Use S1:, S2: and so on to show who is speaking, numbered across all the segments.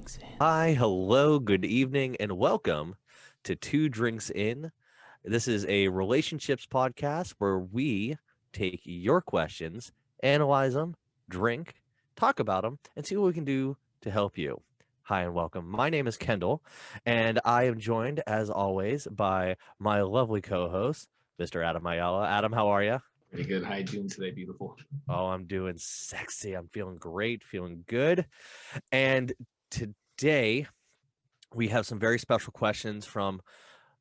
S1: drinks in.
S2: Hi, hello, good evening, and welcome to Two Drinks In. This is a relationships podcast where we take your questions, analyze them, drink, talk about them, and see what we can do to help you. Hi, and welcome. My name is Kendall, and I am joined, as always, by my lovely co host, Mr. Adam Ayala. Adam, how are you?
S1: Pretty good. How you doing today, beautiful?
S2: Oh, I'm doing sexy. I'm feeling great, feeling good. And today, we have some very special questions from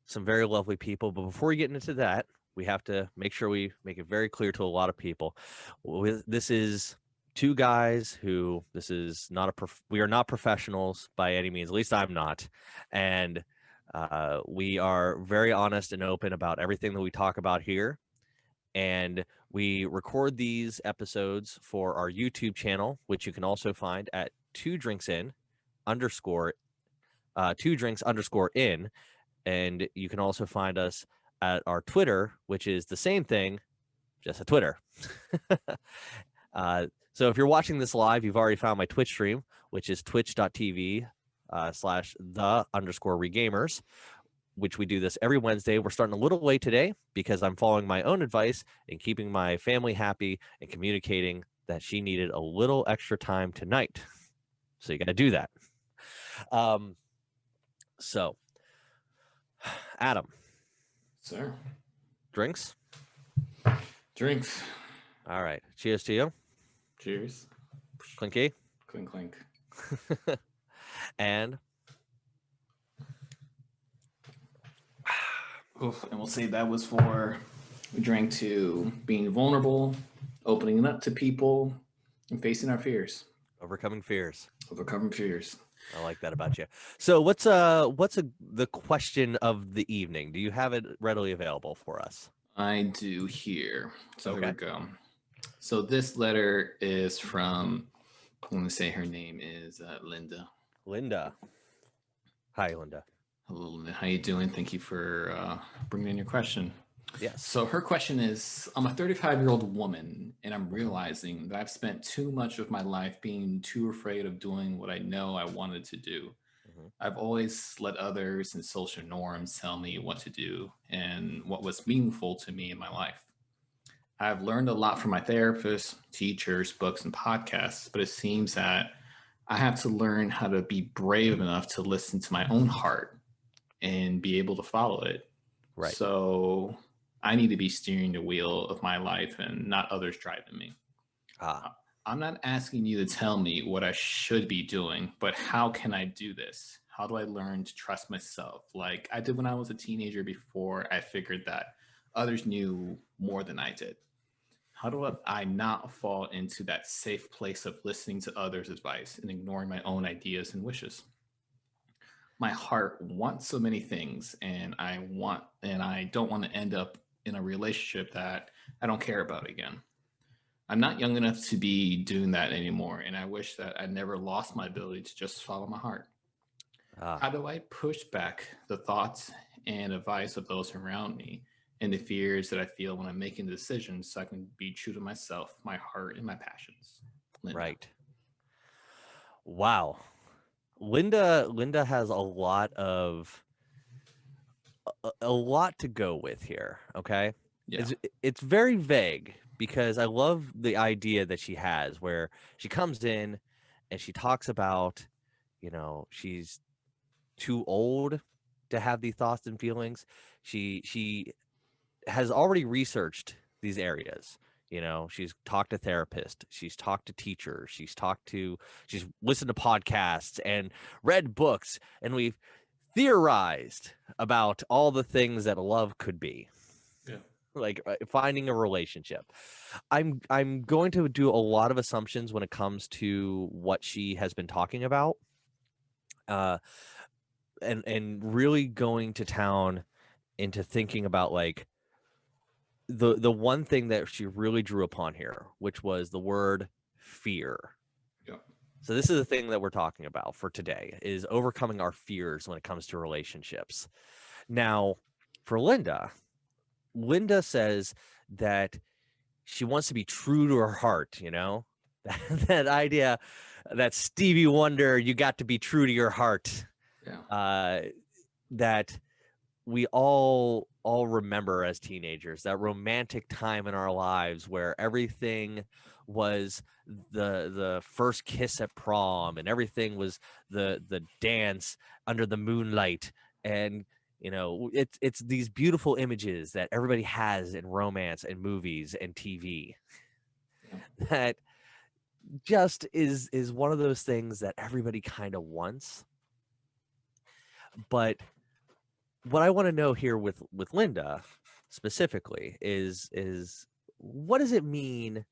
S2: some very lovely people. But before we get into that, we have to make sure we make it very clear to a lot of people. This is two guys who this is not we are not professionals by any means. At least I'm not, and we are very honest and open about everything that we talk about here. And we record these episodes for our YouTube channel, which you can also find at two drinks in underscore two drinks underscore in. And you can also find us at our Twitter, which is the same thing, just a Twitter. So if you're watching this live, you've already found my Twitch stream, which is twitch.tv slash the underscore regamers, which we do this every Wednesday. We're starting a little late today because I'm following my own advice and keeping my family happy and communicating that she needed a little extra time tonight. So you got to do that. So, Adam.
S1: Sir.
S2: Drinks?
S1: Drinks.
S2: All right. Cheers to you.
S1: Cheers.
S2: Clinky.
S1: Clink, clink.
S2: And
S1: Oof, and we'll say that was for we drank to being vulnerable, opening up to people, and facing our fears.
S2: overcoming fears.
S1: Overcoming fears.
S2: I like that about you. So what's the question of the evening? Do you have it readily available for us?
S1: I do here. So
S2: Okay.
S1: Here we go. So this letter is from, I'm going to say her name is Linda.
S2: Linda. Hi, Linda.
S1: Hello, Linda. How you doing? Thank you for bringing in your question.
S2: Yes.
S1: So her question is, I'm a 35-year-old woman, and I'm realizing that I've spent too much of my life being too afraid of doing what I know I wanted to do.
S2: Mhm.
S1: I've always let others and social norms tell me what to do and what was meaningful to me in my life. I've learned a lot from my therapists, teachers, books, and podcasts, but it seems that I have to learn how to be brave enough to listen to my own heart and be able to follow it.
S2: Right.
S1: So I need to be steering the wheel of my life and not others driving me. I'm not asking you to tell me what I should be doing, but how can I do this? How do I learn to trust myself like I did when I was a teenager before I figured that others knew more than I did? How do I not fall into that safe place of listening to others' advice and ignoring my own ideas and wishes? My heart wants so many things, and I don't want to end up in a relationship that I don't care about again. I'm not young enough to be doing that anymore, and I wish that I never lost my ability to just follow my heart. How do I push back the thoughts and advice of those around me and the fears that I feel when I'm making decisions so I can be true to myself, my heart, and my passions? Linda.
S2: Right. Wow. Linda has a lot to go with here, okay?
S1: Yeah.
S2: It's very vague because I love the idea that she has where she comes in and she talks about, she's too old to have these thoughts and feelings. She has already researched these areas. She's talked to therapists, she's talked to teachers, she's listened to podcasts and read books, and we've theorized about all the things that love could be.
S1: Yeah.
S2: Like finding a relationship. I'm going to do a lot of assumptions when it comes to what she has been talking about. And really going to town into thinking about like the one thing that she really drew upon here, which was the word fear.
S1: Yeah.
S2: So this is the thing that we're talking about for today, is overcoming our fears when it comes to relationships. Now, for Linda says that she wants to be true to her heart, that idea that Stevie Wonder, "You Got to Be True to Your Heart," that we all remember as teenagers, that romantic time in our lives where everything was the first kiss at prom, and everything was the dance under the moonlight. And it's these beautiful images that everybody has in romance and movies and TV. That just is one of those things that everybody kind of wants. But what I want to know here with Linda specifically is what does it mean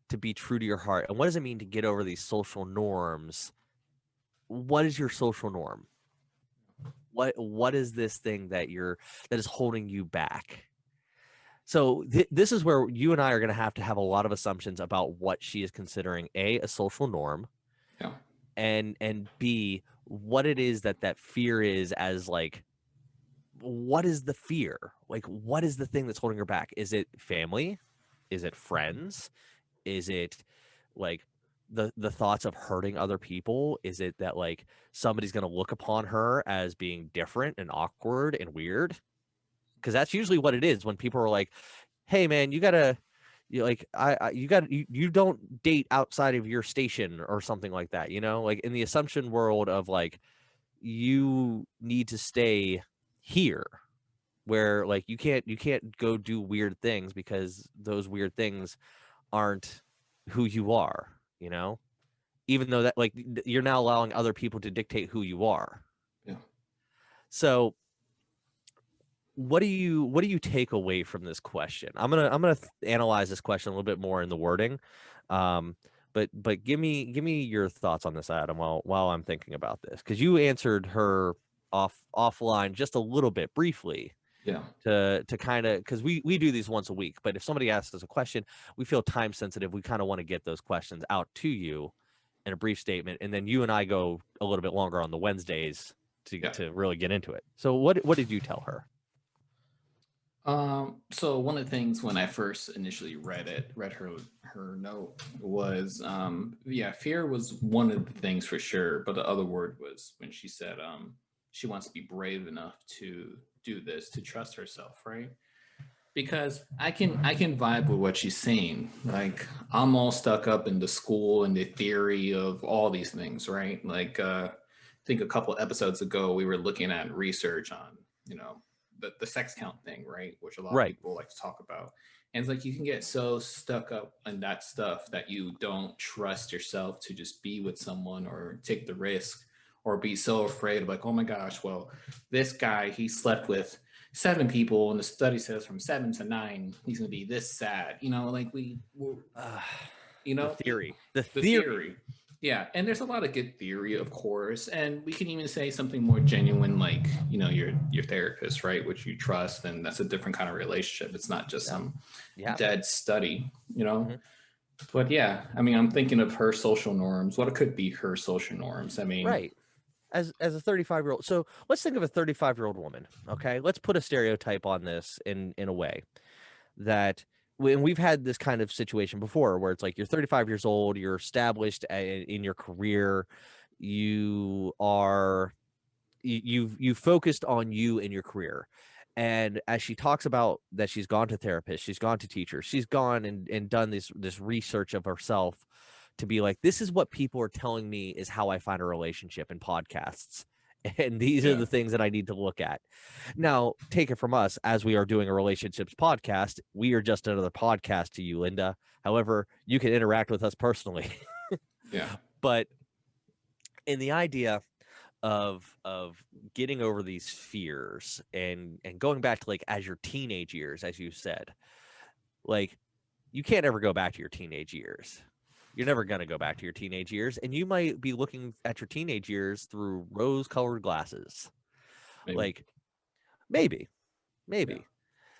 S2: to be true to your heart, and what does it mean to get over these social norms? What is your social norm? What is this thing that is holding you back? So this is where you and I are going to have a lot of assumptions about what she is considering a social norm, and B, what it is that fear is, as like, what is the fear? Like, what is the thing that's holding her back? Is it family? Is it friends? Is it like the thoughts of hurting other people? Is it that like somebody's going to look upon her as being different and awkward and weird? Because that's usually what it is when people are like, "Hey man, you don't date outside of your station," or something like that, like in the assumption world of like, you need to stay here, where like you can't go do weird things because those weird things aren't who you are, even though that like you're now allowing other people to dictate who you are. So what do you take away from this question? I'm gonna analyze this question a little bit more in the wording, but give me your thoughts on this, Adam, while I'm thinking about this, because you answered her offline just a little bit briefly. To kind of, because we do these once a week, but if somebody asks us a question, we feel time sensitive. We kind of want to get those questions out to you in a brief statement, and then you and I go a little bit longer on the Wednesdays to really get into it. So what did you tell her?
S1: So one of the things when I first initially read her note was, fear was one of the things for sure, but the other word was when she said, she wants to be brave enough to do this, to trust herself, right? Because I can vibe with what she's saying. Like, I'm all stuck up in the school and the theory of all these things, right? Like, I think a couple episodes ago we were looking at research on, the sex count thing, right? Which a lot of people like to talk about. And it's like you can get so stuck up in that stuff that you don't trust yourself to just be with someone or take the risk, or be so afraid of like, oh my gosh, well, this guy, he slept with 7 people and the study says from 7 to 9 he's going to be this sad, like the theory. Yeah, and there's a lot of good theory, of course, and we can even say something more genuine, like your therapist, right, which you trust, and that's a different kind of relationship. It's not just some dead study. But yeah, I mean, I'm thinking of her social norms. What could be her social norms? I mean,
S2: right, as a 35-year-old. So let's think of a 35-year-old woman. Okay, let's put a stereotype on this in a way that we've had this kind of situation before, where it's like you're 35 years old, you're established in your career, you've focused on you in your career. And as she talks about that, she's gone to therapists, she's gone to teachers, she's gone and done this research of herself to be like, this is what people are telling me is how I find a relationship in podcasts. And these are the things that I need to look at. Now, take it from us, as we are doing a relationships podcast, we are just another podcast to you, Linda. However, you can interact with us personally. But in the idea of getting over these fears and going back to like as your teenage years, as you said, like you can't ever go back to your teenage years. You're never going to go back to your teenage years, and you might be looking at your teenage years through rose-colored glasses. Maybe.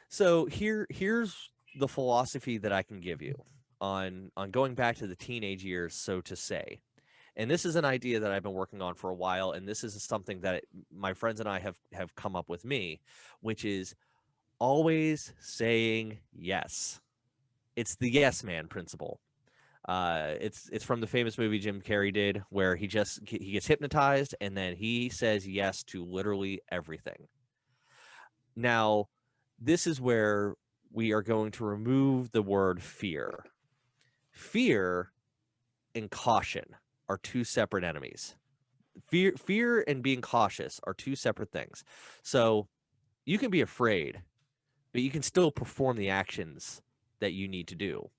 S2: So here's the philosophy that I can give you on going back to the teenage years, so to say. And this is an idea that I've been working on for a while, and this is something that my friends and I have come up with me, which is always saying yes. It's the yes man principle. It's from the famous movie Jim Carrey did, where he gets hypnotized and then he says yes to literally everything. Now, this is where we are going to remove the word fear. Fear and caution are two separate enemies. Fear and being cautious are two separate things. So you can be afraid, but you can still perform the actions that you need to do.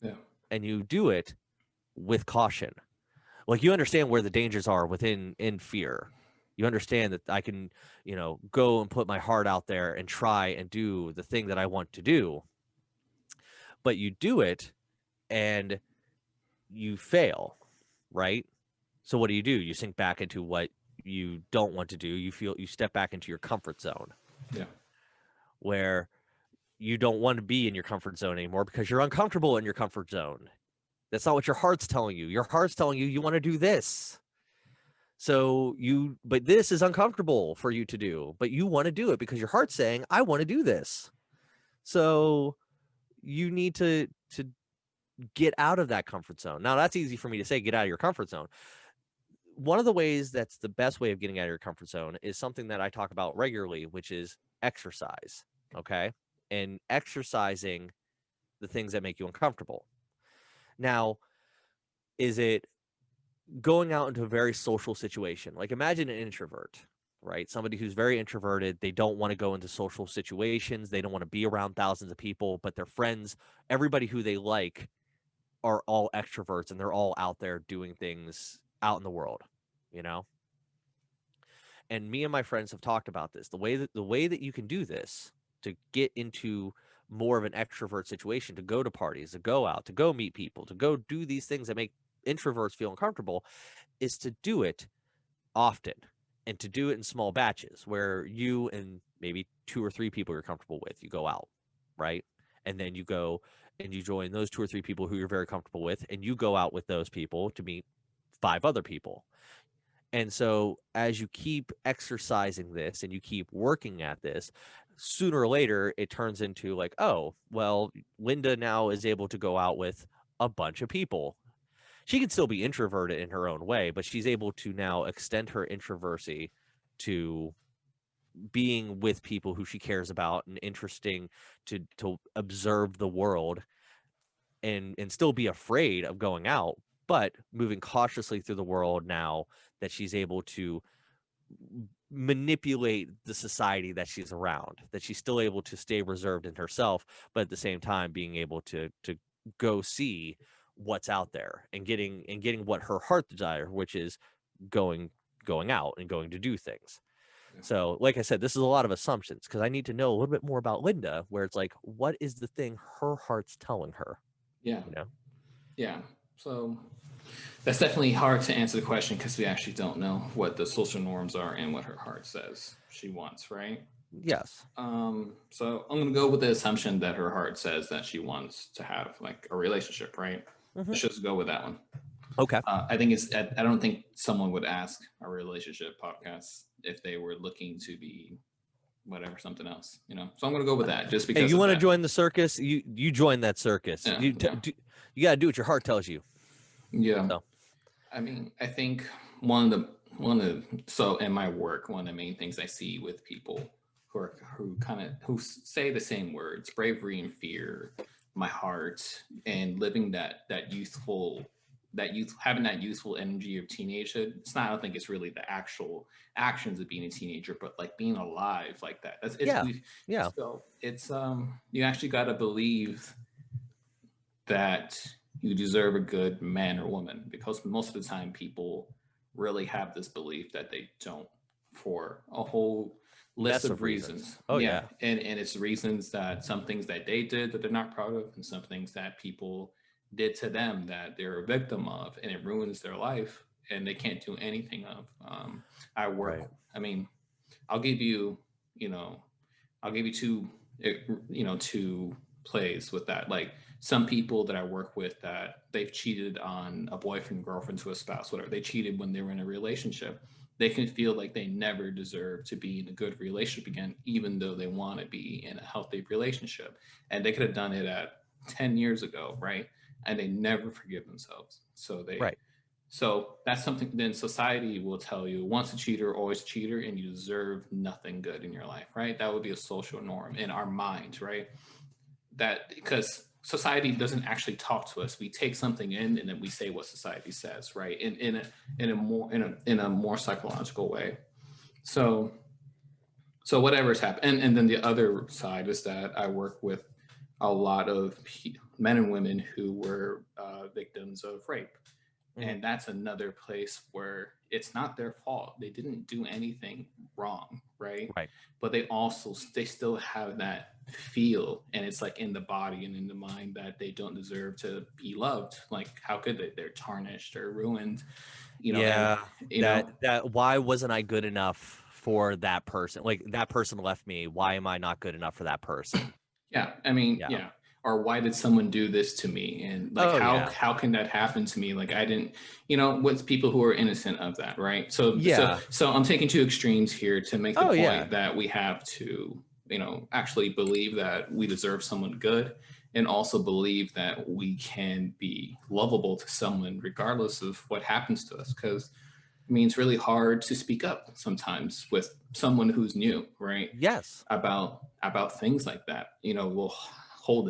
S1: Yeah.
S2: And you do it with caution. Like, you understand where the dangers are in fear. You understand that I can, go and put my heart out there and try and do the thing that I want to do. But you do it and you fail, right? So what do? You sink back into what you don't want to do. You step back into your comfort zone.
S1: Yeah.
S2: Where you don't want to be in your comfort zone anymore because you're uncomfortable in your comfort zone. That's not what your heart's telling you. Your heart's telling you want to do this. But this is uncomfortable for you to do, but you want to do it because your heart's saying, I want to do this. So you need to get out of that comfort zone. Now, that's easy for me to say, get out of your comfort zone. One of the ways that's the best way of getting out of your comfort zone is something that I talk about regularly, which is exercise. Okay. And exercising the things that make you uncomfortable. Now, is it going out into a very social situation? Like, imagine an introvert, right? Somebody who's very introverted. They don't want to go into social situations. They don't want to be around thousands of people, but their friends, everybody who they like, are all extroverts and they're all out there doing things out in the world, And me and my friends have talked about this. The way that you can do this to get into more of an extrovert situation, to go to parties, to go out, to go meet people, to go do these things that make introverts feel uncomfortable, is to do it often and to do it in small batches where you and maybe 2 or 3 people you're comfortable with, you go out, right? And then you go and you join those 2 or 3 people who you're very comfortable with, and you go out with those people to meet 5 other people. And so as you keep exercising this and you keep working at this, sooner or later, it turns into like, oh, well, Linda now is able to go out with a bunch of people. She can still be introverted in her own way, but she's able to now extend her introversy to being with people who she cares about and interesting to observe the world and still be afraid of going out, but moving cautiously through the world now that she's able to manipulate the society that she's around, that she's still able to stay reserved in herself, but at the same time being able to go see what's out there and getting what her heart desire, which is going out and going to do things. Yeah. So, like I said, this is a lot of assumptions because I need to know a little bit more about Linda, where it's like, what is the thing her heart's telling her?
S1: Yeah. Yeah. So that's definitely hard to answer the question because we actually don't know what the social norms are and what her heart says she wants, right?
S2: Yes.
S1: So I'm gonna go with the assumption that her heart says that she wants to have like a relationship, right? Mm-hmm. Let's just go with that one.
S2: Okay.
S1: I think I don't think someone would ask a relationship podcast if they were looking to be whatever, something else, So I'm gonna go with that just because.
S2: Hey, you want to join the circus? You join that circus. Yeah, you gotta do what your heart tells you.
S1: Yeah. So. I mean, I think so in my work, one of the main things I see with people who say the same words, bravery and fear, my heart, and living having that youthful energy of teenagehood. It's not, I don't think it's really the actual actions of being a teenager, but like being alive like that.
S2: Yeah.
S1: So it's you actually got to believe that you deserve a good man or woman, because most of the time people really have this belief that they don't, for a whole list of reasons.
S2: Oh yeah.
S1: And it's reasons that some things that they did that they're not proud of, and some things that people did to them that they're a victim of, and it ruins their life and they can't do anything of. I work, right. I mean, I'll give you two plays with that. Like, some people that I work with that they've cheated on a boyfriend, girlfriend, to a spouse, whatever. They cheated when they were in a relationship. They can feel like they never deserve to be in a good relationship again, even though they want to be in a healthy relationship. And they could have done it at 10 years ago, right? and they never forgive themselves.
S2: Right.
S1: So that's something. Then society will tell you, once a cheater, always a cheater, and you deserve nothing good in your life, right? That would be a social norm in our minds, right? That because society doesn't actually talk to us. We take something in and then we say what society says, right? In a more psychological way. So whatever's happened, and then the other side is that I work with a lot of men and women who were victims of rape,
S2: Mhm.
S1: and that's another place where it's not their fault. They didn't do anything wrong, right?
S2: Right.
S1: But they still have that feel, and it's like in the body and in the mind, that they don't deserve to be loved. Like, how could they? They're tarnished or ruined, and
S2: Yeah,
S1: you know
S2: that why wasn't I good enough for that person? Like, that person left me. Why am I not good enough for that person?
S1: Yeah, I mean,
S2: Yeah.
S1: yeah. Or why did someone do this to me? And like,
S2: Oh yeah.
S1: how can that happen to me? Like, I didn't, with people who are innocent of that, right?
S2: Yeah.
S1: So I'm taking two extremes here to make the
S2: Oh yeah.
S1: point that we have to, actually believe that we deserve someone good, and also believe that we can be lovable to someone regardless of what happens to us. Because I mean, it's really hard to speak up sometimes with someone who's new, right?
S2: Yes.
S1: About things like that. We'll hold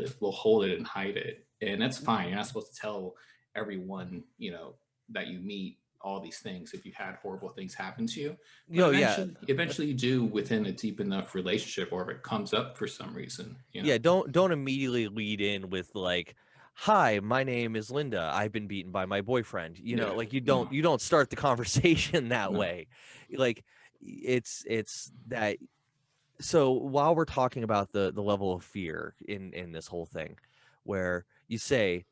S1: it and hide it, and that's fine. You're not supposed to tell everyone, that you meet all these things if you had horrible things happen to you. But
S2: Oh yeah.
S1: eventually you do within a deep enough relationship, or if it comes up for some reason,
S2: Yeah, don't immediately lead in with like, "Hi, my name is Linda. I've been beaten by my boyfriend."
S1: Yeah,
S2: Like
S1: no,
S2: you don't start the conversation that
S1: no.
S2: way. Like, it's that. So while we're talking about the level of fear in this whole thing, where you say,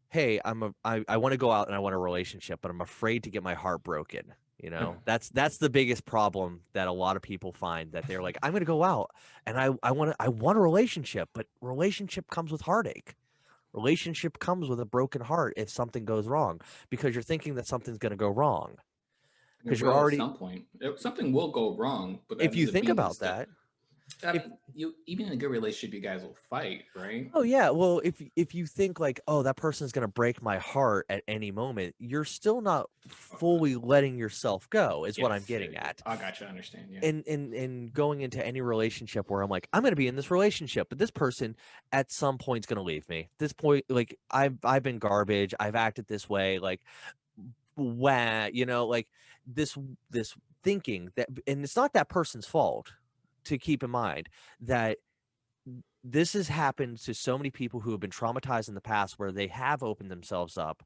S2: "Hey, I want to go out and I want a relationship, but I'm afraid to get my heart broken."
S1: Yeah.
S2: That's the biggest problem that a lot of people find, that they're like, "I'm going to go out and I want a relationship, but relationship comes with heartache. Relationship comes with a broken heart if something goes wrong, because you're thinking that something's going to go wrong,
S1: It
S2: because you're
S1: will at
S2: already,
S1: some point. Something will go wrong, but that
S2: if you
S1: doesn't
S2: think
S1: mean
S2: about
S1: it's that.
S2: that,
S1: I
S2: if
S1: mean, you even in a good relationship, you guys will fight, right?
S2: Oh yeah, well, if you think like, "Oh, that person's gonna break my heart at any moment," you're still not fully letting yourself go, is what I'm
S1: Yes,
S2: getting at.
S1: I got you. I understand. Yeah.
S2: In going into any relationship where I'm like, "I'm gonna be in this relationship, but this person at some point's gonna leave me. This point, like, I've been garbage. I've acted this way, like, like this thinking that, and it's not that person's fault. To keep in mind that this has happened to so many people who have been traumatized in the past, where they have opened themselves up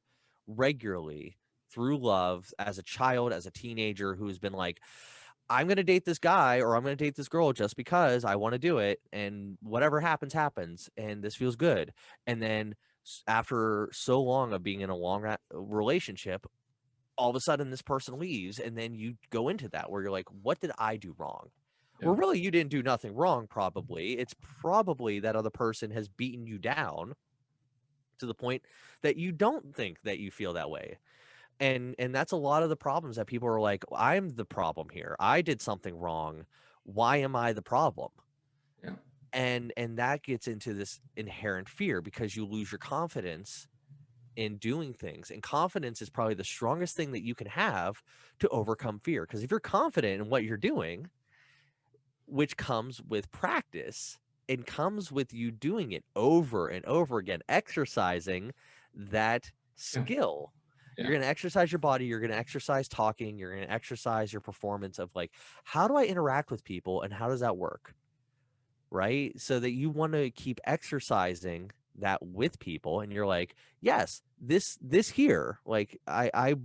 S2: regularly through love as a child, as a teenager, who's been like, I'm going to date this guy or I'm going to date this girl just because I want to do it. And whatever happens, happens. And this feels good. And then after so long of being in a long relationship, all of a sudden this person leaves. And then you go into that where you're like, what did I do wrong?
S1: Yeah.
S2: Well, really, you didn't do nothing wrong, probably. It's probably that other person has beaten you down to the point that you don't think that you feel that way. And that's a lot of the problems, that people are like, I'm the problem here. I did something wrong. Why am I the problem?
S1: Yeah.
S2: And that gets into this inherent fear, because you lose your confidence in doing things. And confidence is probably the strongest thing that you can have to overcome fear. Because if you're confident in what you're doing, which comes with practice and comes with you doing it over and over again, exercising that
S1: Yeah.
S2: skill.
S1: Yeah.
S2: You're going to exercise your body, you're going to exercise talking, you're going to exercise your performance of like, how do I interact with people and how does that work? Right? So that you want to keep exercising that with people, and you're like, yes, this here, like I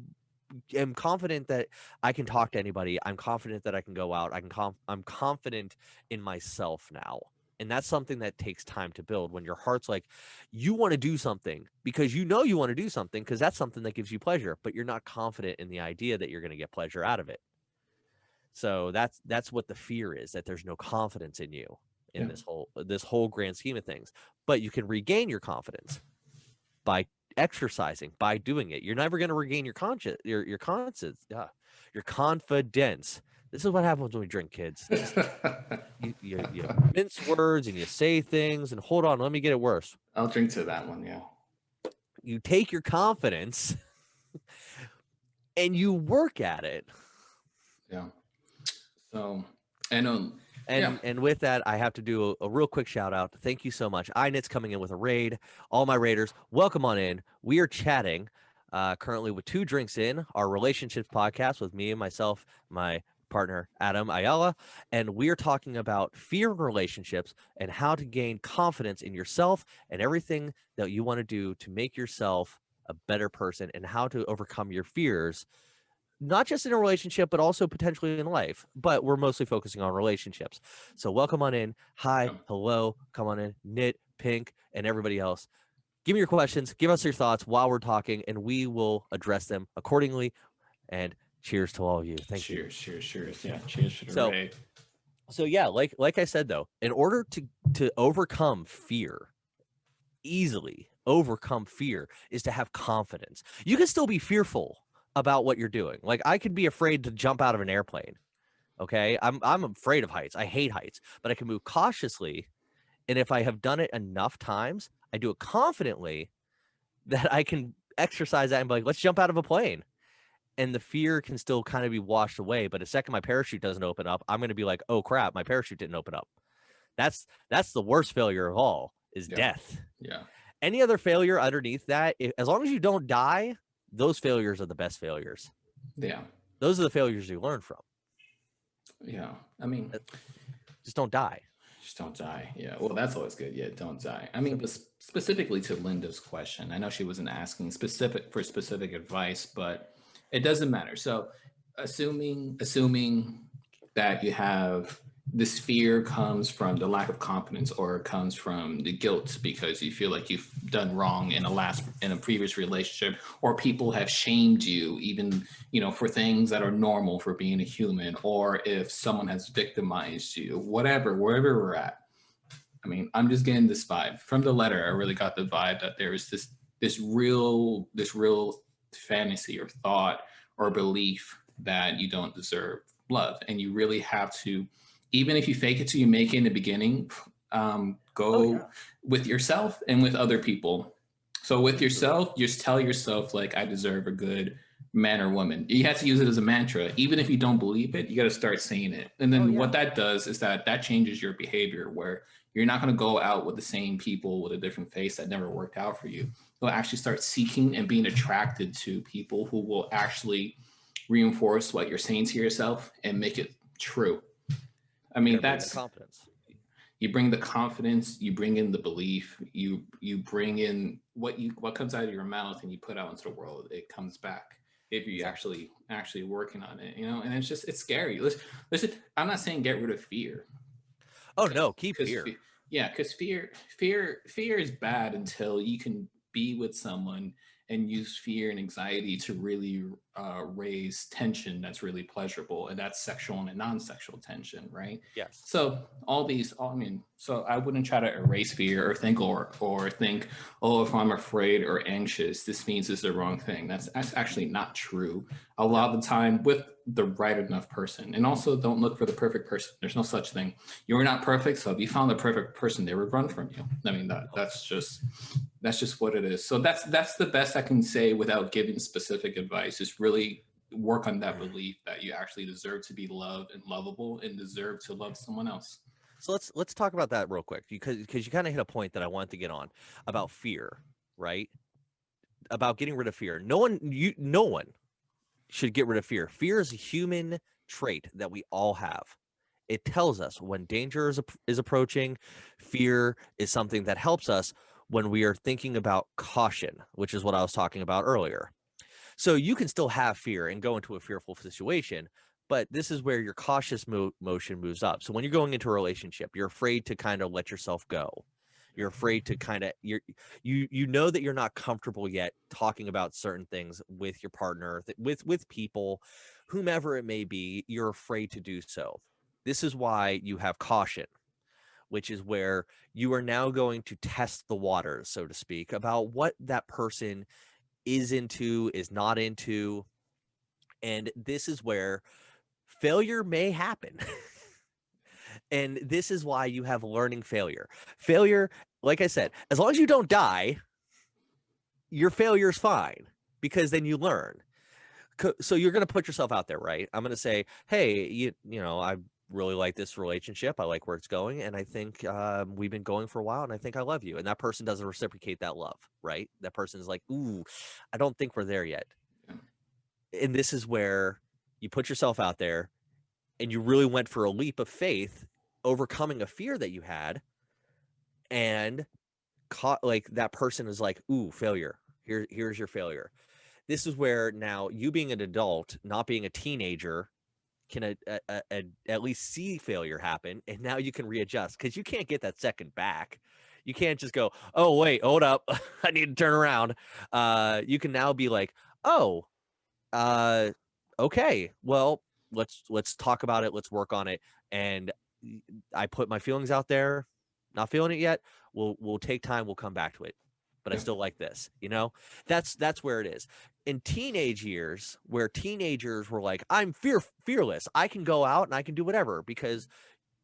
S2: am confident that I can talk to anybody. I'm confident that I can go out. I'm confident in myself now. And that's something that takes time to build, when your heart's like, you want to do something because you know you want to do something because that's something that gives you pleasure, but you're not confident in the idea that you're going to get pleasure out of it. So that's what the fear is, that there's no confidence in you in
S1: Yeah.
S2: this whole grand scheme of things. But you can regain your confidence by exercising, by doing it. You're never going to regain your conscience, your confidence. This is what happens when we drink, kids. Just, you mince words and you say things, and hold on, let me get it worse.
S1: I'll drink to that one. Yeah.
S2: You take your confidence and you work at it.
S1: Yeah. So, and
S2: And with that, I have to do a real quick shout out. Thank you so much. iNit's coming in with a raid. All my raiders, welcome on in. We are chatting currently with 2 drinks in, our relationships podcast with me and myself, my partner Adam Ayala, and we are talking about fear in relationships and how to gain confidence in yourself and everything that you want to do to make yourself a better person and how to overcome your fears, not just in a relationship, but also potentially in life. But we're mostly focusing on relationships. So welcome on in. Hi, hello, come on in. Knit, Pink, and everybody else. Give me your questions. Give us your thoughts while we're talking, and we will address them accordingly. And cheers to all of you. Thank you.
S1: Cheers. Yeah, cheers for the raid.
S2: So yeah, like I said though, in order to overcome fear, easily overcome fear, is to have confidence. You can still be fearful about what you're doing. Like I could be afraid to jump out of an airplane. Okay. I'm afraid of heights. I hate heights, but I can move cautiously. And if I have done it enough times, I do it confidently that I can exercise that and be like, let's jump out of a plane. And the fear can still kind of be washed away. But the second my parachute doesn't open up, I'm going to be like, oh crap, my parachute didn't open up. That's the worst failure of all is death.
S1: Yeah.
S2: Any other failure underneath that, as long as you don't die, those failures are the best failures.
S1: Yeah.
S2: Those are the failures you learn from.
S1: Yeah. I mean,
S2: just don't die.
S1: Just don't die. Yeah. Well, that's always good. Yeah. Don't die. I mean, specifically to Linda's question, I know she wasn't asking specific advice, but it doesn't matter. So assuming that you have this fear comes from the lack of confidence or comes from the guilt because you feel like you've done wrong in a previous relationship, or people have shamed you even, for things that are normal for being a human, or if someone has victimized you, wherever we're at. I mean, I'm just getting this vibe from the letter. I really got the vibe that there is this real fantasy or thought or belief that you don't deserve love, and you really have to, even if you fake it till you make it in the beginning, with yourself and with other people. So with yourself, just tell yourself, like, I deserve a good man or woman. You have to use it as a mantra. Even if you don't believe it, you got to start saying it. And then what that does is that changes your behavior, where you're not going to go out with the same people with a different face that never worked out for you. You'll actually start seeking and being attracted to people who will actually reinforce what you're saying to yourself and make it true. I mean, that's
S2: confidence.
S1: You bring the confidence, you bring in the belief, you bring in what comes out of your mouth and you put out into the world. It comes back if you actually working on it, and it's scary. Listen, I'm not saying get rid of fear.
S2: Oh no, keep fear.
S1: Because fear is bad until you can be with someone and use fear and anxiety to really raise tension that's really pleasurable, and that's sexual and non-sexual tension, right?
S2: Yes.
S1: So so I wouldn't try to erase fear or think oh, if I'm afraid or anxious, this means it's the wrong thing. That's actually not true. A lot of the time, with the right enough person. And also, don't look for the perfect person. There's no such thing. You're not perfect, so if you found the perfect person, they would run from you. I mean, that's just what it is. So that's the best I can say without giving specific advice. Is really work on that belief that you actually deserve to be loved and lovable and deserve to love someone else.
S2: So let's talk about that real quick, because you kind of hit a point that I wanted to get on about fear, right? About getting rid of fear. No one should get rid of fear. Fear is a human trait that we all have. It tells us when danger is approaching. Fear is something that helps us when we are thinking about caution, which is what I was talking about earlier. So you can still have fear and go into a fearful situation, but this is where your cautious motion moves up. So when you're going into a relationship, you're afraid to kind of let yourself go. You're afraid to kind of, you know that you're not comfortable yet talking about certain things with your partner, with people, whomever it may be. You're afraid to do so. This is why you have caution, which is where you are now going to test the waters, so to speak, about what that person is into, is not into. And this is where failure may happen. And this is why you have learning failure. Failure, like I said, as long as you don't die, your failure is fine because then you learn. So you're going to put yourself out there, right? I'm going to say, hey, you know, I really like this relationship. I like where it's going. And I think we've been going for a while and I think I love you. And that person doesn't reciprocate that love, right? That person is like, ooh, I don't think we're there yet. And this is where you put yourself out there and you really went for a leap of faith, overcoming a fear that you had. And like that person is like, ooh, failure. Here's your failure. This is where now you being an adult, not being a teenager, can at least see failure happen, and now you can readjust because you can't get that second back. You can't just go, oh wait, hold up, I need to turn around. You can now be like, oh, okay, well, let's talk about it, let's work on it, and I put my feelings out there, not feeling it yet. We'll take time, we'll come back to it. But I still like this, you know? That's where it is. In teenage years, where teenagers were like, I'm fearless. I can go out and I can do whatever because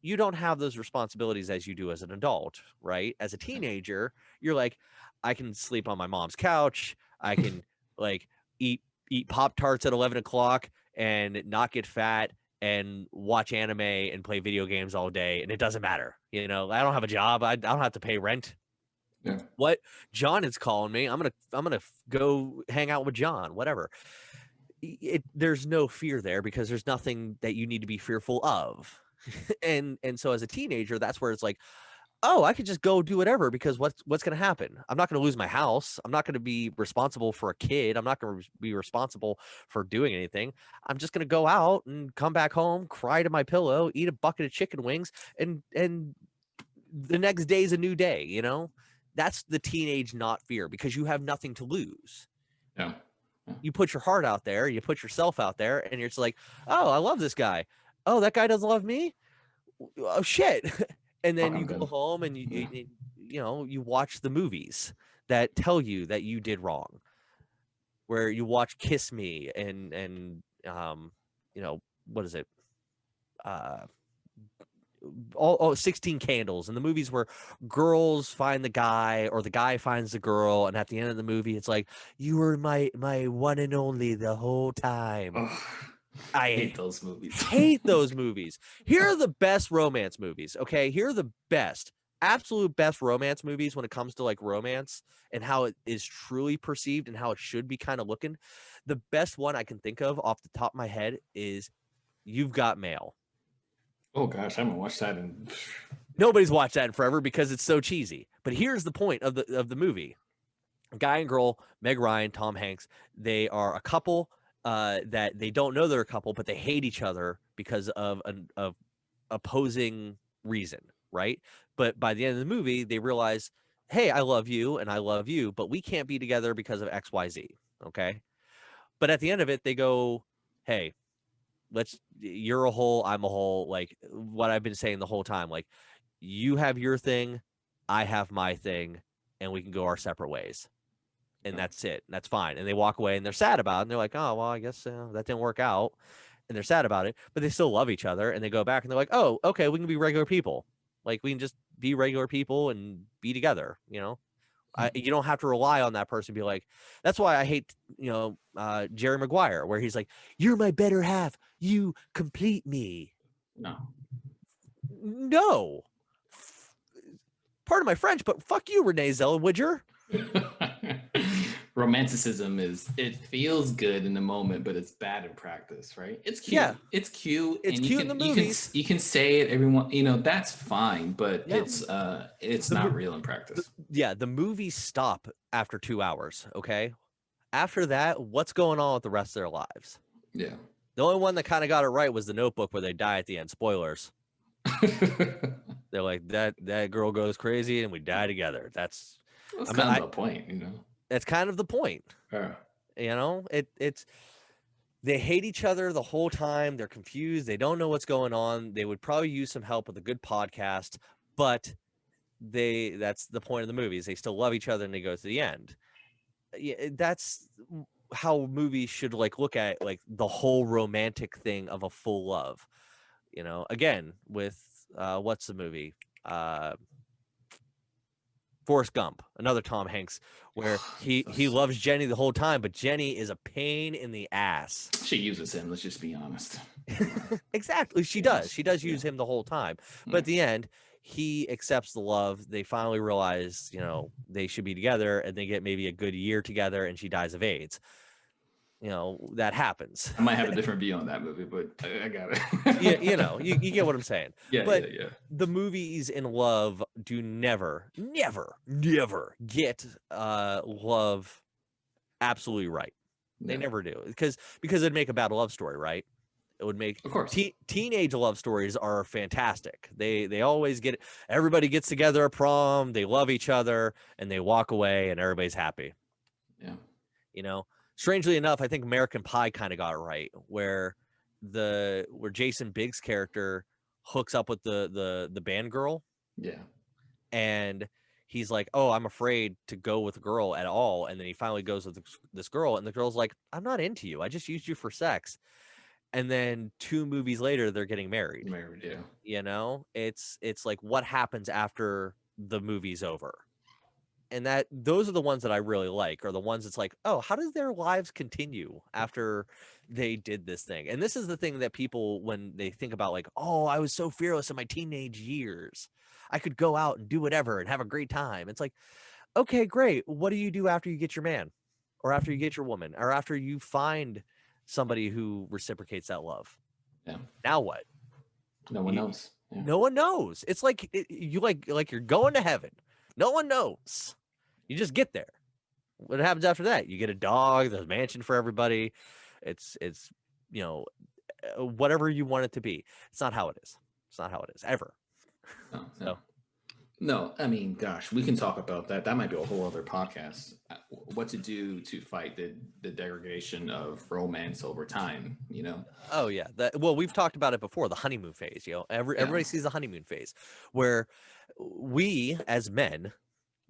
S2: you don't have those responsibilities as you do as an adult, right? As a teenager, you're like, I can sleep on my mom's couch. I can like eat Pop-Tarts at 11 o'clock and not get fat and watch anime and play video games all day. And it doesn't matter. You know, I don't have a job. I don't have to pay rent.
S1: Yeah.
S2: What? John is calling me. I'm gonna go hang out with John. Whatever. There's no fear there because there's nothing that you need to be fearful of. and so as a teenager, that's where it's like, oh, I could just go do whatever because what's going to happen? I'm not going to lose my house. I'm not going to be responsible for a kid. I'm not going to be responsible for doing anything. I'm just going to go out and come back home, cry to my pillow, eat a bucket of chicken wings, and the next day is a new day, you know? That's the teenage not fear because you have nothing to lose.
S1: Yeah.
S2: You put your heart out there, you put yourself out there, and you're just like, oh, I love this guy. Oh, that guy doesn't love me? Oh, shit. And then you go home and you know, you watch the movies that tell you that you did wrong. Where you watch Kiss Me and you know, what is it? All 16 Candles, and the movies where girls find the guy or the guy finds the girl, and at the end of the movie it's like, you were my one and only the whole time.
S1: Oh, I hate those movies.
S2: Hate those movies. Here are the best romance movies, okay? Here are the best, absolute best romance movies when it comes to like romance and how it is truly perceived and how it should be kind of looking. The best one I can think of off the top of my head is You've Got Mail.
S1: Oh gosh, I haven't watched that in.
S2: Nobody's watched that in forever because it's so cheesy. But here's the point of the movie: guy and girl, Meg Ryan, Tom Hanks. They are a couple that they don't know they're a couple, but they hate each other because of an opposing reason, right? But by the end of the movie, they realize, hey, I love you and I love you, but we can't be together because of X, Y, Z. Okay. But at the end of it, they go, hey, you're a whole, I'm a whole, like what I've been saying the whole time, like you have your thing, I have my thing, and we can go our separate ways. And that's it. That's fine. And they walk away and they're sad about it. And they're like, oh, well, I guess that didn't work out. And they're sad about it, but they still love each other. And they go back and they're like, oh, okay, we can be regular people. Like we can just be regular people and be together, you know? You don't have to rely on that person to be like, that's why I hate, you know, Jerry Maguire, where he's like, you're my better half. You complete me. No. Pardon my French, but fuck you, Renee Zellweger.
S1: Romanticism it feels good in the moment, but it's bad in practice, right? It's cute.
S2: Yeah.
S1: It's cute.
S2: It's cute in the movies.
S1: You can say it, everyone, you know, that's fine, but it's not real in practice.
S2: The movies stop after 2 hours, okay? After that, what's going on with the rest of their lives?
S1: Yeah.
S2: The only one that kind of got it right was The Notebook, where they die at the end. Spoilers. They're like, that girl goes crazy and we die together. That's
S1: kind of the point, you know.
S2: That's kind of the point.
S1: Yeah.
S2: You know, it's they hate each other the whole time. They're confused. They don't know what's going on. They would probably use some help with a good podcast, but that's the point of the movies. They still love each other and they go to the end. Yeah, that's how movies should like look at like the whole romantic thing of a full love. You know, again, with what's the movie? Forrest Gump, another Tom Hanks, where he loves Jenny the whole time, but Jenny is a pain in the ass.
S1: She uses him. Let's just be honest.
S2: Exactly. She does. She does use him the whole time. But at the end, he accepts the love. They finally realize, you know, they should be together, and they get maybe a good year together, and she dies of AIDS. You know, that happens.
S1: I might have a different view on that movie, but I got it.
S2: Yeah, you know, you get what I'm saying.
S1: Yeah.
S2: The movies in love do never get love absolutely right. They never do, because it'd make a bad love story, right? It would make,
S1: of course,
S2: teenage love stories are fantastic. They always get, everybody gets together at prom, they love each other, and they walk away, and everybody's happy.
S1: Yeah,
S2: you know. Strangely enough, I think American Pie kind of got it right, where Jason Biggs' character hooks up with the band girl.
S1: Yeah.
S2: And he's like, oh, I'm afraid to go with a girl at all. And then he finally goes with this girl, and the girl's like, I'm not into you. I just used you for sex. And then 2 movies later, they're getting married.
S1: Yeah.
S2: You know, it's like, what happens after the movie's over? And those are the ones that I really like, are the ones that's like, oh, how does their lives continue after they did this thing? And this is the thing that people, when they think about like, oh, I was so fearless in my teenage years, I could go out and do whatever and have a great time. It's like, okay, great. What do you do after you get your man, or after you get your woman, or after you find somebody who reciprocates that love?
S1: Yeah.
S2: Now what?
S1: No one knows.
S2: Yeah. No one knows. It's like you like you're going to heaven. No one knows. You just get there. What happens after that? You get a dog, there's a mansion for everybody. It's you know, whatever you want it to be. It's not how it is. It's not how it is ever.
S1: No, I mean, gosh, we can talk about that. That might be a whole other podcast. What to do to fight the degradation of romance over time, you know?
S2: Oh yeah. Well, we've talked about it before, the honeymoon phase, you know. Everybody sees the honeymoon phase, where we as men,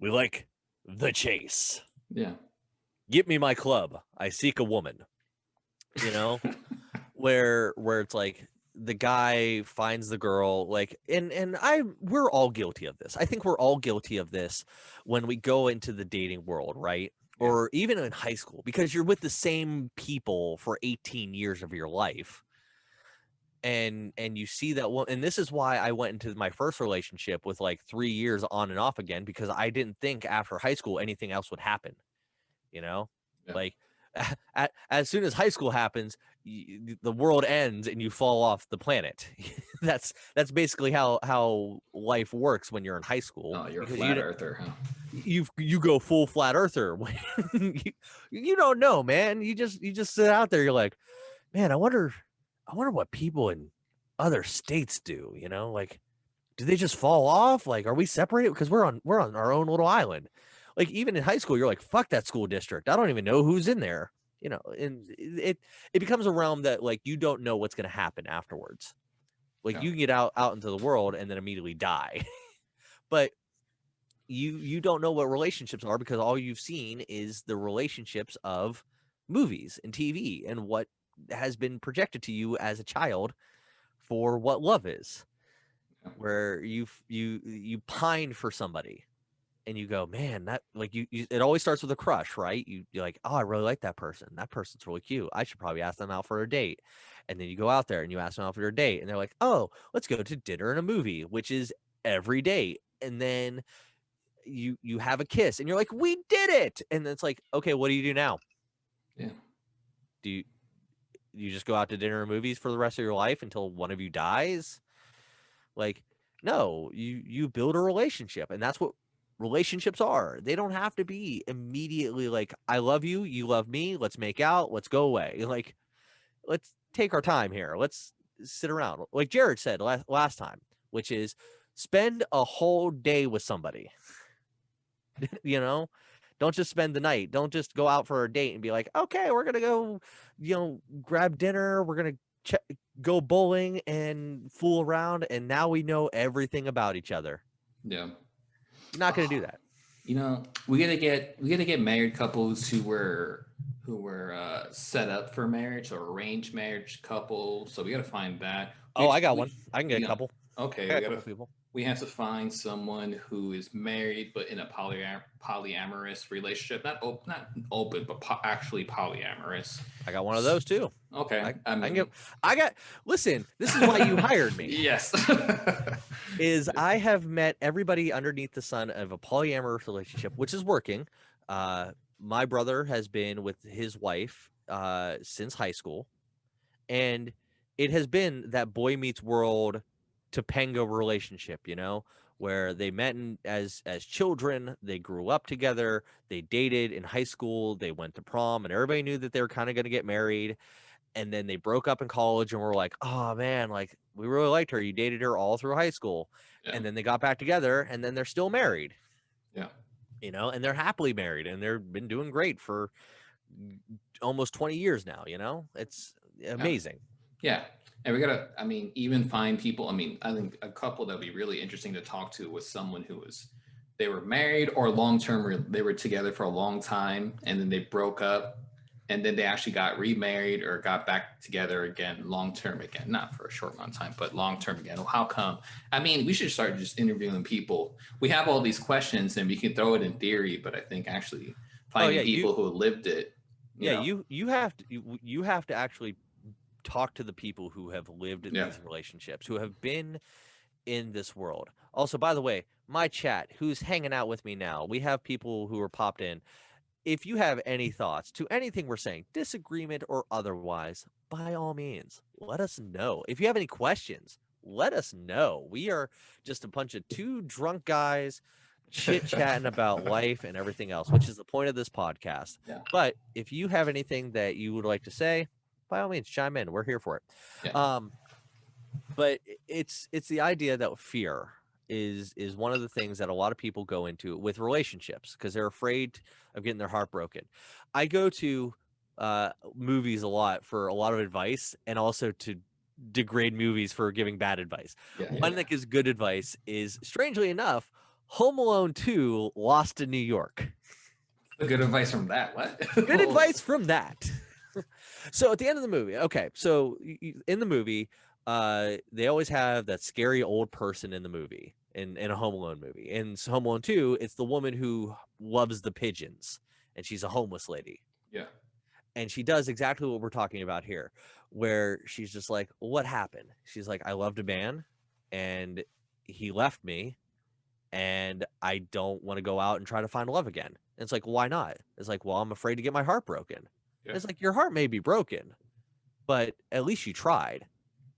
S2: we like the chase.
S1: Yeah.
S2: Get me my club. I seek a woman. You know, where it's like the guy finds the girl, like, and we're all guilty of this. I think we're all guilty of this when we go into the dating world, right? Yeah. Or even in high school, because you're with the same people for 18 years of your life. And you see that one, and this is why I went into my first relationship with like 3 years on and off again, because I didn't think after high school anything else would happen. You know, like as soon as high school happens, the world ends and you fall off the planet. That's basically how life works when you're in high school.
S1: Oh, you're a flat earther, huh?
S2: You go full flat earther. You don't know, man. You just sit out there. You're like, man, I wonder what people in other states do, you know, like, do they just fall off? Like, are we separated? Because we're on our own little island. Like, even in high school, you're like, fuck that school district. I don't even know who's in there, you know, and it becomes a realm that like, you don't know what's going to happen afterwards. Like you can get out into the world and then immediately die, but you don't know what relationships are, because all you've seen is the relationships of movies and TV and what has been projected to you as a child for what love is, where you pine for somebody and you go, man, that like you it always starts with a crush, right? You're like, oh, I really like that person. That person's really cute. I should probably ask them out for a date. And then you go out there and you ask them out for a date, and they're like, oh, let's go to dinner and a movie, which is every date. And then you have a kiss and you're like, we did it. And then it's like, okay, what do you do now?
S1: Yeah.
S2: Do you just go out to dinner and movies for the rest of your life until one of you dies? Like, no, you build a relationship, and that's what relationships are. They don't have to be immediately like, I love you, you love me, let's make out, let's go away. Like, let's take our time here. Let's sit around. Like Jared said last time, which is spend a whole day with somebody. You know, don't just spend the night. Don't just go out for a date and be like, okay, we're going to go, you know, grab dinner. We're going to go bowling and fool around. And now we know everything about each other.
S1: Yeah.
S2: You're not going to do that.
S1: You know, we gotta get married couples who were set up for marriage, or arranged marriage couples. So we gotta find that.
S2: I got one. I can get a couple.
S1: Okay,
S2: we got people.
S1: We have to find someone who is married but in a polyamorous relationship. Not open, but actually polyamorous.
S2: I got one of those too.
S1: Okay.
S2: I can get. I got. Listen, this is why you hired me.
S1: Yes.
S2: Is I have met everybody underneath the sun of a polyamorous relationship, which is working. My brother has been with his wife since high school, and it has been that boy meets world Topanga relationship, you know, where they met as children, they grew up together, they dated in high school, they went to prom, and everybody knew that they were kind of going to get married. And then they broke up in college and were like, oh man, like we really liked her. You dated her all through high school.
S1: Yeah.
S2: And then they got back together and then they're still married.
S1: Yeah.
S2: You know, and they're happily married and they've been doing great for almost 20 years now, you know? It's amazing.
S1: Yeah. And we gotta, I mean, even find people. I mean, I think a couple that'd be really interesting to talk to was someone who was, they were married or long term, they were together for a long time and then they broke up and then they actually got remarried or got back together again, long term again, not for a short amount of time, but long term again. Well, how come? I mean, we should start just interviewing people. We have all these questions and we can throw it in theory, but I think actually finding people who lived it.
S2: You have to actually talk to the people who have lived in these relationships, who have been in this world. Also, by the way, my chat, who's hanging out with me now, we have people who are popped in. If you have any thoughts to anything we're saying, disagreement or otherwise, by all means, let us know. If you have any questions, let us know. We are just a bunch of two drunk guys chit-chatting about life and everything else, which is the point of this podcast.
S1: Yeah.
S2: But if you have anything that you would like to say, by all means, chime in. We're here for it.
S1: Yeah.
S2: But it's the idea that fear is one of the things that a lot of people go into with relationships because they're afraid of getting their heart broken. I go to movies a lot for a lot of advice and also to degrade movies for giving bad advice. One that gives good advice is, strangely enough, Home Alone 2: Lost in New York.
S1: Good advice from that. What?
S2: Good advice from that. So at the end of the movie, okay, so in the movie, they always have that scary old person in the movie, in a Home Alone movie. In Home Alone 2, it's the woman who loves the pigeons, and she's a homeless lady.
S1: Yeah.
S2: And she does exactly what we're talking about here, where she's just like, what happened? She's like, I loved a man, and he left me, and I don't want to go out and try to find love again. And it's like, why not? It's like, well, I'm afraid to get my heart broken. Yeah. It's like, your heart may be broken, but at least you tried.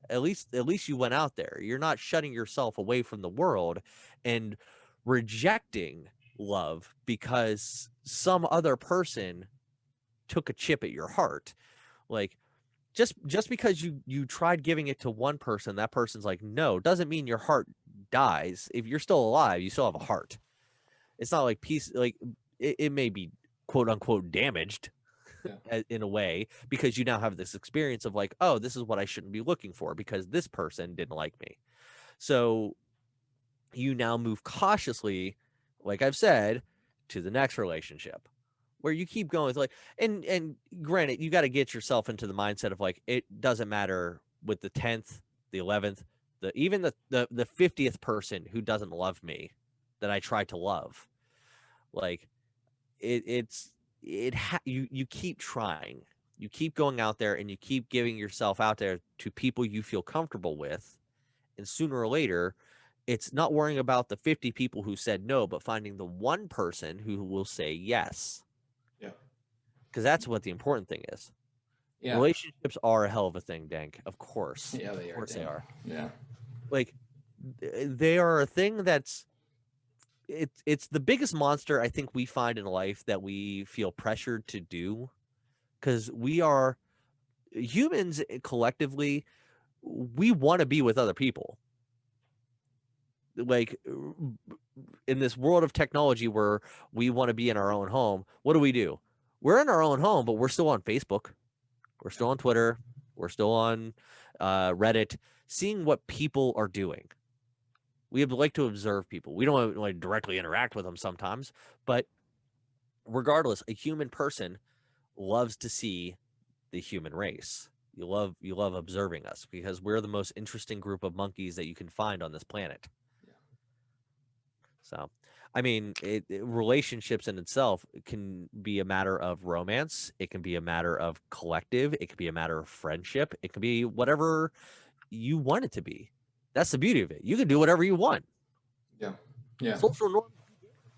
S2: At least you went out there. You're not shutting yourself away from the world and rejecting love because some other person took a chip at your heart. Like, just because you tried giving it to one person, that person's like, no, doesn't mean your heart dies. If you're still alive, you still have a heart. It's not like it may be quote unquote damaged. Yeah. In a way, because you now have this experience of like, oh, this is what I shouldn't be looking for because this person didn't like me. So you now move cautiously, like I've said, to the next relationship where you keep going. It's like, and granted, you got to get yourself into the mindset of like, it doesn't matter with the 10th, the 11th, even the 50th person who doesn't love me that I try to love. Like you keep trying, you keep going out there and you keep giving yourself out there to people you feel comfortable with. And sooner or later, it's not worrying about the 50 people who said no, but finding the one person who will say yes.
S1: Yeah.
S2: Because that's what the important thing is. Yeah. Relationships are a hell of a thing, Dank. Of course.
S1: Yeah, they are.
S2: Of course they are.
S1: Yeah.
S2: Like, they are a thing that's, it's the biggest monster I think we find in life that we feel pressured to do, because we are humans collectively. We want to be with other people. Like, in this world of technology where we want to be in our own home, what do? We're in our own home, but we're still on Facebook. We're still on Twitter. We're still on Reddit, seeing what people are doing. We like to observe people. We don't like directly interact with them sometimes, but regardless, a human person loves to see the human race. You love observing us because we're the most interesting group of monkeys that you can find on this planet. So, I mean, relationships in itself can be a matter of romance. It can be a matter of collective. It can be a matter of friendship. It can be whatever you want it to be. That's the beauty of it. You can do whatever you want.
S1: Yeah. Yeah.
S2: Social norms.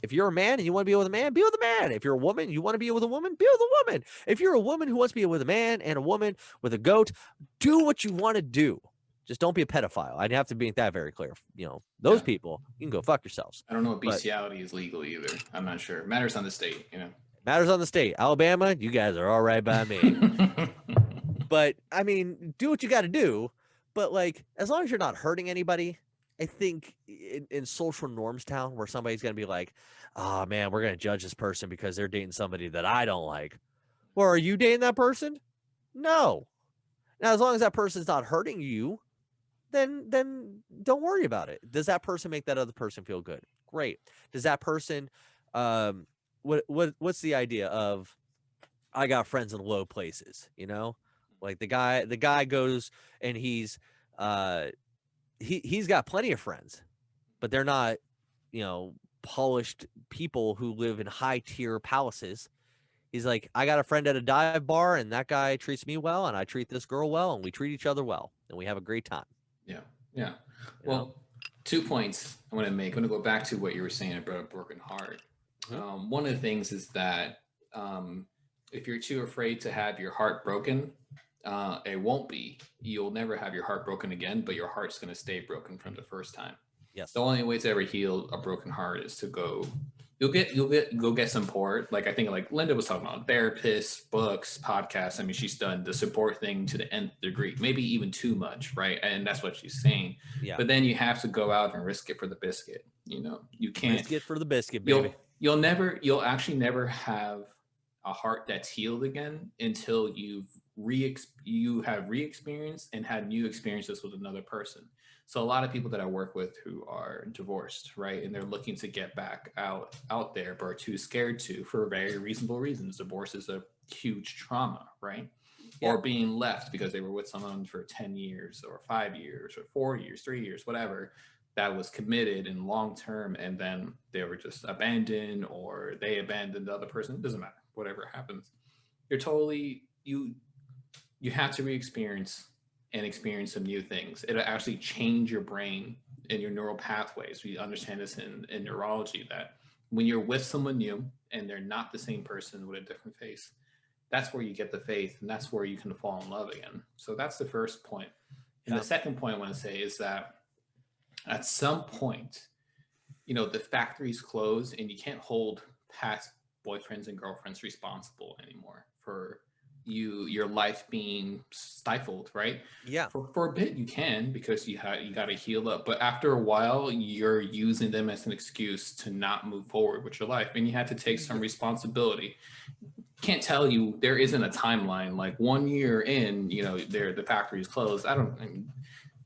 S2: If you're a man and you want to be with a man, be with a man. If you're a woman, you want to be with a woman, be with a woman. If you're a woman who wants to be with a man and a woman with a goat, do what you want to do. Just don't be a pedophile. I'd have to make that very clear. You know, those people, you can go fuck yourselves.
S1: I don't know if bestiality is legal either. I'm not sure. It matters on the state, you know.
S2: Matters on the state. Alabama, you guys are all right by me. But I mean, do what you got to do. But like, as long as you're not hurting anybody, I think in social norms town where somebody's going to be like, oh man, we're going to judge this person because they're dating somebody that I don't like. Well, are you dating that person? No. Now, as long as that person's not hurting you, then don't worry about it. Does that person make that other person feel good? Great. Does that person, what's the idea of, I got friends in low places, you know? Like the guy goes and he's got plenty of friends, but they're not, you know, polished people who live in high tier palaces. He's like, I got a friend at a dive bar and that guy treats me well and I treat this girl well and we treat each other well and we have a great time.
S1: Yeah. Yeah. Well, 2 points I want to make. I'm going to go back to what you were saying about a broken heart. Mm-hmm. One of the things is that if you're too afraid to have your heart broken, it won't be. You'll never have your heart broken again, but your heart's going to stay broken from the first time.
S2: Yes.
S1: The only way to ever heal a broken heart is to go. You'll get some support. Like I think like Linda was talking about therapists, books, podcasts. I mean, she's done the support thing to the nth degree, maybe even too much, right? And that's what she's saying. Yeah. But then you have to go out and risk it for the biscuit. You know, you can't
S2: risk it for the biscuit, baby.
S1: You'll actually never have a heart that's healed again until you have re-experienced and had new experiences with another person. So a lot of people that I work with who are divorced, right, and they're looking to get back out there, but are too scared to, for very reasonable reasons. Divorce is a huge trauma, right? Yeah. Or being left because they were with someone for 10 years or 5 years or 4 years, 3 years, whatever, that was committed and long term, and then they were just abandoned or they abandoned the other person. It doesn't matter. Whatever happens, you're totally you have to re-experience and experience some new things. It'll actually change your brain and your neural pathways. We understand this in neurology, that when you're with someone new and they're not the same person with a different face, that's where you get the faith and that's where you can fall in love again. So that's the first point. And the second point I want to say is that at some point, you know, the factories close and you can't hold past boyfriends and girlfriends responsible anymore for your life being stifled, right?
S2: Yeah.
S1: For a bit you can, because you got to heal up, but after a while you're using them as an excuse to not move forward with your life, and you have to take some responsibility. Can't tell you, there isn't a timeline like 1 year in, you know, the factory is closed.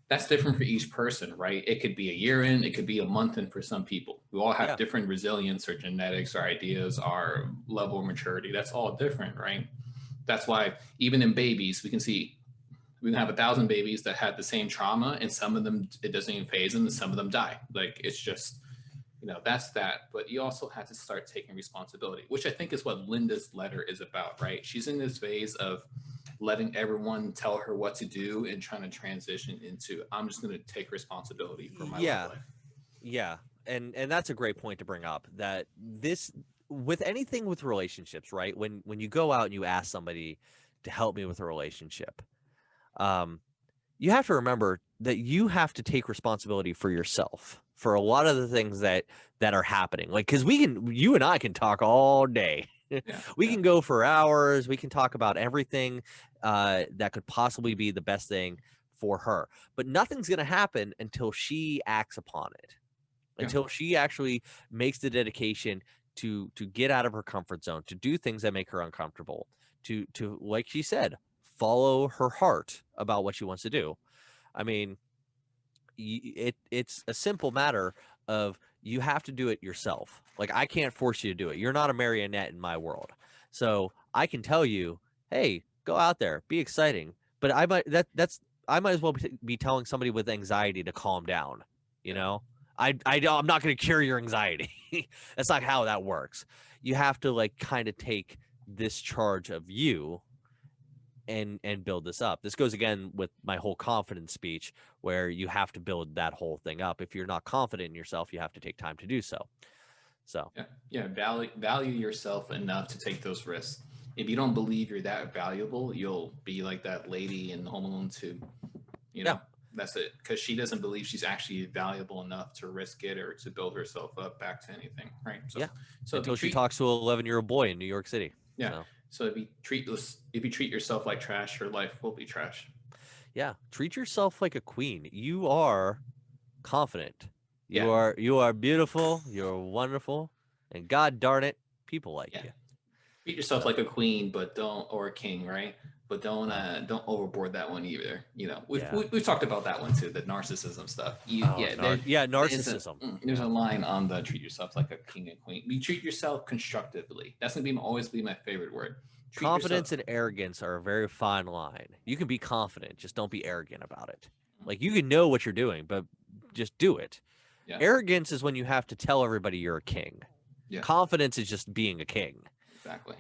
S1: That's different for each person, right? It could be a year in, it could be a month in for some people. We all have different resilience or genetics or ideas, our level of maturity. That's all different, right? That's why even in babies, we can have 1,000 babies that had the same trauma, and some of them, it doesn't even phase them, and some of them die. Like, it's just, you know, that's that. But you also have to start taking responsibility, which I think is what Linda's letter is about, right? She's in this phase of letting everyone tell her what to do and trying to transition into, I'm just going to take responsibility for my life.
S2: Yeah. And that's a great point to bring up, that this, with anything with relationships, right? When you go out and you ask somebody to help me with a relationship, you have to remember that you have to take responsibility for yourself for a lot of the things that are happening. Like, because you and I can talk all day. We can go for hours. We can talk about everything that could possibly be the best thing for her, but nothing's going to happen until she acts upon it, until she actually makes the dedication to get out of her comfort zone, to do things that make her uncomfortable, to like she said, follow her heart about what she wants to do. I mean, it's a simple matter of, you have to do it yourself. Like, I can't force you to do it. You're not a marionette in my world. So I can tell you, hey, go out there, be exciting. But I might as well be telling somebody with anxiety to calm down. You know, I'm not going to cure your anxiety. That's not how that works. You have to like kind of take this charge of you and build this up. This goes again with my whole confidence speech, where you have to build that whole thing up. If you're not confident in yourself, you have to take time to do so. So
S1: yeah, value yourself enough to take those risks. If you don't believe you're that valuable, you'll be like that lady in Home Alone 2. You know, that's it. Because she doesn't believe she's actually valuable enough to risk it or to build herself up back to anything, right? So, so
S2: until she talks to an 11-year-old boy in New York City.
S1: Yeah. So if you treat yourself like trash, your life will be trash.
S2: Yeah, treat yourself like a queen. You are confident. You are beautiful. You're wonderful, and God darn it, people like you.
S1: Treat yourself like a queen, but don't, or a king, right? But don't overboard that one either. You know, we've talked about that one too, the narcissism stuff.
S2: Narcissism.
S1: There's a line on the treat yourself like a king and queen. You treat yourself constructively. That's gonna always be my favorite word.
S2: Confidence and arrogance are a very fine line. You can be confident, just don't be arrogant about it. Like you can know what you're doing, but just do it. Yeah. Arrogance is when you have to tell everybody you're a king. Yeah. Confidence is just being a king.
S1: Exactly.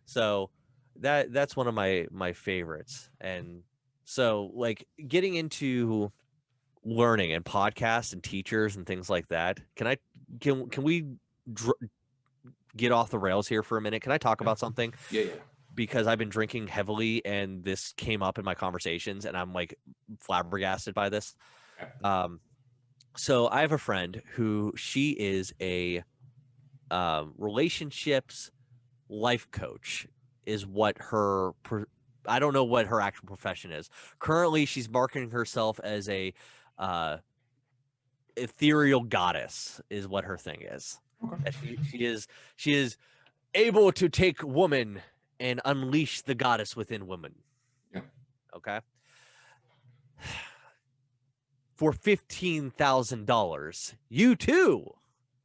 S2: So that's one of my favorites. And so like getting into learning and podcasts and teachers and things like that. Can we get off the rails here for a minute? Can I talk about something?
S1: Yeah.
S2: Because I've been drinking heavily and this came up in my conversations and I'm like flabbergasted by this. So I have a friend who she is a relationships life coach is what her I don't know what her actual profession is. Currently she's marketing herself as a ethereal goddess is what her thing is. Okay. She is able to take woman and unleash the goddess within women.
S1: Yeah.
S2: Okay. For $15,000, you too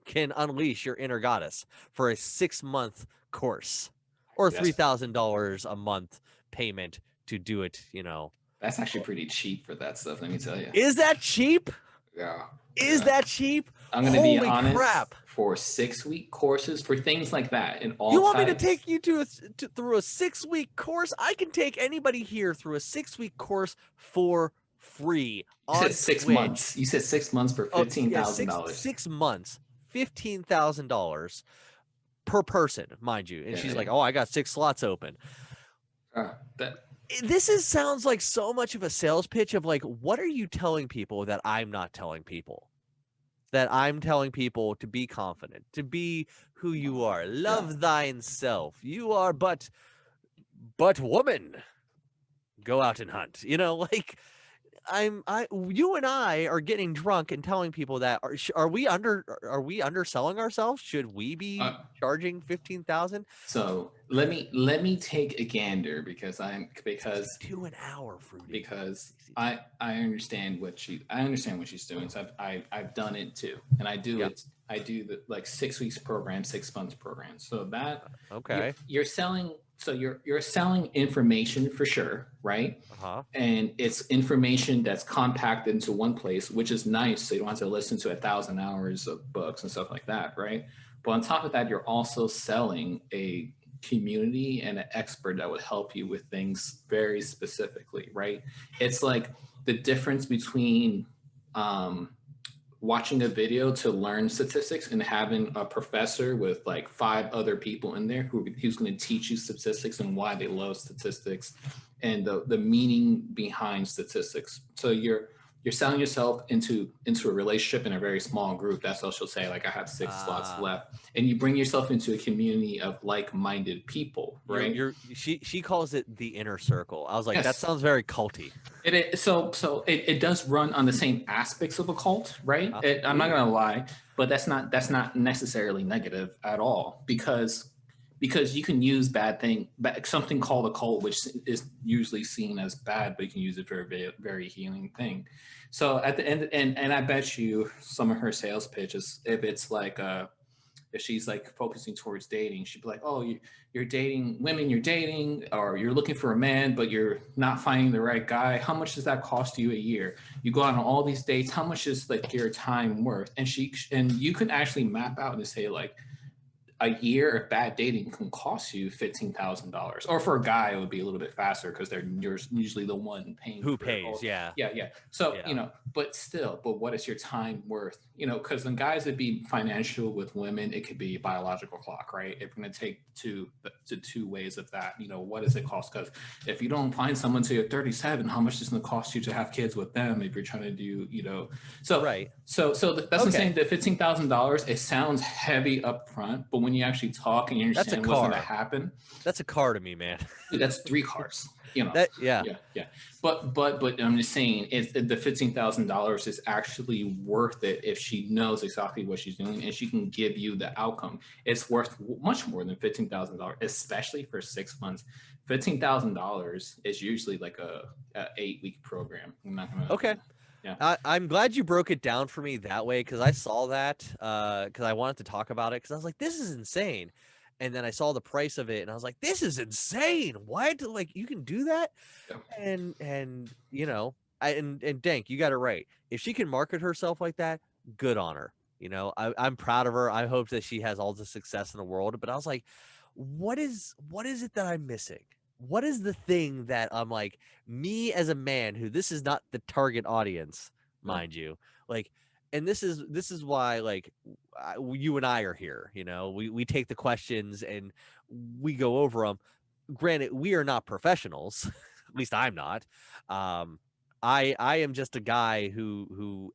S2: can unleash your inner goddess for a 6-month course or $3,000 a month payment to do it. You know,
S1: that's actually pretty cheap for that stuff. Let me tell you.
S2: Is that cheap?
S1: Yeah.
S2: Is that cheap?
S1: I'm going to be honest. Crap. For 6-week courses for things like that in all.
S2: You want me to take you through a 6-week course? I can take anybody here through a 6-week course for free.
S1: You said 6 months. You said 6 months for $15,000.
S2: 6 months, $15,000 per person, mind you. And she's like, "Oh, I got 6 slots open." This sounds like so much of a sales pitch of like, what are you telling people that I'm not telling people? That I'm telling people to be confident, to be who you are. Love thine self. You are but woman. Go out and hunt. You know, like you and I are getting drunk and telling people that are we underselling ourselves? Should we be charging 15,000?
S1: So let me take a gander because
S2: 2 an hour, Fruity.
S1: Because I understand what she's doing. So I've done it too, and I do it. I do the like 6 weeks program, 6 months program. So that you're selling. So you're selling information for sure, right? And it's information that's compacted into one place, which is nice. So you don't have to listen to 1,000 hours of books and stuff like that, right? But on top of that, you're also selling a community and an expert that would help you with things very specifically, right? It's like the difference between watching a video to learn statistics and having a professor with like 5 other people in there who's going to teach you statistics and why they love statistics and the meaning behind statistics. So you're selling yourself into a relationship in a very small group. That's what she'll say, like, I have 6 slots left. And you bring yourself into a community of like-minded people, right?
S2: She calls it the inner circle. I was like, that sounds very culty.
S1: So it does run on the same aspects of a cult, right? I'm not gonna lie, but that's not necessarily negative at all because you can use something called a cult, which is usually seen as bad, but you can use it for a very, very healing thing. So at the end, and I bet you some of her sales pitches, if it's like if she's like focusing towards dating, she'd be like, oh, you're dating women, you're dating, or you're looking for a man, but you're not finding the right guy. How much does that cost you a year? You go out on all these dates. How much is like your time worth? And you can actually map out and say like, a year of bad dating can cost you $15,000. Or for a guy, it would be a little bit faster because they're usually the one paying.
S2: Who pays? Yeah.
S1: So, but still, but what is your time worth? Because when guys, it'd be financial. With women, it could be biological clock, right? If we're going to take two ways of that, what does it cost? Because if you don't find someone till you're 37, how much is it going to cost you to have kids with them if you're trying to do, so,
S2: right.
S1: So that's what I'm saying. The $15,000, it sounds heavy up front, but when you actually talk and you understand what's going to happen,
S2: that's a car to me, man.
S1: Dude, that's 3 cars.
S2: Yeah.
S1: But I'm just saying, the $15,000 is actually worth it if she knows exactly what she's doing and she can give you the outcome. It's worth much more than $15,000, especially for 6 months. $15,000 is usually like a 8-week program. I'm not gonna.
S2: Okay.
S1: Yeah.
S2: I'm glad you broke it down for me that way, because I saw that because I wanted to talk about it, because I was like, this is insane. And then I saw the price of it and I was like, this is insane. Why do you can do that? Yeah. And Dank, you got it right. If she can market herself like that, good on her. I'm proud of her. I hope that she has all the success in the world. But I was like, what is it that I'm missing? What is the thing that I'm like, me as a man who this is not the target audience, mind you, and this is why you and I are here. We take the questions and we go over them. Granted, we are not professionals. At least I'm not. I am just a guy who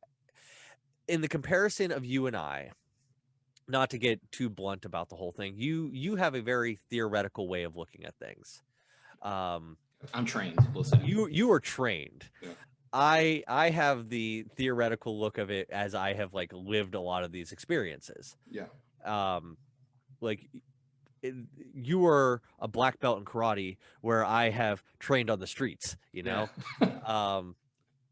S2: in the comparison of you and I, not to get too blunt about the whole thing, you have a very theoretical way of looking at things.
S1: I'm trained. Listen.
S2: You are trained.
S1: Yeah.
S2: I have the theoretical look of it as I have lived a lot of these experiences.
S1: Yeah.
S2: You were a black belt in karate where I have trained on the streets,
S1: Yeah.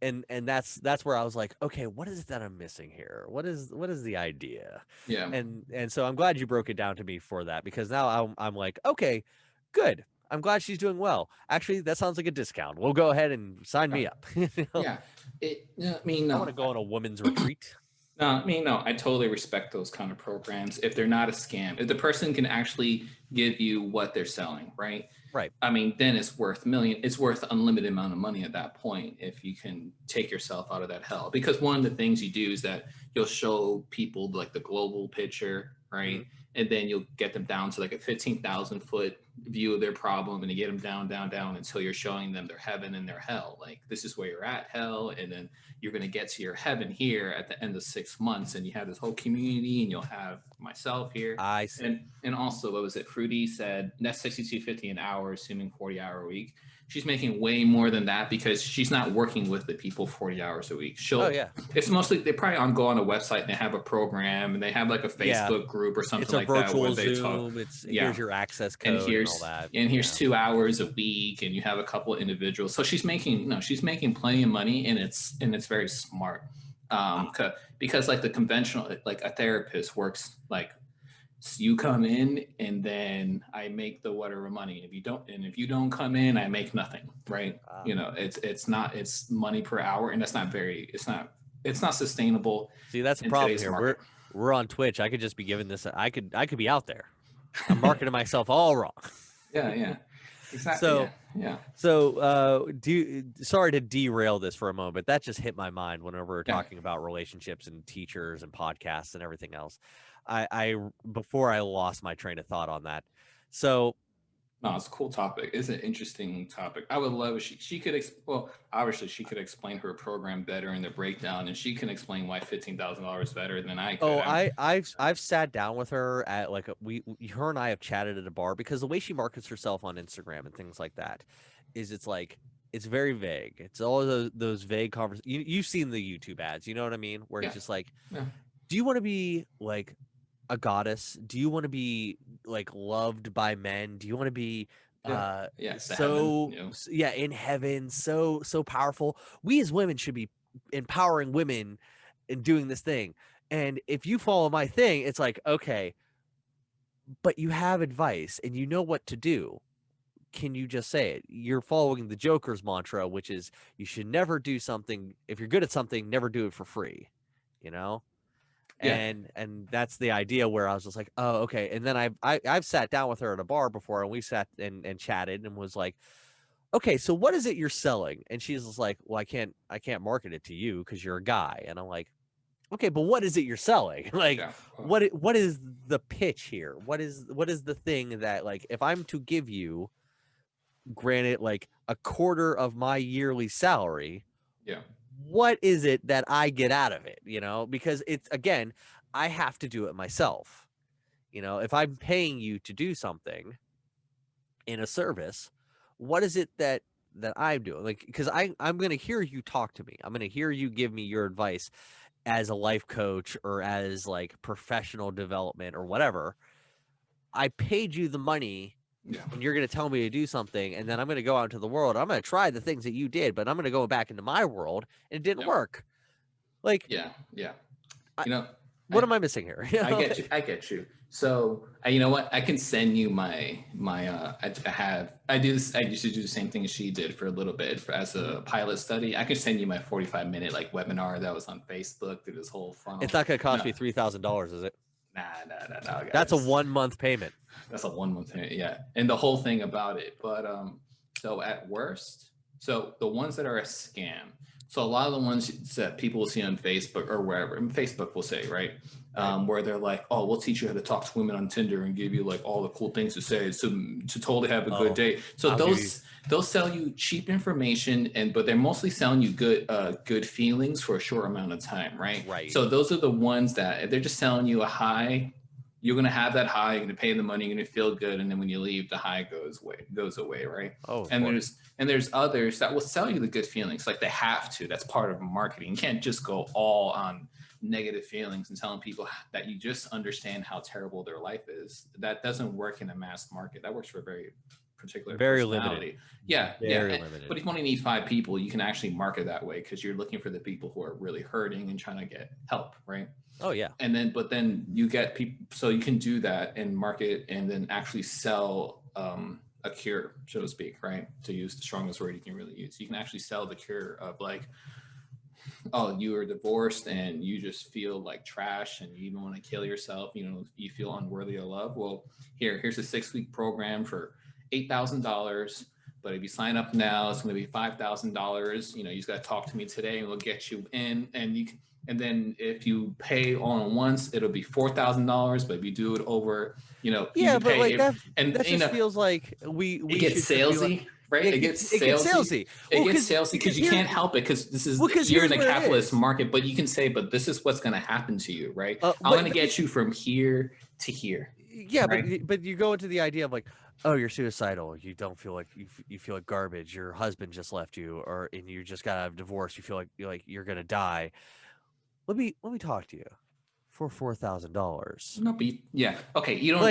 S2: And that's where I was like, okay, what is it that I'm missing here? What is the idea?
S1: Yeah.
S2: And so I'm glad you broke it down to me for that, because now I'm like, okay, good. I'm glad she's doing well. Actually, that sounds like a discount. We'll go ahead and sign me up.
S1: Yeah. I
S2: want to go on a women's retreat.
S1: No, I totally respect those kind of programs if they're not a scam. If the person can actually give you what they're selling, right?
S2: Right.
S1: Then it's worth unlimited amount of money at that point if you can take yourself out of that hell. Because one of the things you do is that you'll show people the global picture, right? Mm-hmm. And then you'll get them down to a 15,000 foot view of their problem, and you get them down until you're showing them their heaven and their hell. This is where you're at, hell, and then you're going to get to your heaven here at the end of 6 months, and you have this whole community, and you'll have myself here.
S2: I see.
S1: And also, what was it? Fruity said that's $62.50 an hour, assuming 40-hour week. She's making way more than that because she's not working with the people 40 hours a week. It's mostly they probably go on a website and they have a program and they have a Facebook group or something like that.
S2: It's a virtual Zoom. Here's your access code and all that.
S1: And here's 2 hours a week, and you have a couple of individuals. So she's making plenty of money, and it's very smart. Because the conventional, a therapist works you come in and then I make the whatever money. If you don't come in, I make nothing, right? It's money per hour, and it's not sustainable.
S2: See, that's the problem here. We're on Twitch. I could just be giving this. I could be out there. I'm marketing myself all wrong.
S1: Yeah. Exactly.
S2: So sorry to derail this for a moment, but that just hit my mind whenever we're talking about relationships and teachers and podcasts and everything else. I before I lost my train of thought on that. So
S1: no, it's a cool topic. It's an interesting topic. I would love if she could obviously she could explain her program better in the breakdown, and she can explain why $15,000 better than I could.
S2: I've sat down with her at her and I have chatted at a bar, because the way she markets herself on Instagram and things like that is it's very vague. It's all those vague conversations. You've seen the YouTube ads, you know what I mean? Where it's just do you want to be a goddess? Do you want to be loved by men? Do you want to be in heaven, so powerful? We as women should be empowering women and doing this thing. And if you follow my thing, it's okay, but you have advice and you know what to do. Can you just say it? You're following the Joker's mantra, which is you should never do something. If you're good at something, never do it for free, you know?
S1: Yeah.
S2: And that's the idea where I was just like, oh, okay. And then I've sat down with her at a bar before and we sat and chatted and was like, okay, so what is it you're selling? And she's just like, well, I can't market it to you because you're a guy. And I'm like, okay, but what is it you're selling? Like,
S1: Yeah.
S2: what is the pitch here? What is the thing that, like, if I'm to give you, granted, like a quarter of my yearly salary,
S1: Yeah.
S2: what is it that I get out of it? You know, because it's, again, I have to do it myself. You know, if I'm paying you to do something in a service, what is it that I'm doing? Like, because I'm going to hear you talk to me. I'm going to hear you give me your advice as a life coach or as like professional development or whatever. I paid you the money.
S1: Yeah.
S2: And you're going to tell me to do something, and then I'm going to go out into the world. I'm going to try the things that you did, but I'm going to go back into my world, and it didn't work. Like,
S1: Yeah. Yeah.
S2: What am I missing here? You know?
S1: I get you. I get you. So you know what? I can send you my I do this. I used to do the same thing as she did for a little bit as a pilot study. I can send you my 45-minute like webinar that was on Facebook through this whole funnel.
S2: It's not going to cost me $3,000, is it?
S1: Nah, guys.
S2: That's a 1 month payment.
S1: That's a 1 month payment, yeah. And the whole thing about it. But so at worst, so the ones that are a scam. So a lot of the ones that people will see on Facebook or wherever, and Facebook will say, right, where they're like, "Oh, we'll teach you how to talk to women on Tinder and give you like all the cool things to say to totally have a good day." So they'll sell you cheap information, but they're mostly selling you good feelings for a short amount of time, right?
S2: Right.
S1: So those are the ones that if they're just selling you a high, you're gonna have that high, you're gonna pay the money, you're gonna feel good, and then when you leave, the high goes away, right?
S2: Oh,
S1: and there's others that will sell you the good feelings, like they have to. That's part of marketing. You can't just go all on negative feelings and telling people that you just understand how terrible their life is. That doesn't work in a mass market. That works for a very particular
S2: limited.
S1: Yeah,
S2: limited.
S1: But if you only need 5 people, you can actually market that way because you're looking for the people who are really hurting and trying to get help, right?
S2: Oh yeah.
S1: But then you get people, so you can do that and market and then actually sell a cure, so to speak, right? To use the strongest word you can really use. You can actually sell the cure of like, oh, you are divorced and you just feel like trash and you even want to kill yourself, you feel unworthy of love. Well, here's a 6-week program for $8,000. But if you sign up now, it's going to be $5,000. You just got to talk to me today and we'll get you in. And then if you pay all at once, it'll be $4,000. But if you do it over,
S2: yeah, but like that just feels like
S1: we get salesy. Right? It gets salesy. It gets salesy because you can't help it because you're in a capitalist market, but you can say, but this is what's going to happen to you, right? I'm going to get you from here to here.
S2: Yeah, right? but you go into the idea of like, oh, you're suicidal. You don't feel like you feel like garbage. Your husband just left you, and you just got out of divorce. You feel like you're going to die. Let me talk to you. For $4,000.
S1: No, but yeah, okay. You don't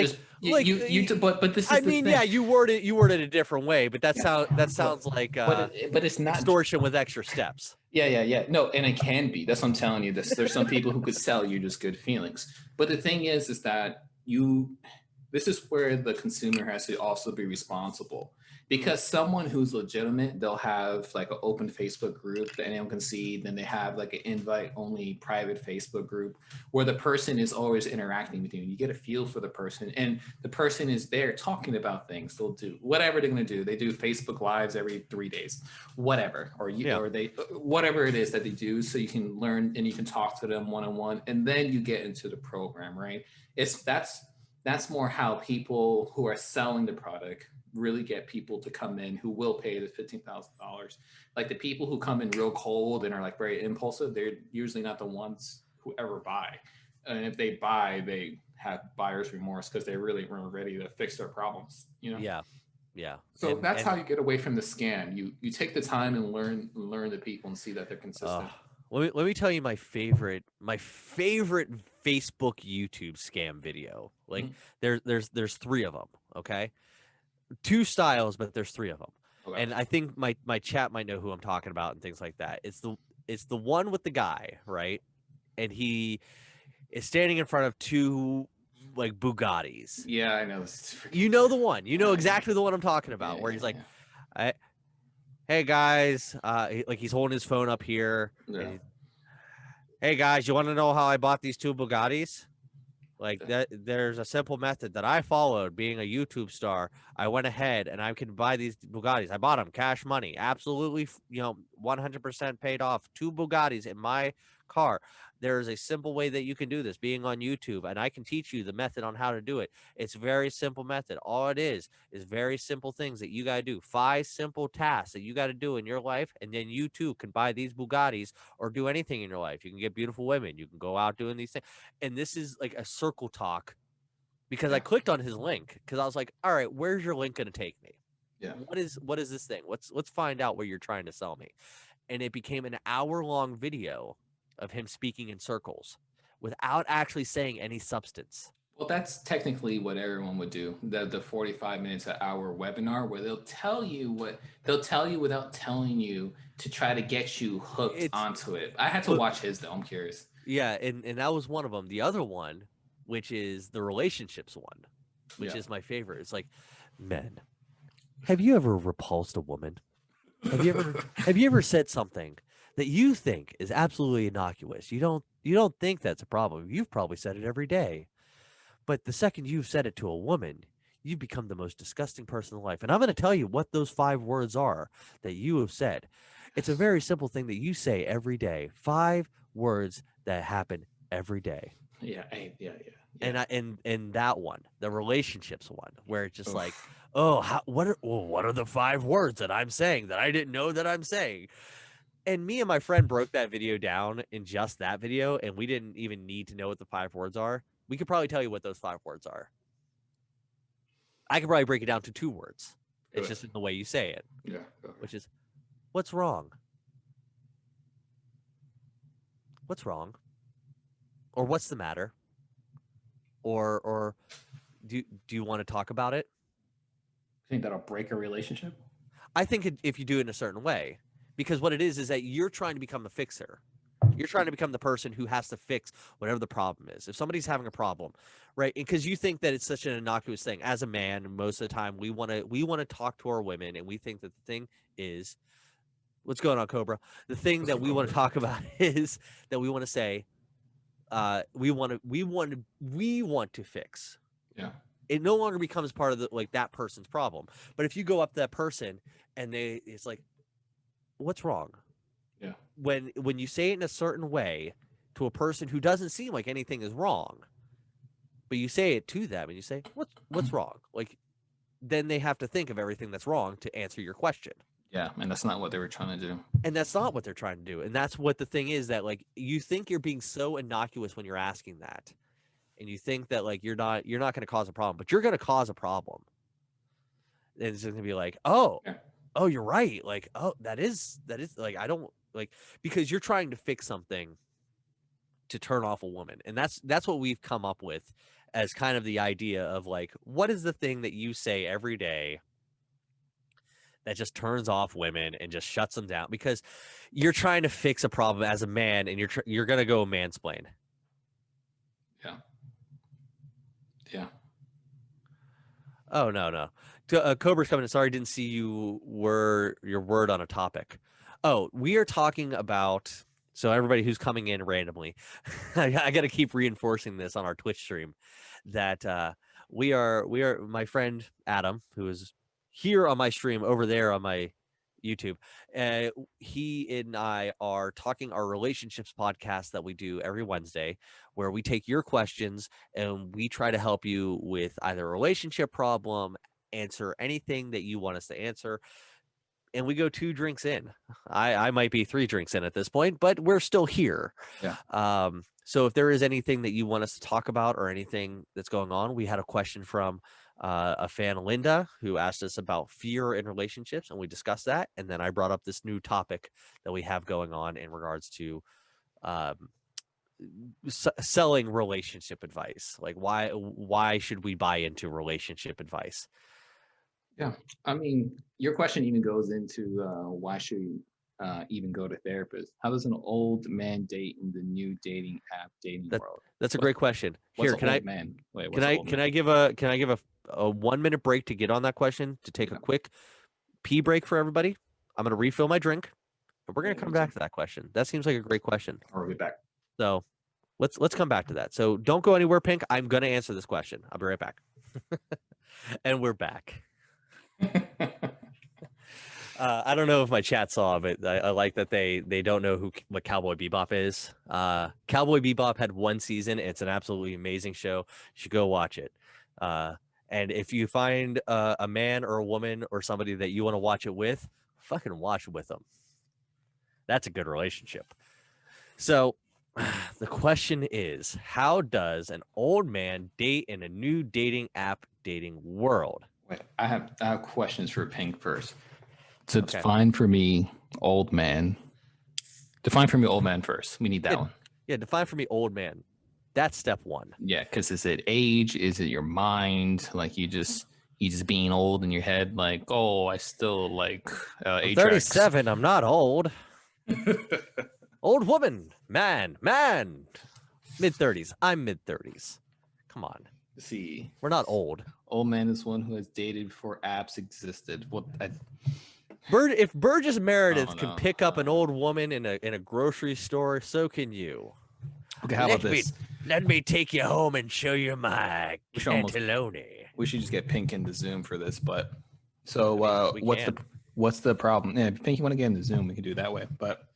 S1: but this is. I
S2: mean, yeah, you word it a different way, but that sounds like
S1: but it's not
S2: extortion with extra steps.
S1: Yeah. No, and it can be. That's what I'm telling you. There's some people who could sell you just good feelings, but the thing is that this is where the consumer has to also be responsible. Because someone who's legitimate, they'll have like an open Facebook group that anyone can see. Then they have like an invite-only private Facebook group where the person is always interacting with you. And you get a feel for the person, and the person is there talking about things. They'll do whatever they're going to do. They do Facebook Lives every 3 days, whatever, or they whatever it is that they do. So you can learn and you can talk to them one-on-one, and then you get into the program, right? That's more how people who are selling the product really get people to come in who will pay the $15,000. Like the people who come in real cold and are like very impulsive, they're usually not the ones who ever buy. And if they buy, they have buyer's remorse because they really weren't ready to fix their problems.
S2: Yeah.
S1: So that's how you get away from the scam. You take the time and learn the people and see that they're consistent.
S2: Let me tell you my favorite Facebook YouTube scam video. Like there's 3 of them. Okay. 2 styles, but there's 3 of them. Okay. And I think my chat might know who I'm talking about and things like that. It's the one with the guy, right? And he is standing in front of 2 like Bugattis.
S1: Yeah, I know.
S2: You know the one. You know exactly the one I'm talking about. Where he's like, "Hey guys," he's holding his phone up here.
S1: Yeah.
S2: Hey guys, you want to know how I bought these 2 Bugattis? Like that, there's a simple method that I followed. Being a YouTube star, I went ahead and I could buy these Bugattis. I bought them cash money, absolutely, 100% paid off. 2 Bugattis in my car. There is a simple way that you can do this. Being on YouTube, and I can teach you the method on how to do it. It's a very simple method. All it is very simple things that you got to do. 5 simple tasks that you got to do in your life, and then you too can buy these Bugattis or do anything in your life. You can get beautiful women. You can go out doing these things. And this is like a circle talk because I clicked on his link because I was like, all right, where's your link going to take me?
S1: Yeah.
S2: What is this thing? Let's find out what you're trying to sell me. And it became an hour-long video of him speaking in circles without actually saying any substance.
S1: Well, that's technically what everyone would do. The 45 minutes an hour webinar where they'll tell you without telling you to try to get you hooked onto it. I had to watch his though. I'm curious.
S2: Yeah, and that was one of them. The other one, which is the relationships one, which is my favorite. It's like, men, have you ever repulsed a woman? Have you ever said something that you think is absolutely innocuous? You don't think that's a problem. You've probably said it every day. But the second you've said it to a woman, you've become the most disgusting person in life. And I'm going to tell you what those 5 words are that you have said. It's a very simple thing that you say every day. 5 words that happen every day.
S1: Yeah.
S2: And that one, the relationships one, where it's just like, oh, what are the 5 words that I'm saying that I didn't know that I'm saying? And me and my friend broke that video down in just that video, and we didn't even need to know what the 5 words are. We could probably tell you what those 5 words are. I could probably break it down to 2 words. It's just in the way you say it.
S1: Yeah.
S2: Which is, what's wrong? What's wrong? Or what's the matter? Or do you want to talk about it?
S1: Think that'll break a relationship?
S2: I think if you do it in a certain way, because what it is that you're trying to become the fixer. You're trying to become the person who has to fix whatever the problem is. If somebody's having a problem, right? Because you think that it's such an innocuous thing. As a man, most of the time we want to talk to our women, and we think that the thing is, what's going on, Cobra? The thing that we want to talk about is that we want to say, we want to fix.
S1: Yeah.
S2: It no longer becomes part of that person's problem. But if you go up to that person and it's like, what's wrong?
S1: Yeah.
S2: When you say it in a certain way to a person who doesn't seem like anything is wrong, but you say it to them and you say, what's wrong? Like, then they have to think of everything that's wrong to answer your question.
S1: Yeah, and that's not what they were trying to do.
S2: And that's not what they're trying to do. And that's what the thing is, that like you think you're being so innocuous when you're asking that. And you think that like you're not going to cause a problem, but you're going to cause a problem. And it's going to be like, oh, you're right. Like, oh, that is like, I don't like, because you're trying to fix something to turn off a woman. And that's what we've come up with as kind of the idea of like, what is the thing that you say every day that just turns off women and just shuts them down? Because you're trying to fix a problem as a man, and you're going to go mansplain.
S1: Yeah. Yeah.
S2: Oh, no. Cobra's coming in. Sorry, didn't see your word on a topic. Oh, we are talking about, so everybody who's coming in randomly, I got to keep reinforcing this on our Twitch stream, that we are my friend Adam, who is here on my stream, over there on my YouTube. He and I are talking our relationships podcast that we do every Wednesday, where we take your questions and we try to help you with either a relationship problem, answer anything that you want us to answer. And we go 2 drinks in. I might be 3 drinks in at this point, but we're still here.
S1: Yeah.
S2: So if there is anything that you want us to talk about or anything that's going on, we had a question from a fan, Linda, who asked us about fear in relationships, and we discussed that. And then I brought up this new topic that we have going on in regards to selling relationship advice. Like, why should we buy into relationship advice?
S1: Yeah, I mean, your question even goes into why should even go to therapists. How does an old man date in the new dating app dating world?
S2: That's a great question.
S1: What's
S2: Here,
S1: an old man? Wait, what's
S2: can
S1: an
S2: I
S1: old
S2: can
S1: man?
S2: I give a 1 minute break to get on that question, to take a quick pee break for everybody? I'm gonna refill my drink, and we're gonna come back to that question. That seems like a great question.
S1: I'll be back.
S2: So let's come back to that. So don't go anywhere, Pink. I'm gonna answer this question. I'll be right back. And we're back. I don't know if my chat saw, but I like that they don't know what Cowboy Bebop is. Cowboy Bebop had 1 season. It's an absolutely amazing show. You should go watch it. And if you find a man or a woman or somebody that you want to watch it with, fucking watch with them. That's a good relationship. So the question is, how does an old man date in a new dating app dating world?
S1: Wait, I have questions for Pink first. To define for me old man. Define for me old man first. We need that one.
S2: Yeah, define for me old man. That's step 1.
S1: Yeah, because is it age? Is it your mind? Like you just being old in your head? Like, oh, I still like
S2: I'm 37. I'm not old. Old woman, man, mid-30s. I'm mid-30s. Come on.
S1: See,
S2: we're not old.
S1: Old man is one who has dated before apps existed. What?
S2: If Burgess Meredith can pick up an old woman in a grocery store, so can you.
S1: Okay, how about this?
S2: Let me take you home and show you my cantalone.
S1: We should just get Pink into Zoom for this, but so what's the problem? Yeah, if Pink, you want to get into Zoom, we can do it that way. But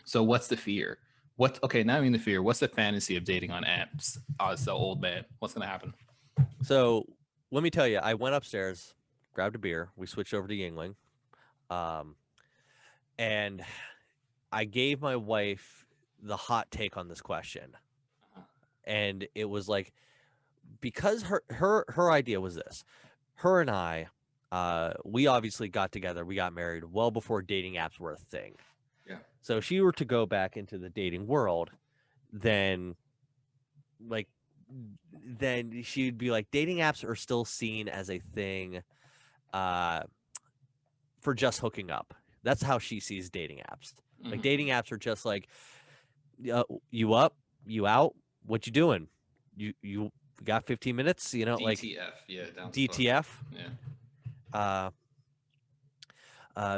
S1: so what's the fear? Okay, not even the fear. What's the fantasy of dating on apps as the old man? What's gonna happen?
S2: So let me tell you, I went upstairs, grabbed a beer, we switched over to Yingling. And I gave my wife the hot take on this question. And it was like, because her idea was this. Her and I, we obviously got together, we got married well before dating apps were a thing.
S1: Yeah.
S2: So if she were to go back into the dating world, then she'd be like, dating apps are still seen as a thing for just hooking up. That's how she sees dating apps. Mm-hmm. Like dating apps are just like, you up, you out, what you doing? You got 15 minutes, you know,
S1: DTF,
S2: like
S1: yeah,
S2: DTF.
S1: Yeah.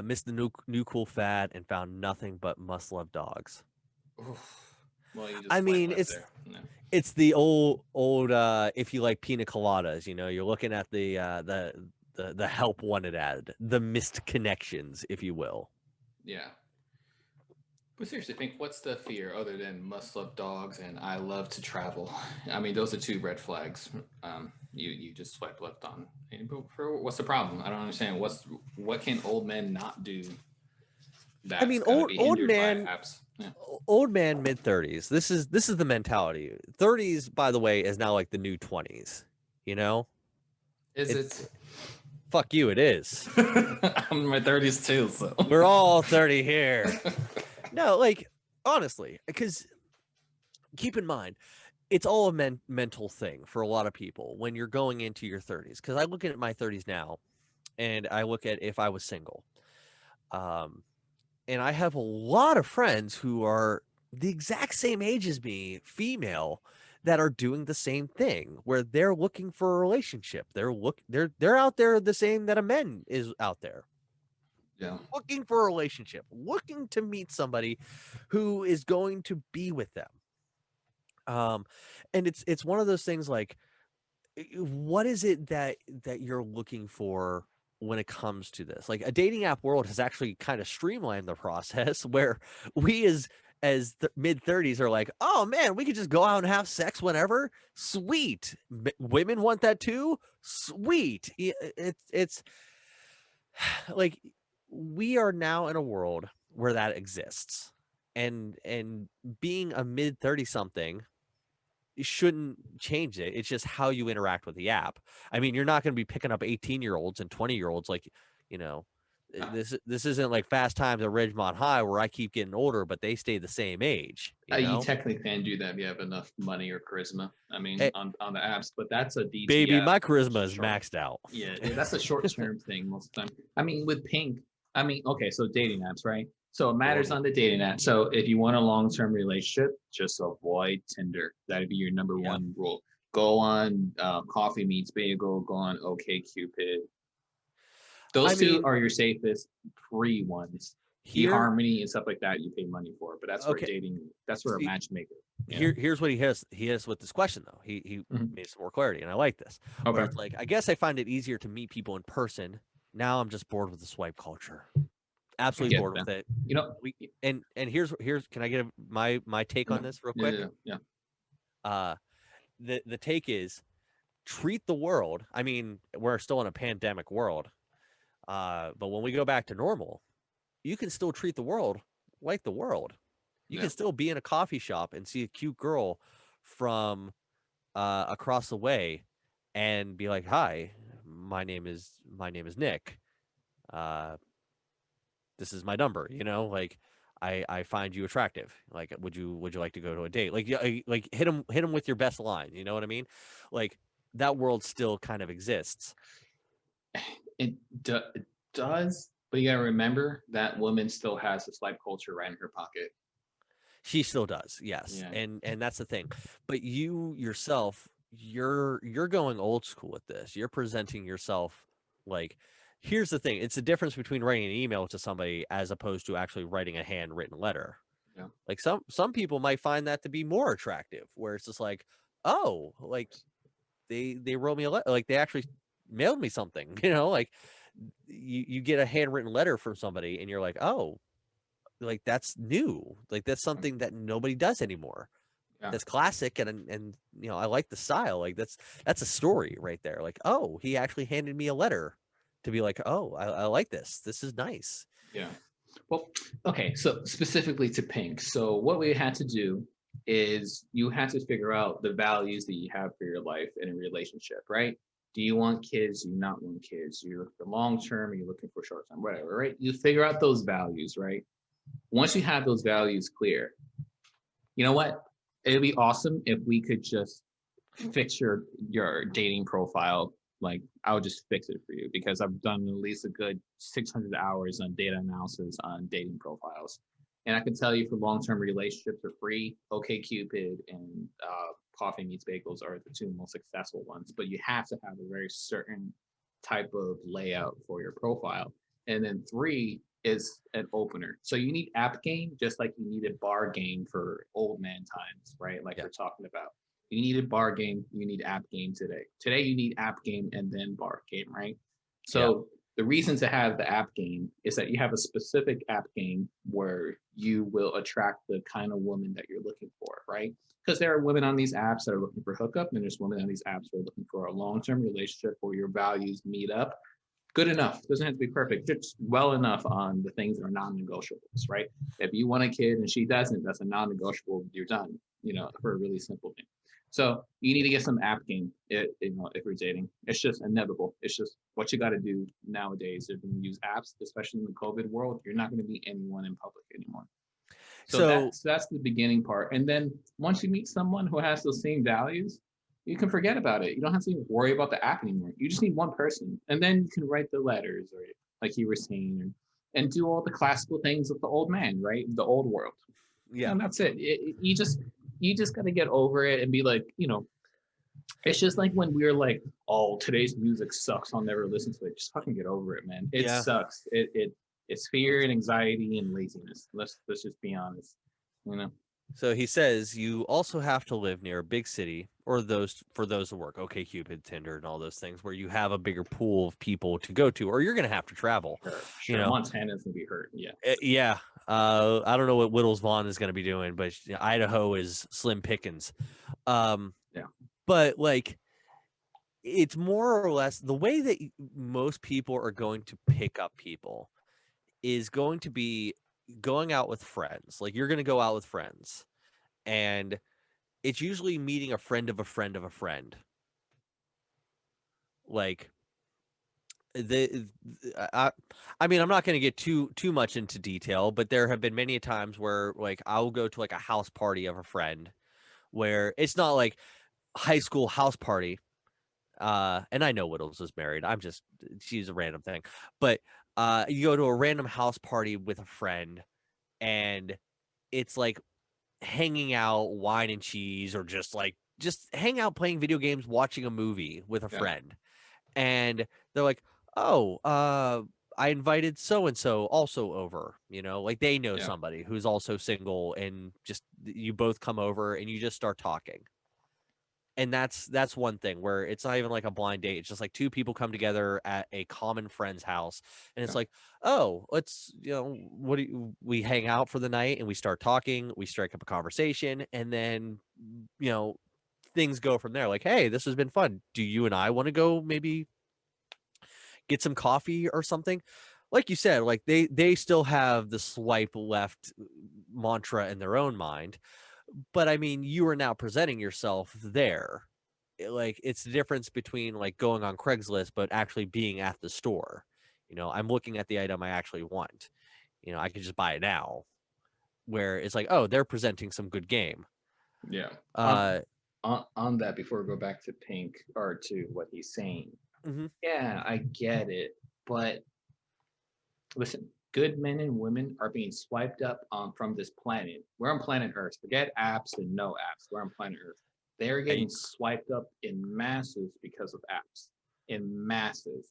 S2: Missed the new cool fad and found nothing but must love dogs.
S1: Oof. Well,
S2: I mean, it's the old if you like pina coladas, you know, you're looking at the help wanted ad, the missed connections, if you will.
S1: Yeah. But seriously, Pink, what's the fear other than must love dogs and I love to travel? I mean, those are 2 red flags. You just swipe left on. What's the problem? I don't understand. What can old men not do?
S2: I mean, old man, old man, mid-30s. This is the mentality. 30s, by the way, is now like the new 20s. You know,
S1: it?
S2: Fuck you, it is.
S1: I'm in my 30s too, so
S2: we're all 30 here. No, like honestly, because keep in mind, it's all a mental thing for a lot of people when you're going into your 30s. Because I look at my 30s now, and I look at if I was single, and I have a lot of friends who are the exact same age as me, female, that are doing the same thing, where they're looking for a relationship. They're out there the same that a man is out there.
S1: Yeah.
S2: Looking for a relationship, looking to meet somebody who is going to be with them. And it's one of those things like, what is it that you're looking for when it comes to this? Like, a dating app world has actually kind of streamlined the process where we as mid-30s are like, oh man, we could just go out and have sex whenever. Sweet. Women want that too. Sweet. It's like, we are now in a world where that exists, and being a mid-30 something shouldn't change it. It's just how you interact with the app. I mean, you're not going to be picking up 18-year-olds and 20-year-olds like, you know, this isn't like Fast Times at Ridgemont High where I keep getting older, but they stay the same age.
S1: You technically can do that if you have enough money or charisma. I mean, on the apps, but that's a DTF.
S2: Baby, my charisma is maxed out.
S1: Yeah, that's a short-term thing most of the time. I mean, with Pink, I mean, okay, so dating apps, right? So it matters on the dating app. So if you want a long-term relationship, just avoid Tinder. That'd be your number one rule. Go on Coffee Meets Bagel. Go on OkCupid. Those two are your safest free ones. eHarmony and stuff like that, you pay money for. But that's for dating. That's for a matchmaker.
S2: Here's what he has with this question though. He made some more clarity, and I like this. Where it's like, I guess I find it easier to meet people in person. Now I'm just bored with the swipe culture. Absolutely bored with it.
S1: You know,
S2: and here's can I get my take on this real quick?
S1: Yeah.
S2: The take is treat the world. I mean, we're still in a pandemic world. But when we go back to normal, you can still treat the world like the world. You can still be in a coffee shop and see a cute girl from across the way and be like, "Hi, my name is Nick. This is my number." You know, like I find you attractive. Like, would you like to go to a date? Like hit him with your best line. You know what I mean? Like that world still kind of exists.
S1: It does, but you gotta remember that woman still has the swipe culture right in her pocket.
S2: She still does, yes. Yeah. And that's the thing. But you yourself, you're going old school with this. You're presenting yourself like, here's the thing. It's the difference between writing an email to somebody as opposed to actually writing a handwritten letter.
S1: Yeah.
S2: Like some people might find that to be more attractive, where it's just like, oh, like they wrote me a letter, like they actually mailed me something, you know, like you get a handwritten letter from somebody and you're like, oh, like that's new, like that's something that nobody does anymore. That's classic, and you know, I like the style. Like that's a story right there. Like, oh, he actually handed me a letter to be like, oh, I like this is nice.
S1: Yeah. Well, okay, so specifically to Pink, so what we had to do is you had to figure out the values that you have for your life in a relationship, right? Do you want kids? Do you not want kids? You're looking for long term, you're looking for short term, whatever, right? You figure out those values, right? Once you have those values clear, you know what? It'd be awesome if we could just fix your dating profile. Like, I would just fix it for you, because I've done at least a good 600 hours on data analysis on dating profiles. And I can tell you, for long-term relationships are free. OkCupid and Coffee Meets Bagels are the two most successful ones. But you have to have a very certain type of layout for your profile. And then 3 is an opener. So you need app game, just like you needed bar game for old man times, right? Like we're talking about. You needed bar game, you need app game today. Today you need app game and then bar game, right? So the reason to have the app game is that you have a specific app game where you will attract the kind of woman that you're looking for, right? Because there are women on these apps that are looking for hookup, and there's women on these apps who are looking for a long-term relationship where your values meet up. Good enough. Doesn't have to be perfect. Just well enough on the things that are non-negotiables, right? If you want a kid and she doesn't, that's a non-negotiable. You're done, you know, for a really simple thing. So you need to get some app game, you know, if you're dating. It's just inevitable. It's just what you got to do nowadays. If you use apps, especially in the COVID world, you're not going to meet anyone in public anymore. So that's the beginning part. And then once you meet someone who has those same values, you can forget about it. You don't have to worry about the app anymore. You just need one person, and then you can write the letters, or like you were saying, and do all the classical things of the old man, right? The old world.
S2: Yeah,
S1: and that's it. You just got to get over it and be like, you know, it's just like when we're like, oh, today's music sucks, I'll never listen to it. Just fucking get over it, man. It sucks. It's fear and anxiety and laziness. Let's just be honest, you know.
S2: So he says you also have to live near a big city, or for those who work OkCupid, Tinder, and all those things, where you have a bigger pool of people to go to, or you're going to have to travel.
S1: Sure.
S2: You know,
S1: Montana's going to be hurt. Yeah.
S2: Yeah. I don't know what Whittles Vaughn is going to be doing, but Idaho is slim pickings.
S1: Yeah.
S2: But like, it's more or less the way that most people are going to pick up people is going to be going out with friends. Like, you're going to go out with friends, and it's usually meeting a friend of a friend of a friend. Like, I mean, I'm not going to get too much into detail, but there have been many times where, like, I'll go to like a house party of a friend, where it's not like high school house party. And I know Whittles is married. She's a random thing, but you go to a random house party with a friend, and it's like hanging out, wine and cheese, or just hang out playing video games, watching a movie with a friend. And they're like, oh, I invited so and so also over, like they know somebody who's also single, and just you both come over and you just start talking. And that's one thing where it's not even like a blind date. It's just like two people come together at a common friend's house, and it's like, oh, let's, we hang out for the night and we start talking, we strike up a conversation, and then, things go from there. Like, hey, this has been fun. Do you and I want to go maybe get some coffee or something? Like you said, like they still have the swipe left mantra in their own mind. But I mean, you are now presenting yourself there. Like, it's the difference between like going on Craigslist, but actually being at the store. I'm looking at the item I actually want. I could just buy it now. Where it's like, oh, they're presenting some good game.
S1: Yeah. On that, before we go back to Pink or to what he's saying, yeah, I get it. But listen, good men and women are being swiped up from this planet. We're on planet Earth. Forget apps and no apps. We're on planet Earth. They're getting swiped up in masses because of apps, in masses.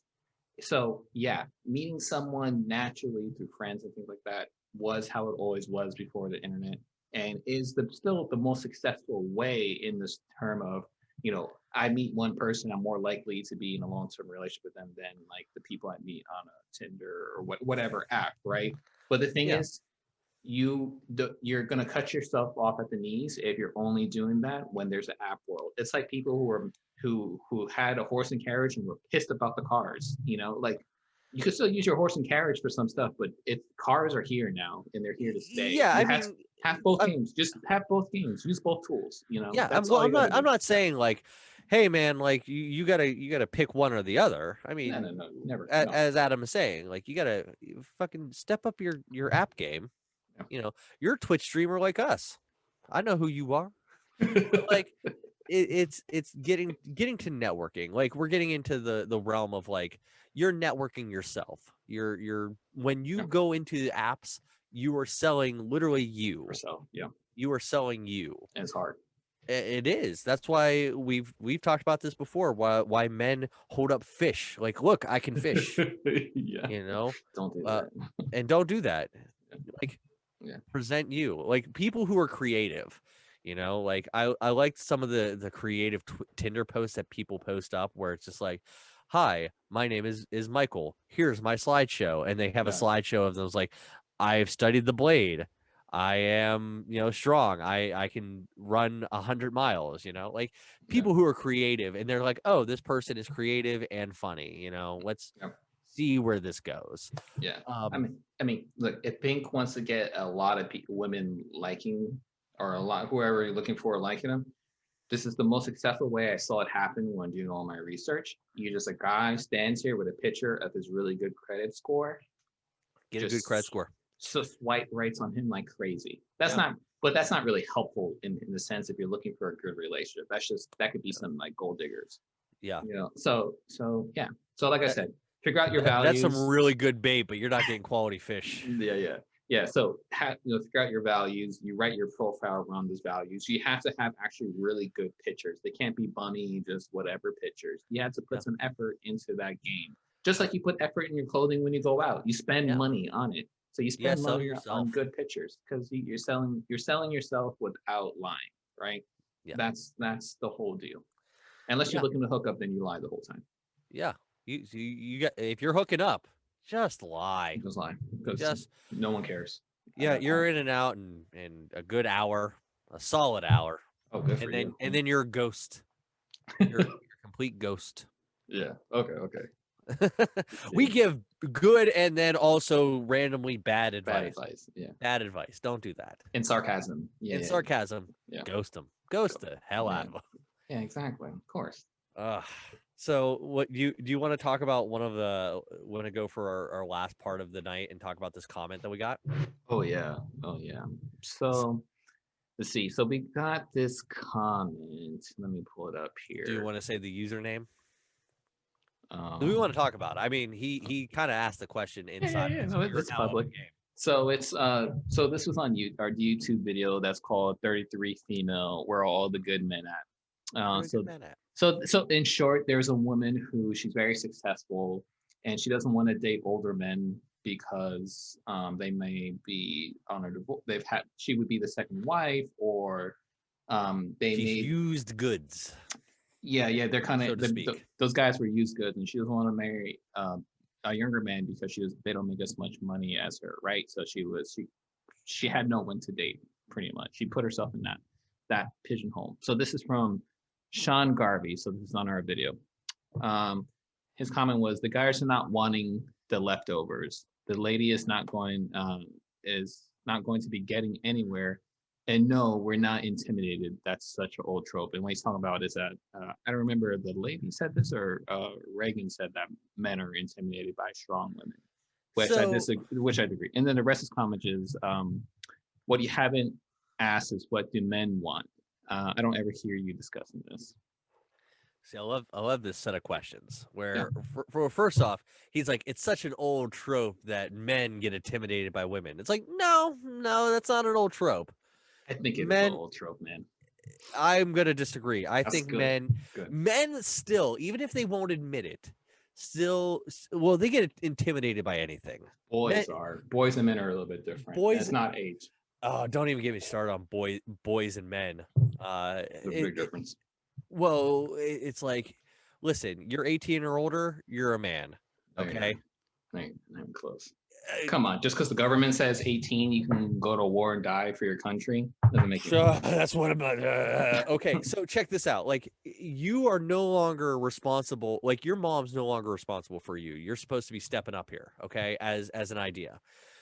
S1: So yeah, meeting someone naturally through friends and things like that was how it always was before the internet, and is still the most successful way in this term of, I meet one person, I'm more likely to be in a long-term relationship with them than like the people I meet on a Tinder or whatever app, right? But the thing is, you're gonna cut yourself off at the knees if you're only doing that when there's an app world. It's like people who had a horse and carriage and were pissed about the cars. Like, you could still use your horse and carriage for some stuff, but cars are here now and they're here to stay.
S2: Yeah,
S1: have both games. Just have both games. Use both tools.
S2: Yeah,
S1: that's all.
S2: I'm not saying like, hey man, like you gotta pick one or the other. I mean,
S1: no, never.
S2: As Adam is saying, like you gotta fucking step up your app game.
S1: Yeah.
S2: You're a Twitch streamer like us. I know who you are. But like, it's getting to networking. Like, we're getting into the realm of like, you're networking yourself. You're when you go into the apps, you are selling literally you. You are selling you.
S1: And it's hard.
S2: It is. That's why we've talked about this before. Why men hold up fish? Like, look, I can fish.
S1: Don't do that.
S2: And don't do that. Like, present you. Like, people who are creative. Like I like some of the creative Tinder posts that people post up where it's just like, hi, my name is Michael. Here's my slideshow, and they have a slideshow of those like, I've studied the blade. I am, strong. I can run 100 miles, like people who are creative, and they're like, oh, this person is creative and funny, let's see where this goes.
S1: Yeah. I mean, look, if Pink wants to get a lot of women liking, or whoever you're looking for liking them, this is the most successful way I saw it happen when doing all my research. A guy stands here with a picture of his really good credit score.
S2: Get a good credit score.
S1: So swipe rights on him like crazy. That's not really helpful in the sense if you're looking for a good relationship. That could be some like gold diggers.
S2: Yeah.
S1: So yeah. So like I said, figure out your values.
S2: That's some really good bait, but you're not getting quality fish.
S1: Yeah. So figure out your values. You write your profile around those values. You have to have actually really good pictures. They can't be bummy, just whatever pictures. You have to put some effort into that game. Just like you put effort in your clothing when you go out. You spend money on it. So you spend money on good pictures because you're selling yourself without lying, right? Yeah. That's the whole deal. Unless you're looking to hook up, then you lie the whole time.
S2: Yeah. You got, if you're hooking up, just lie.
S1: Just lie. Because no one cares.
S2: Yeah, you're in and out in a good hour, a solid hour.
S1: Oh, good for
S2: you. And then you're a ghost. You're a complete ghost.
S1: Yeah. Okay.
S2: We give good and then also randomly bad advice.
S1: Yeah.
S2: Bad advice. Don't do that.
S1: In sarcasm.
S2: Yeah. Sarcasm. Yeah. Ghost them. Ghost the hell out of them.
S1: Yeah, exactly. Of course.
S2: So what do you want to talk about want to go for our last part of the night and talk about this comment that we got?
S1: Oh yeah. So let's see. So we got this comment. Let me pull it up here.
S2: Do you want to say the username? Do we want to talk about it? I mean, he kind of asked the question inside.
S1: No, it's public. So it's so this was on our YouTube video that's called 33 Female, Where Are All the Good Men At?
S2: Where are the good men at?
S1: So in short, there's a woman who she's very successful and she doesn't want to date older men because they may be on a divorce. She would be the second wife, or they
S2: She's
S1: may
S2: used goods,
S1: yeah, they're kind
S2: so
S1: of
S2: to speak.
S1: those guys were used goods, and she doesn't want to marry a younger man because they don't make as much money as her, right? So she had no one to date, pretty much. She put herself in that pigeonhole. So this is from Sean Garvey. So this is on our video. His comment was, the guys are not wanting the leftovers. The lady is not going to be getting anywhere. And no, we're not intimidated. That's such an old trope. And what he's talking about is that I don't remember the lady said this or Reagan said that men are intimidated by strong women, which I agree. And then the rest of his comment is, what you haven't asked is, what do men want? I don't ever hear you discussing this.
S2: See, I love this set of questions where, first off, he's like, it's such an old trope that men get intimidated by women. It's like, no, that's not an old trope.
S1: I think it's an old trope, man.
S2: I'm gonna disagree. That's think
S1: good.
S2: Men still, even if they won't admit it, they get intimidated by anything.
S1: Boys and men are a little bit different. It's not age.
S2: Oh, don't even get me started on boys and men.
S1: The big difference.
S2: Well, it's like, listen, you're 18 or older, you're a man. Okay.
S1: Not even close. Come on, just because the government says 18, you can go to war and die for your country, doesn't make sense.
S2: That's what about. Okay, so check this out. Like, you are no longer responsible. Like, your mom's no longer responsible for you. You're supposed to be stepping up here, okay, as an idea.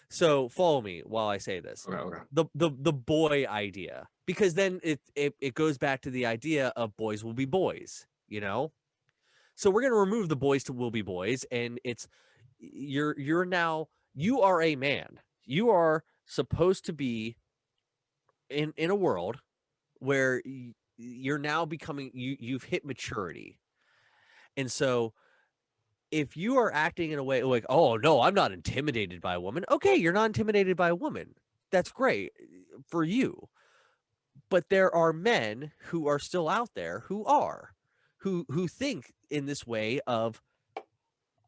S2: So follow me while I say this.
S1: Okay.
S2: The boy idea, because then it goes back to the idea of boys will be boys, you know. So we're gonna remove the boys to will be boys, and it's you're now. You are a man. You are supposed to be in a world where you're now becoming, you've hit maturity. And so if you are acting in a way like, oh, no, I'm not intimidated by a woman. Okay, you're not intimidated by a woman. That's great for you. But there are men who are still out there who think in this way of,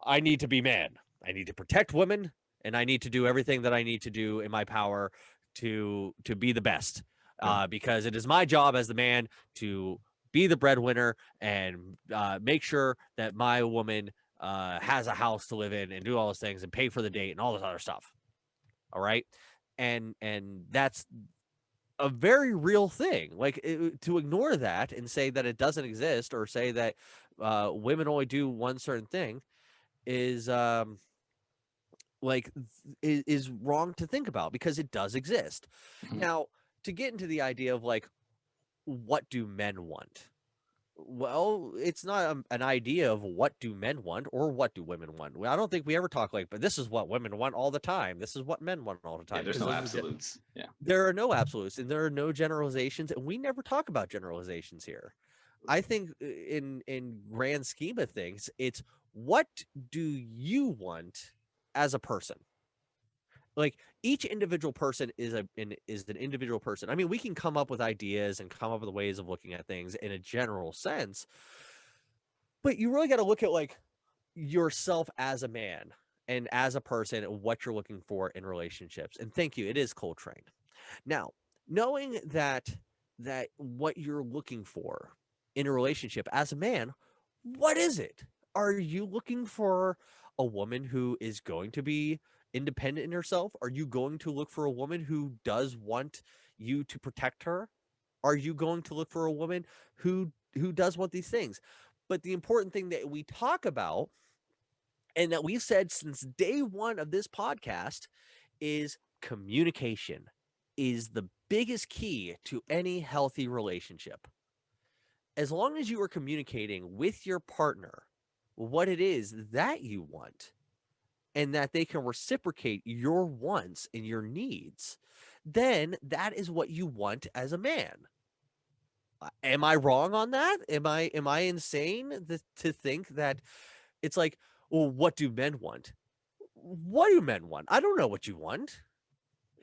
S2: I need to be man. I need to protect women. And I need to do everything that I need to do in my power to be the best, because it is my job as the man to be the breadwinner and make sure that my woman has a house to live in and do all those things and pay for the date and all this other stuff. All right, and that's a very real thing. Like, to ignore that and say that it doesn't exist, or say that women only do one certain thing is is wrong to think about, because it does exist. Mm-hmm. Now, to get into the idea of like, what do men want? Well, it's not an idea of what do men want or what do women want. I don't think we ever talk like, but this is what women want all the time. This is what men want all the time.
S1: Yeah, there's no absolutes. Yeah.
S2: There are no absolutes, and there are no generalizations, and we never talk about generalizations here. I think in grand scheme of things, it's what do you want as a person? Like, each individual person is an individual person. I mean, we can come up with ideas and come up with ways of looking at things in a general sense, but you really got to look at like yourself as a man and as a person and what you're looking for in relationships. And thank you. It is Coltrane. Now, knowing that what you're looking for in a relationship as a man, what is it? Are you looking for a woman who is going to be independent in herself? Are you going to look for a woman who does want you to protect her? Are you going to look for a woman who does want these things? But the important thing that we talk about, and that we've said since day one of this podcast, is communication is the biggest key to any healthy relationship. As long as you are communicating with your partner what it is that you want, and that they can reciprocate your wants and your needs, then that is what you want as a man. Am I wrong on that? Am I insane to think that it's like, well, what do men want? What do men want? I don't know what you want.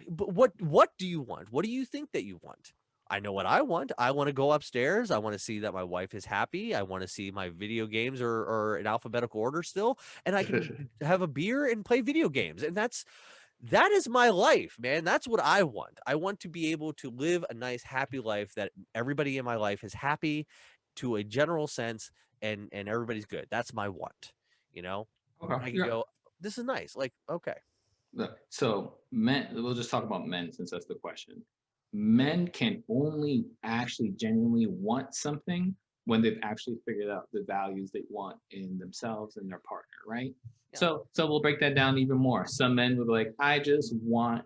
S2: But what do you want? What do you think that you want? I know what I want. I want to go upstairs. I want to see that my wife is happy. I want to see my video games are in alphabetical order still, and I can have a beer and play video games. And that is my life, man. That's what I want. I want to be able to live a nice, happy life that everybody in my life is happy to a general sense, and everybody's good. That's my want, you know?
S1: Okay.
S2: I can
S1: Yeah.
S2: go, this is nice. Like, okay.
S1: Look, so men, we'll just talk about men since that's the question. Men can only actually genuinely want something when they've actually figured out the values they want in themselves and their partner, right?
S2: Yeah.
S1: So we'll break that down even more. Some men will be like, I just want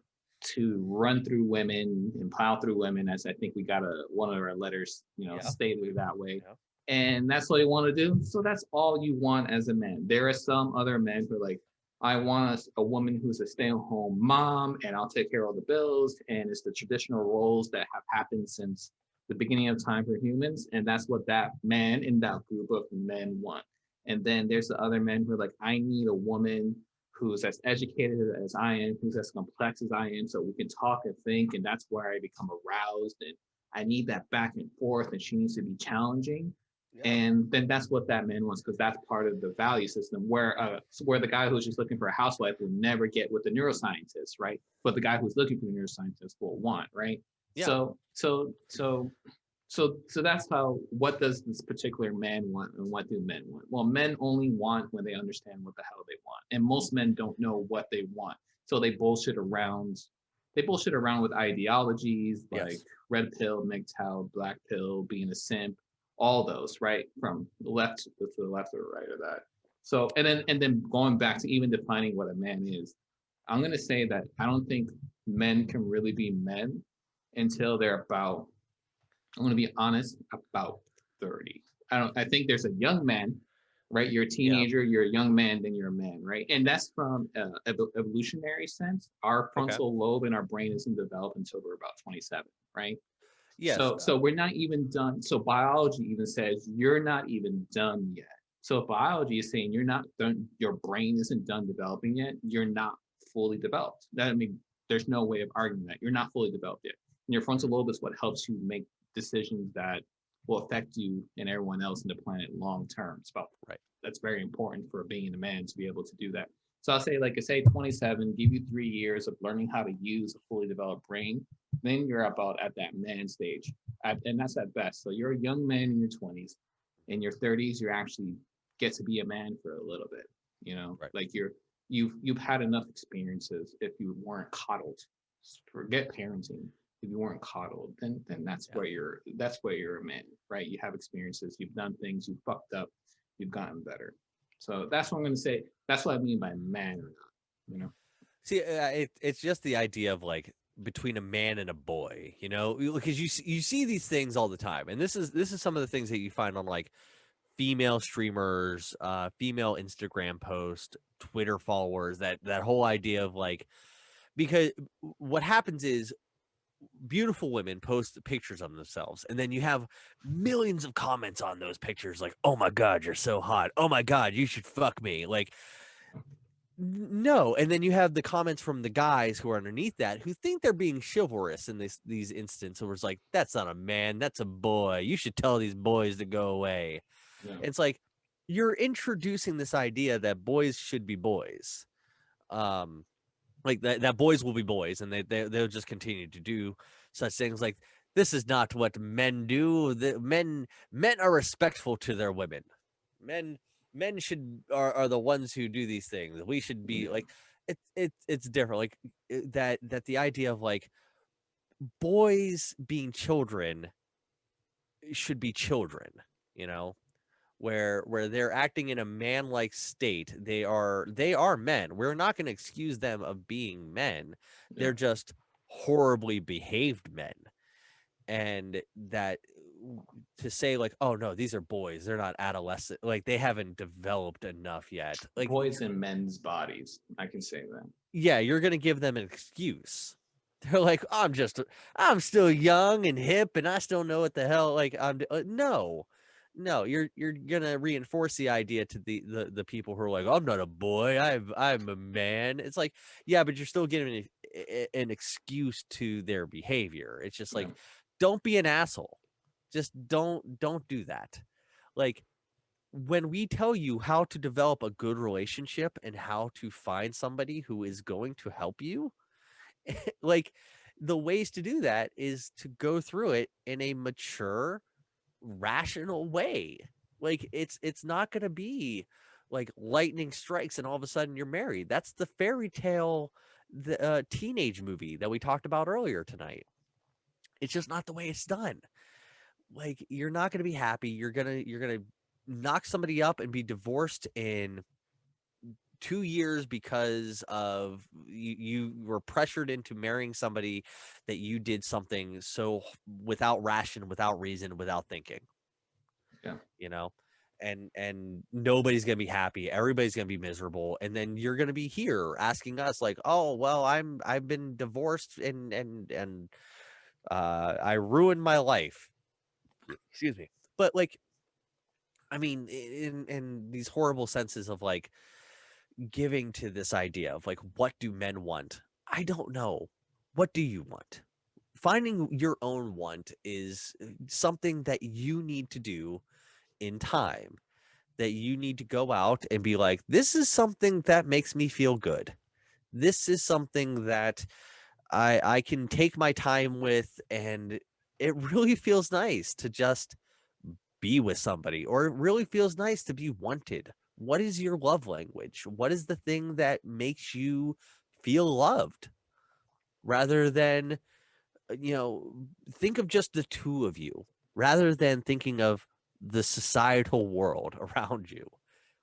S1: to run through women and plow through women, as I think we got one of our letters,
S2: Yeah.
S1: stated that way.
S2: Yeah.
S1: And that's what you want to do. So that's all you want as a man. There are some other men who are like, I want a woman who's a stay-at-home mom, and I'll take care of all the bills. And it's the traditional roles that have happened since the beginning of time for humans. And that's what that man in that group of men want. And then there's the other men who are like, I need a woman who's as educated as I am, who's as complex as I am, so we can talk and think. And that's where I become aroused. And I need that back and forth, and she needs to be challenging. Yeah. And then that's what that man wants, because that's part of the value system where the guy who's just looking for a housewife will never get with the neuroscientist, right? But the guy who's looking for the neuroscientist will want, right? Yeah. So that's what does this particular man want, and what do men want? Well, men only want when they understand what the hell they want. And most men don't know what they want. So they bullshit around. They bullshit around with ideologies like red pill, MGTOW, black pill, being a simp, all those, right? From the left to the left or right of that. So, and then going back to even defining what a man is, I'm going to say that I don't think men can really be men until they're about, I'm going to be honest, about 30. I think there's a young man, right? You're a teenager, you're a young man, then you're a man, right? And that's from evolutionary sense. Our frontal lobe in our brain isn't developed until we're about 27, right? Yes. So we're not even done. So biology even says you're not even done yet. So if biology is saying you're not done, your brain isn't done developing yet, you're not fully developed. There's no way of arguing that. You're not fully developed yet. And your frontal lobe is what helps you make decisions that will affect you and everyone else in the planet long term. It's about, right. That's very important for being a man to be able to do that. So I'll say, like I say, 27, give you 3 years of learning how to use a fully developed brain. Then you're about at that man stage. And that's at best. So you're a young man in your 20s. In your 30s, you actually get to be a man for a little bit, right. Like you've had enough experiences. If you weren't coddled, forget parenting. If you weren't coddled, then that's where you're a man, right? You have experiences, you've done things, you've fucked up, you've gotten better. So that's what I'm going to say. That's what I mean by man or not,
S2: See, it's just the idea of like between a man and a boy, because you see these things all the time. And this is some of the things that you find on like female streamers, female Instagram posts, Twitter followers, that whole idea of like, because what happens is beautiful women post pictures of themselves, and then you have millions of comments on those pictures like, oh my God, you're so hot, oh my God, you should fuck me, like, no. And then you have the comments from the guys who are underneath that who think they're being chivalrous in these instances, where it's like, that's not a man, that's a boy, you should tell these boys to go away. It's like you're introducing this idea that boys should be boys, like that boys will be boys, and they'll just continue to do such things. Like, this is not what men do. Men are respectful to their women. Men are the ones who do these things. We should be like, it's different. Like that the idea of like boys being children should be children, where they're acting in a man-like state. They are men. We're not going to excuse them of being men. They're just horribly behaved men. And that to say like, oh no, these are boys, they're not adolescent, like they haven't developed enough yet. Like
S1: boys in men's bodies, I can say that.
S2: Yeah, you're going to give them an excuse. They're like, I'm still young and hip, and I still know what the hell, like, no. No, you're gonna reinforce the idea to the people who are like, I'm not a boy, I'm a man. It's like, yeah, but you're still giving an excuse to their behavior. It's just
S1: Yeah.
S2: like, don't be an asshole. Just don't do that. Like, when we tell you how to develop a good relationship and how to find somebody who is going to help you, like, the ways to do that is to go through it in a mature, rational way. Like, it's not going to be like lightning strikes and all of a sudden you're married. That's the fairy tale, the teenage movie that we talked about earlier tonight. It's just not the way it's done. Like, you're not going to be happy. You're going to knock somebody up and be divorced in 2 years because of you were pressured into marrying somebody that you did something so without ration, without reason, without thinking.
S1: Yeah.
S2: You know, and nobody's gonna be happy. Everybody's gonna be miserable, and then you're gonna be here asking us like, oh well, I've been divorced and I ruined my life. Excuse me. But like, I mean, in these horrible senses of like giving to this idea of like, what do men want? I don't know. What do you want? Finding your own want is something that you need to do in time, that you need to go out and be like, this is something that makes me feel good. This is something that I can take my time with, and it really feels nice to just be with somebody, or it really feels nice to be wanted. What is your love language? What is the thing that makes you feel loved? Rather than, think of just the two of you, rather than thinking of the societal world around you.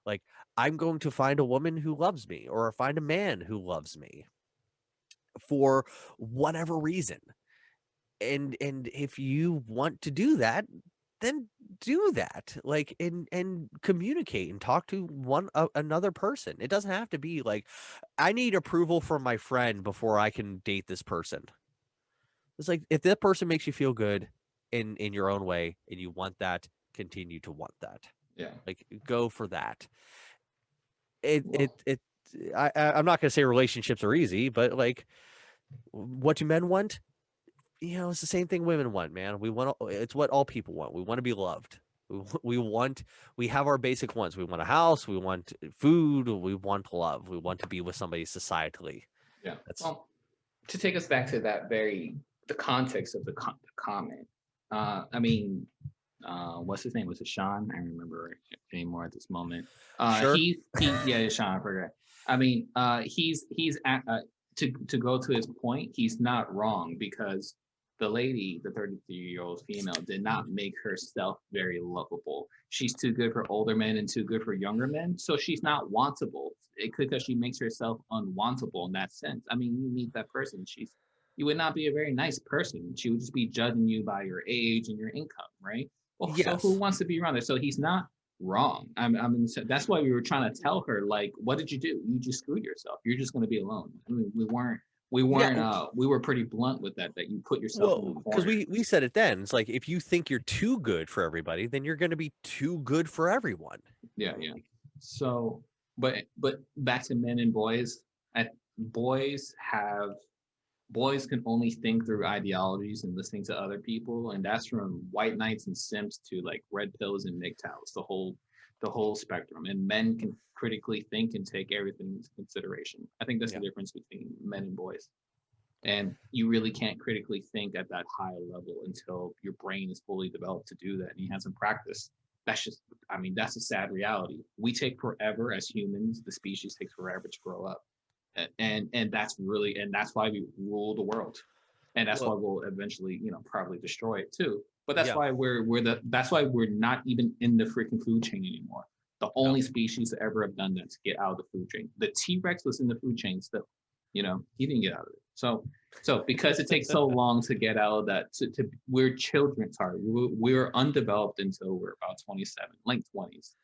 S2: Like, I'm going to find a woman who loves me, or find a man who loves me for whatever reason. And if you want to do that, then do that. Like, and communicate and talk to another person. It doesn't have to be like, I need approval from my friend before I can date this person. It's like, if that person makes you feel good in your own way and you want that, continue to want that.
S1: Yeah.
S2: Like, go for that.
S1: Well,
S2: I'm not going to say relationships are easy, but like, what do men want? It's the same thing women want, man. It's what all people want. We want to be loved. We have our basic wants. We want a house. We want food. We want love. We want to be with somebody societally.
S1: yeah.
S2: That's
S1: Well, to take us back to the context of the comment. I mean, what's his name? Was it Sean? I don't remember anymore at this moment.
S2: sure.
S1: Yeah, Sean. I forgot. I mean, he's at, to go to his point. He's not wrong, because the lady, the 33-year-old female, did not make herself very lovable. She's too good for older men and too good for younger men, so she's not wantable. It could, because she makes herself unwantable in that sense. I mean, you meet that person, you would not be a very nice person. She would just be judging you by your age and your income, right? Well, so who
S2: Yes.
S1: wants to be around there? So he's not wrong. I mean, so that's why we were trying to tell her, like, what did you do? You just screwed yourself. You're just going to be alone. I mean,
S2: Yeah.
S1: we were pretty blunt with that you put yourself in the
S2: Well, because
S1: corner.
S2: we said it then. It's like, if you think you're too good for everybody, then you're going to be too good for everyone.
S1: Yeah, yeah. So, but back to men and boys. I, boys have boys can only think through ideologies and listening to other people, and that's from white knights and simps to like red pills and MGTOWs, the whole spectrum. And men can critically think and take everything into consideration. I think that's
S2: Yeah.
S1: the difference between men and boys. And you really can't critically think at that high level until your brain is fully developed to do that and you have some practice. That's just, I mean, that's a sad reality. We take forever as humans. The species takes forever to grow up, and that's why we rule the world, and that's why
S2: Well,
S1: we'll eventually, probably destroy it too. But that's
S2: yeah.
S1: why that's why we're not even in the freaking food chain anymore. The
S2: No.
S1: only species to ever have done that to get out of the food chain. The T-Rex was in the food chain still. He didn't get out of it. So because it takes so long to get out of that, we're children. Sorry, we're undeveloped until we're about 27, late 20s.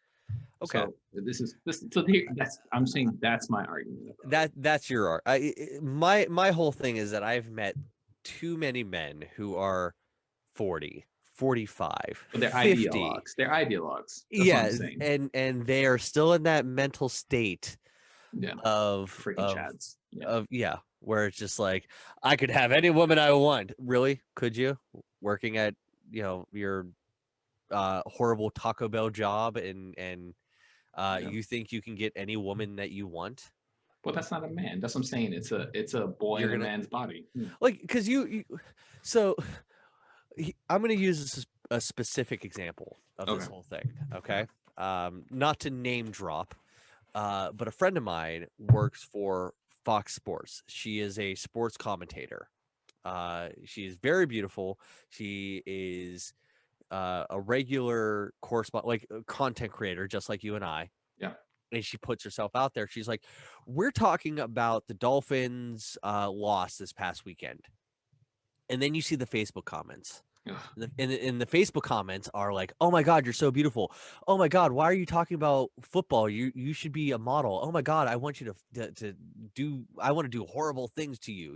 S2: Okay.
S1: So so here, I'm saying that's my argument about
S2: That's your art. My whole thing is that I've met too many men who are 40, 45,
S1: But they're
S2: 50.
S1: ideologues. They're ideologues. That's what
S2: Yeah,
S1: I'm saying.
S2: and they are still in that mental state
S1: Yeah.
S2: of
S1: Freaking chads.
S2: Yeah, where it's just like, I could have any woman I want. Really? Could you? Working at, your horrible Taco Bell job, and you think you can get any woman that you want?
S1: Well, that's not a man. That's what I'm saying. It's a boy
S2: You're
S1: in a
S2: gonna
S1: man's body.
S2: like, because so I'm gonna use a specific example of this whole thing. Okay, not to name drop, but a friend of mine works for Fox Sports. She is a sports commentator. She is very beautiful. She is a regular correspondent, like a content creator, just like you and I.
S1: Yeah.
S2: And she puts herself out there. She's like, we're talking about the Dolphins loss this past weekend. And then you see the Facebook comments. And the Facebook comments are like, oh my God, you're so beautiful. Oh my God, why are you talking about football? You should be a model. Oh my God, I want you to do, I want to do horrible things to you,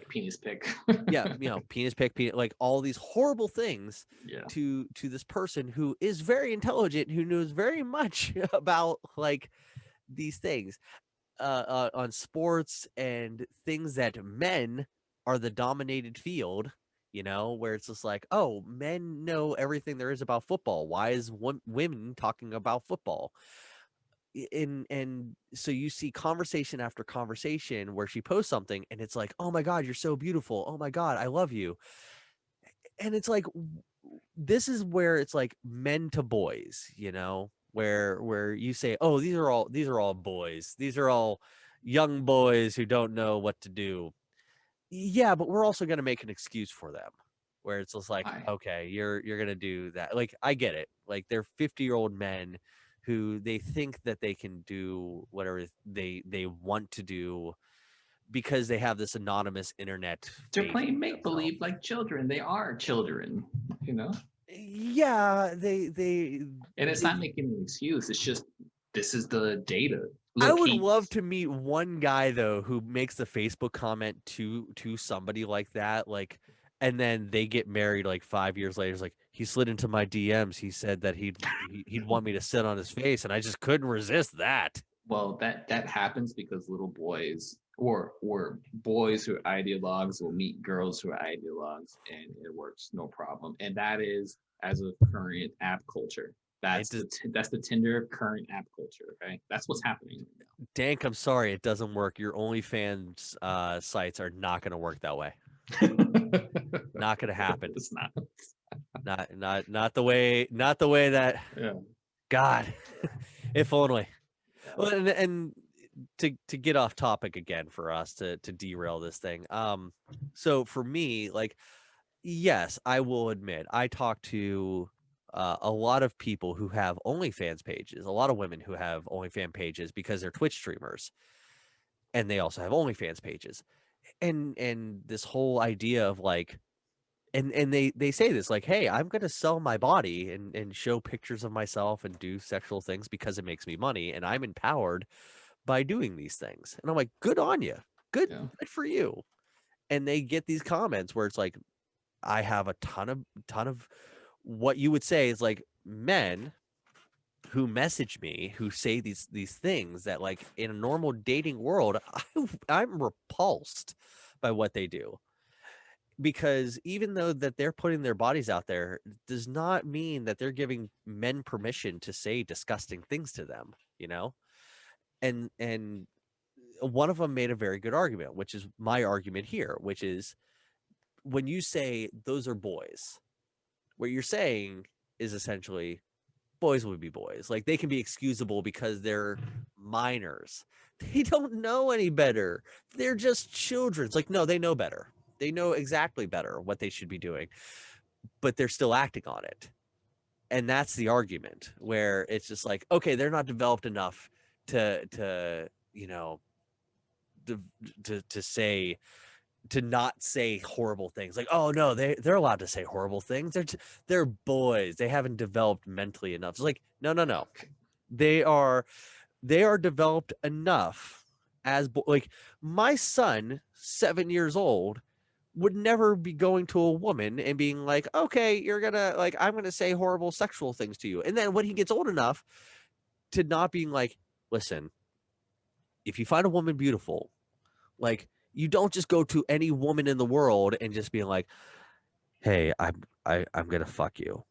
S1: Penis pick.
S2: Yeah, penis pick, like all these horrible things
S1: Yeah.
S2: to this person who is very intelligent, who knows very much about like these things on sports and things that men are the dominated field, where it's just like, oh, men know everything there is about football. Why is women talking about football? And so you see conversation after conversation where she posts something and it's like, oh my God, you're so beautiful. Oh my God, I love you. And it's like, this is where it's like men to boys, where you say, oh, these are all boys. These are all young boys who don't know what to do. Yeah, but we're also going to make an excuse for them, where it's just like, okay, you're going to do that. Like, I get it. Like, they're 50-year-old men who they think that they can do whatever they want to do because they have this anonymous internet.
S1: They're playing make believe like children. They are children,
S2: Yeah,
S1: and it's not making an excuse. It's just, this is the data.
S2: Look, I would love to meet one guy though who makes the Facebook comment to somebody like that, like, and then they get married like 5 years later. It's like, he slid into my DMs. He said that he'd want me to sit on his face, and I just couldn't resist that.
S1: Well, that happens because little boys or boys who are ideologues will meet girls who are ideologues, and it works no problem. And that is as a current app culture. That's the Tinder of current app culture. Okay, that's what's happening right now.
S2: Dank, I'm sorry, it doesn't work. Your OnlyFans sites are not going to work that way. Not going to happen.
S1: It's not.
S2: Not the way that.
S1: Yeah.
S2: God, if only. Well, and to get off topic again for us to derail this thing. So for me, like, yes, I will admit, I talk to a lot of people who have OnlyFans pages, a lot of women who have OnlyFans pages because they're Twitch streamers, and they also have OnlyFans pages, and this whole idea of like, and they say this like, hey, I'm gonna sell my body and show pictures of myself and do sexual things because it makes me money, and I'm empowered by doing these things. And I'm like, good on you, good for you. And they get these comments where it's like, I have a ton of what you would say is like men who message me who say these things that, like, in a normal dating world, I'm repulsed by what they do, because even though that they're putting their bodies out there does not mean that they're giving men permission to say disgusting things to them, and one of them made a very good argument, which is my argument here, which is, when you say those are boys, what you're saying is essentially boys would be boys. Like, they can be excusable because they're minors. They don't know any better. They're just children. It's like, no, they know better. They know exactly better what they should be doing, but they're still acting on it. And that's the argument, where it's just like, okay, they're not developed enough to say, to not say horrible things. Like, oh no, they're allowed to say horrible things. They're boys. They haven't developed mentally enough. It's like, no. They are developed enough as like, my son, 7 years old, would never be going to a woman and being like, okay, you're gonna like, I'm gonna say horrible sexual things to you. And then when he gets old enough to not being like, listen, if you find a woman beautiful, like you don't just go to any woman in the world and just being like, hey, I'm gonna fuck you.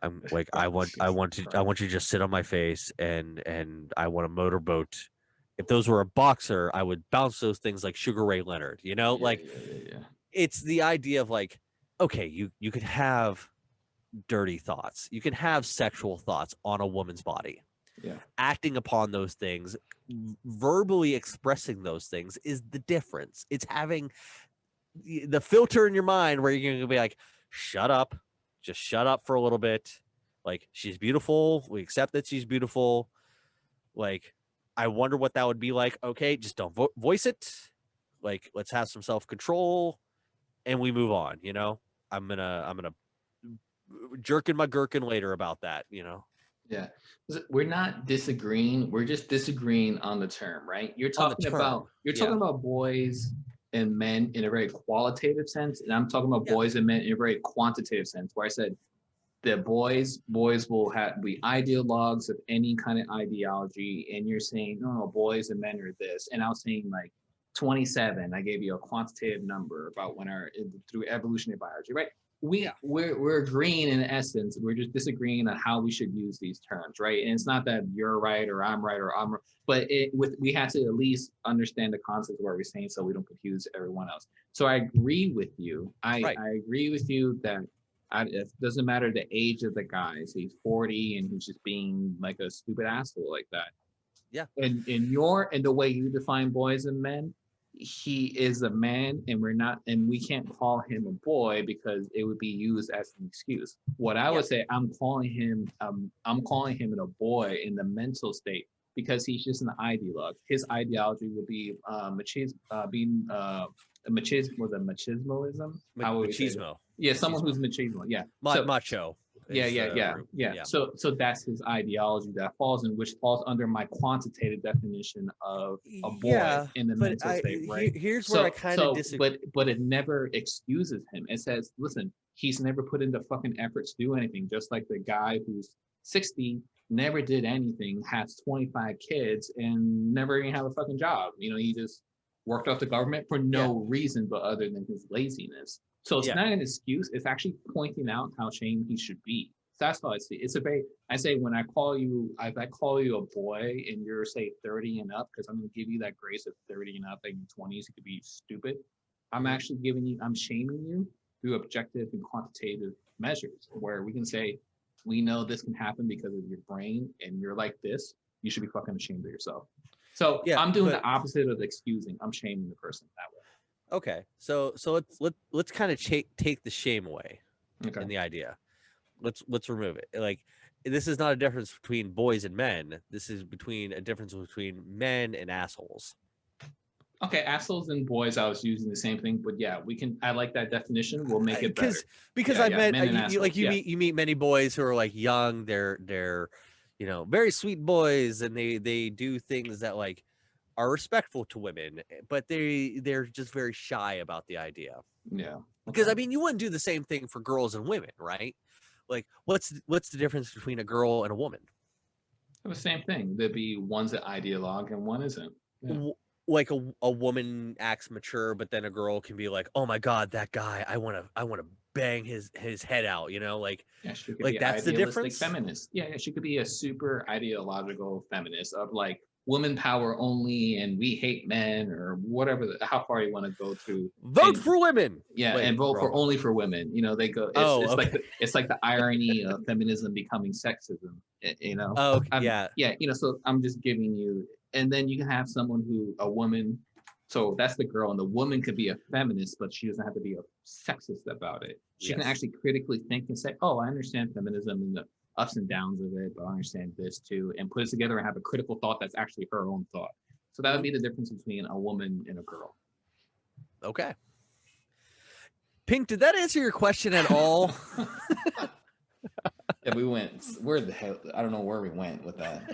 S2: I'm like, I want you to just sit on my face and I want a motorboat. If those were a boxer, I would bounce those things like Sugar Ray Leonard, you know? It's the idea of like, okay, you could have dirty thoughts. You can have sexual thoughts on a woman's body.
S1: Yeah.
S2: Acting upon those things, verbally expressing those things is the difference. It's having the filter in your mind where you're going to be like, shut up, just shut up for a little bit. Like, she's beautiful. We accept that she's beautiful. Like, I wonder what that would be like. Okay, just don't voice it. Like, let's have some self-control and we move on, you know? I'm gonna jerkin my gherkin later about that, you know?
S1: Yeah. We're not disagreeing. We're just disagreeing on the term, right? You're talking about boys and men in a very qualitative sense, and I'm talking about boys and men in a very quantitative sense, where I said that boys will be ideologues of any kind of ideology, and you're saying no, boys and men are this, and I was saying like 27. I gave you a quantitative number about through evolutionary biology, right? We're agreeing in essence. We're just disagreeing on how we should use these terms, right? And it's not that you're right or I'm right or I'm, but we have to at least understand the concept of what we're saying so we don't confuse everyone else. So I agree with you. I agree with you that it doesn't matter the age of the guy. So he's 40 and he's just being like a stupid asshole like that.
S2: Yeah.
S1: And in the way you define boys and men, he is a man, and we can't call him a boy because it would be used as an excuse. What I would say, I'm calling him a boy in the mental state because he's just an ideologue. His ideology would be machismo.
S2: Machismo.
S1: Yeah, someone who's machismo. Yeah,
S2: macho.
S1: Yeah. So that's his ideology that falls under my quantitative definition of a boy in the mental state, right?
S2: Here's where I kind of disagree.
S1: But it never excuses him. It says, listen, he's never put in the fucking effort to do anything. Just like the guy who's 60, never did anything, has 25 kids, and never even have a fucking job. You know, he just worked off the government for no reason but other than his laziness. So it's not an excuse. It's actually pointing out how ashamed he should be. So that's how I see it. I say when I call you, if I call you a boy and you're say 30 and up, because I'm going to give you that grace of 30 and up, and 20s, you could be stupid. I'm actually I'm shaming you through objective and quantitative measures where we can say, we know this can happen because of your brain and you're like this, you should be fucking ashamed of yourself. So I'm doing the opposite of excusing. I'm shaming the person that way.
S2: Okay, so let's kind of take the shame away in the idea. Let's remove it. Like, this is not a difference between boys and men. This is a difference between men and assholes.
S1: Okay, assholes and boys, I was using the same thing, but yeah, we can. I like that definition. We'll make it better.
S2: Because I've met you meet many boys who are like young. They're very sweet boys, and they do things that like are respectful to women, but they're just very shy about the idea.
S1: Yeah.
S2: Because I mean, you wouldn't do the same thing for girls and women, right? Like, what's the difference between a girl and a woman?
S1: The same thing. There'd be one's an ideologue and one isn't. Yeah.
S2: Like a woman acts mature, but then a girl can be like, "Oh my god, that guy! I want to bang his head out." You know, like
S1: she could
S2: like
S1: be
S2: that's the difference.
S1: Feminist. Yeah, she could be a super ideological feminist of like woman power only, and we hate men, or whatever. How far you want to go to
S2: vote for women.
S1: Yeah, and vote for only for women. You know, they go. It's like the irony of feminism becoming sexism. You know.
S2: Oh,
S1: yeah. You know, so I'm just giving you. And then you can have a woman, so that's the girl, and the woman could be a feminist, but she doesn't have to be a sexist about it. She can actually critically think and say, oh, I understand feminism and the ups and downs of it, but I understand this too, and put it together and have a critical thought that's actually her own thought. So that would be the difference between a woman and a girl.
S2: Okay. Pink, did that answer your question at all?
S1: Yeah, we went, where the hell, I don't know where we went with that.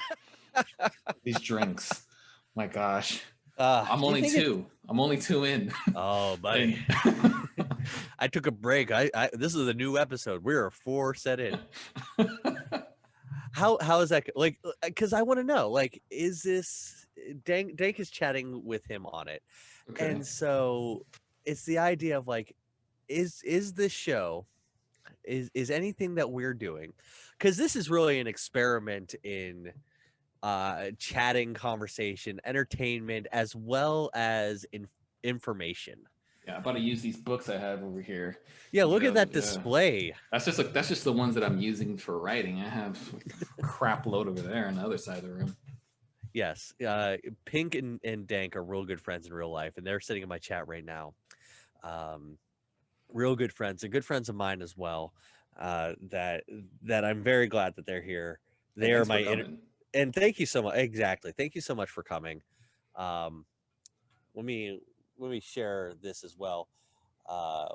S1: These drinks, my gosh. I'm only two in.
S2: Oh, buddy. I took a break. This is a new episode. We're 4 set in. How is that like? Because I want to know, like, is this Dank is chatting with him on it,
S1: Okay.
S2: and so it's the idea of like, is this show, is anything that we're doing, because this is really an experiment in chatting, conversation, entertainment, as well as information.
S1: Yeah, I'm about to use these books I have over here.
S2: Yeah, look at that display.
S1: That's just the ones that I'm using for writing. I have a crap load over there on the other side of the room.
S2: Yes, Pink and Dank are real good friends in real life, and they're sitting in my chat right now. Real good friends, and good friends of mine as well. That I'm very glad that they're here. They are my and thank you so much. Exactly, thank you so much for coming. Let me share this as well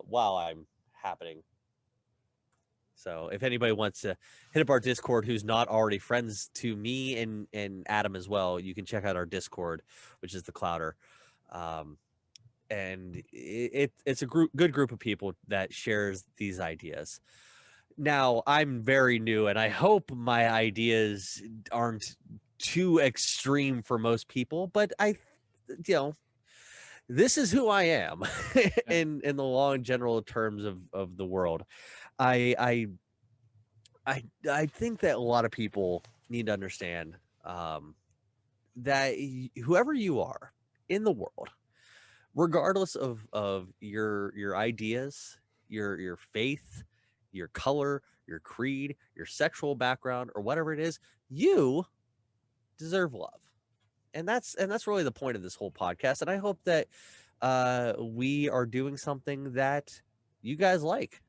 S2: while I'm happening. So if anybody wants to hit up our Discord who's not already friends to me and Adam as well, you can check out our Discord, which is the Clouder. And it's a good group of people that shares these ideas. Now, I'm very new, and I hope my ideas aren't too extreme for most people, but this is who I am in the long general terms of the world. I think that a lot of people need to understand that whoever you are in the world, regardless of your ideas, your faith, your color, your creed, your sexual background, or whatever it is, you deserve love. And that's really the point of this whole podcast. And I hope that we are doing something that you guys like.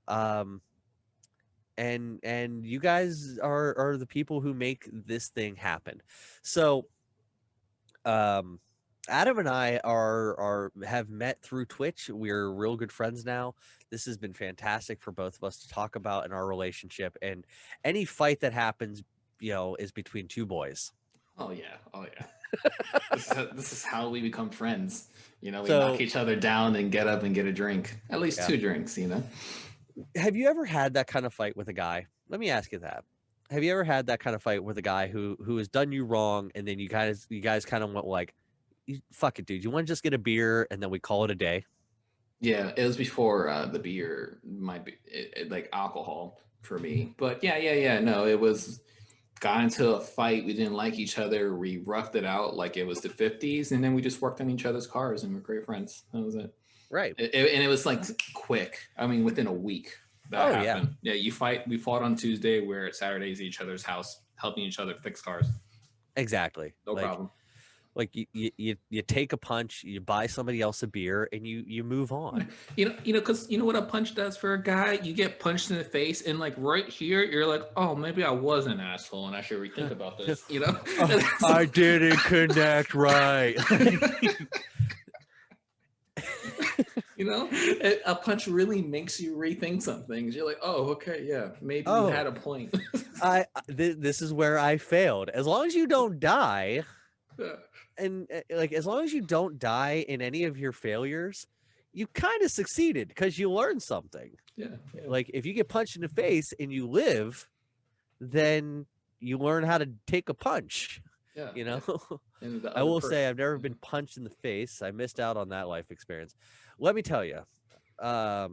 S2: And you guys are the people who make this thing happen. So Adam and I have met through Twitch. We're real good friends now. This has been fantastic for both of us to talk about in our relationship, and any fight that happens, is between two boys.
S1: Oh yeah. This is how we become friends. We knock each other down and get up and get a drink. At least 2 drinks,
S2: Have you ever had that kind of fight with a guy? Let me ask you that. Have you ever had that kind of fight with a guy who has done you wrong, and then you guys kind of went like, fuck it, dude, you want to just get a beer and then we call it a day?
S1: Yeah, it was before the beer might be like alcohol for me. But yeah. No, it was got into a fight. We didn't like each other. We roughed it out like it was the 50s, and then we just worked on each other's cars and we're great friends. That was it.
S2: Right.
S1: And it was like quick. I mean, within a week that happened. Yeah, we fought on Tuesday. We're at Saturdays at each other's house, helping each other fix cars.
S2: Exactly.
S1: No problem.
S2: Like you take a punch, you buy somebody else a beer, and you move on.
S1: Because what a punch does for a guy, you get punched in the face, and like right here, you're like, oh, maybe I was an asshole, and I should rethink about this.
S2: I didn't connect right.
S1: A punch really makes you rethink some things. You're like, oh, okay, yeah, maybe you had a point.
S2: This is where I failed. As long as you don't die.
S1: Yeah.
S2: And like, as long as you don't die in any of your failures, you kind of succeeded because you learned something.
S1: Yeah.
S2: Like if you get punched in the face and you live, then you learn how to take a punch.
S1: Yeah.
S2: I will say I've never been punched in the face. I missed out on that life experience. Let me tell you, we're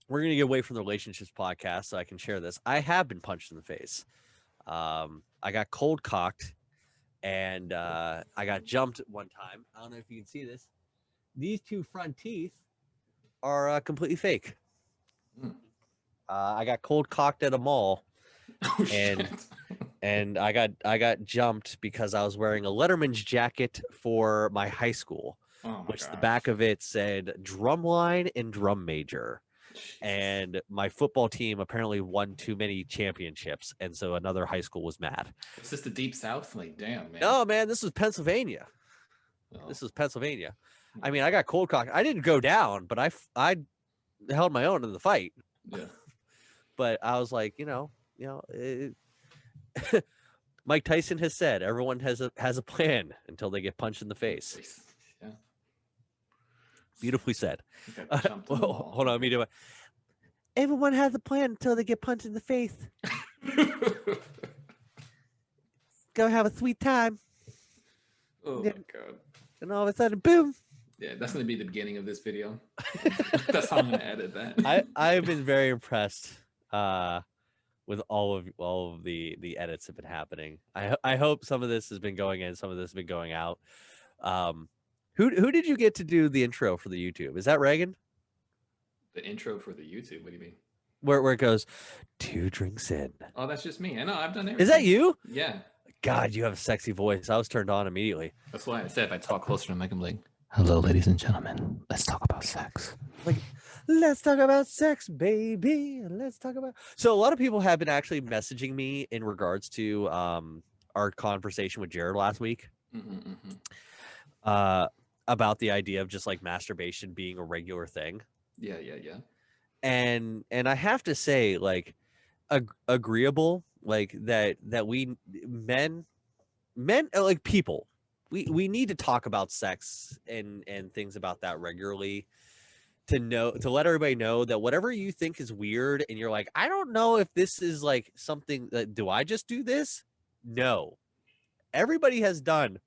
S2: going to get away from the relationships podcast so I can share this. I have been punched in the face. I got cold cocked. And I got jumped one time. I don't know if you can see this. These 2 front teeth are completely fake. I got cold cocked at a mall, and I got jumped because I was wearing a Letterman's jacket for my high school, which the back of it said drumline and drum major. And my football team apparently won too many championships, and so another high school was mad.
S1: Is this the deep south? Like, damn, man.
S2: No, man, this was Pennsylvania. This is Pennsylvania. I mean, I got cold cocked. I didn't go down, but I held my own in the fight.
S1: Yeah.
S2: But I was like, Mike Tyson has said everyone has a plan until they get punched in the face.
S1: Yeah.
S2: Beautifully said.
S1: Hold
S2: on, let me do it. Everyone has a plan until they get punched in the face. Go have a sweet time.
S1: Oh my god.
S2: And all of a sudden, boom.
S1: Yeah, that's going to be the beginning of this video. That's how I'm going to edit that.
S2: I've been very impressed with all of the edits that have been happening. I hope some of this has been going in, some of this has been going out. Who did you get to do the intro for the YouTube? Is that Reagan?
S1: The intro for the YouTube? What do you mean?
S2: Where it goes, 2 drinks in.
S1: Oh, that's just me. I know, I've done everything.
S2: Is that you?
S1: Yeah.
S2: God, you have a sexy voice. I was turned on immediately.
S1: That's why I said if I talk closer to the mic, I'm like, hello, ladies and gentlemen. Let's talk about sex.
S2: Like, let's talk about sex, baby. Let's talk about. So a lot of people have been actually messaging me in regards to our conversation with Jared last week. About the idea of just like masturbation being a regular thing.
S1: Yeah.
S2: And I have to say, like, agreeable, like that we men like people, we need to talk about sex and things about that regularly, to let everybody know that whatever you think is weird and you're like, I don't know if this is like something that, do I just do this? No, everybody has done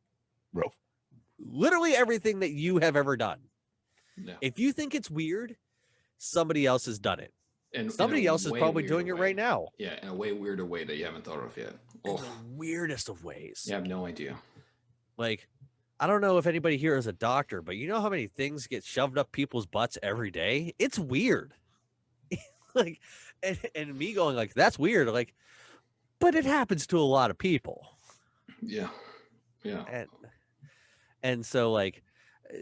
S2: literally everything that you have ever done. Yeah. If you think it's weird, somebody else has done it. And somebody else is probably doing it right now.
S1: Yeah, in a way weirder way that you haven't thought of yet.
S2: In the weirdest of ways.
S1: You have no idea.
S2: Like, I don't know if anybody here is a doctor, but you know how many things get shoved up people's butts every day? It's weird. Like, and me going like, that's weird. Like, but it happens to a lot of people.
S1: Yeah.
S2: And so like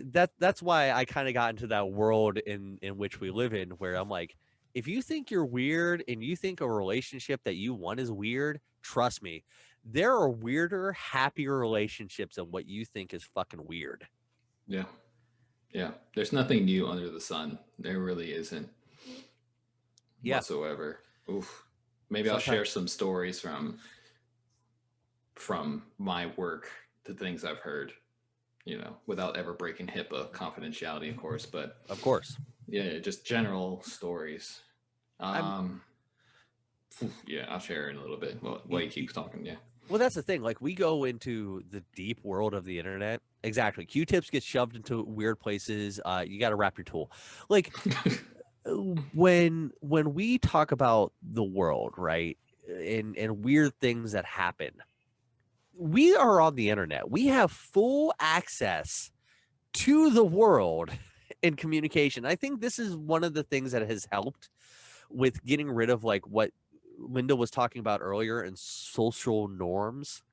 S2: that's why I kind of got into that world in which we live in, where I'm like, if you think you're weird and you think a relationship that you want is weird, trust me, there are weirder, happier relationships than what you think is fucking weird.
S1: Yeah. There's nothing new under the sun. There really isn't. Whatsoever. Oof. Maybe I'll share some stories from my work, the things I've heard, without ever breaking HIPAA confidentiality, of course, but
S2: of course.
S1: Yeah, just general stories. Yeah, I'll share in a little bit while you keep talking. Yeah.
S2: Well, that's the thing. Like, we go into the deep world of the internet. Exactly. Q-tips get shoved into weird places. You got to wrap your tool. Like, when we talk about the world, right, and weird things that happen, we are on the internet. We have full access to the world in communication. I think this is one of the things that has helped with getting rid of like what Linda was talking about earlier in social norms.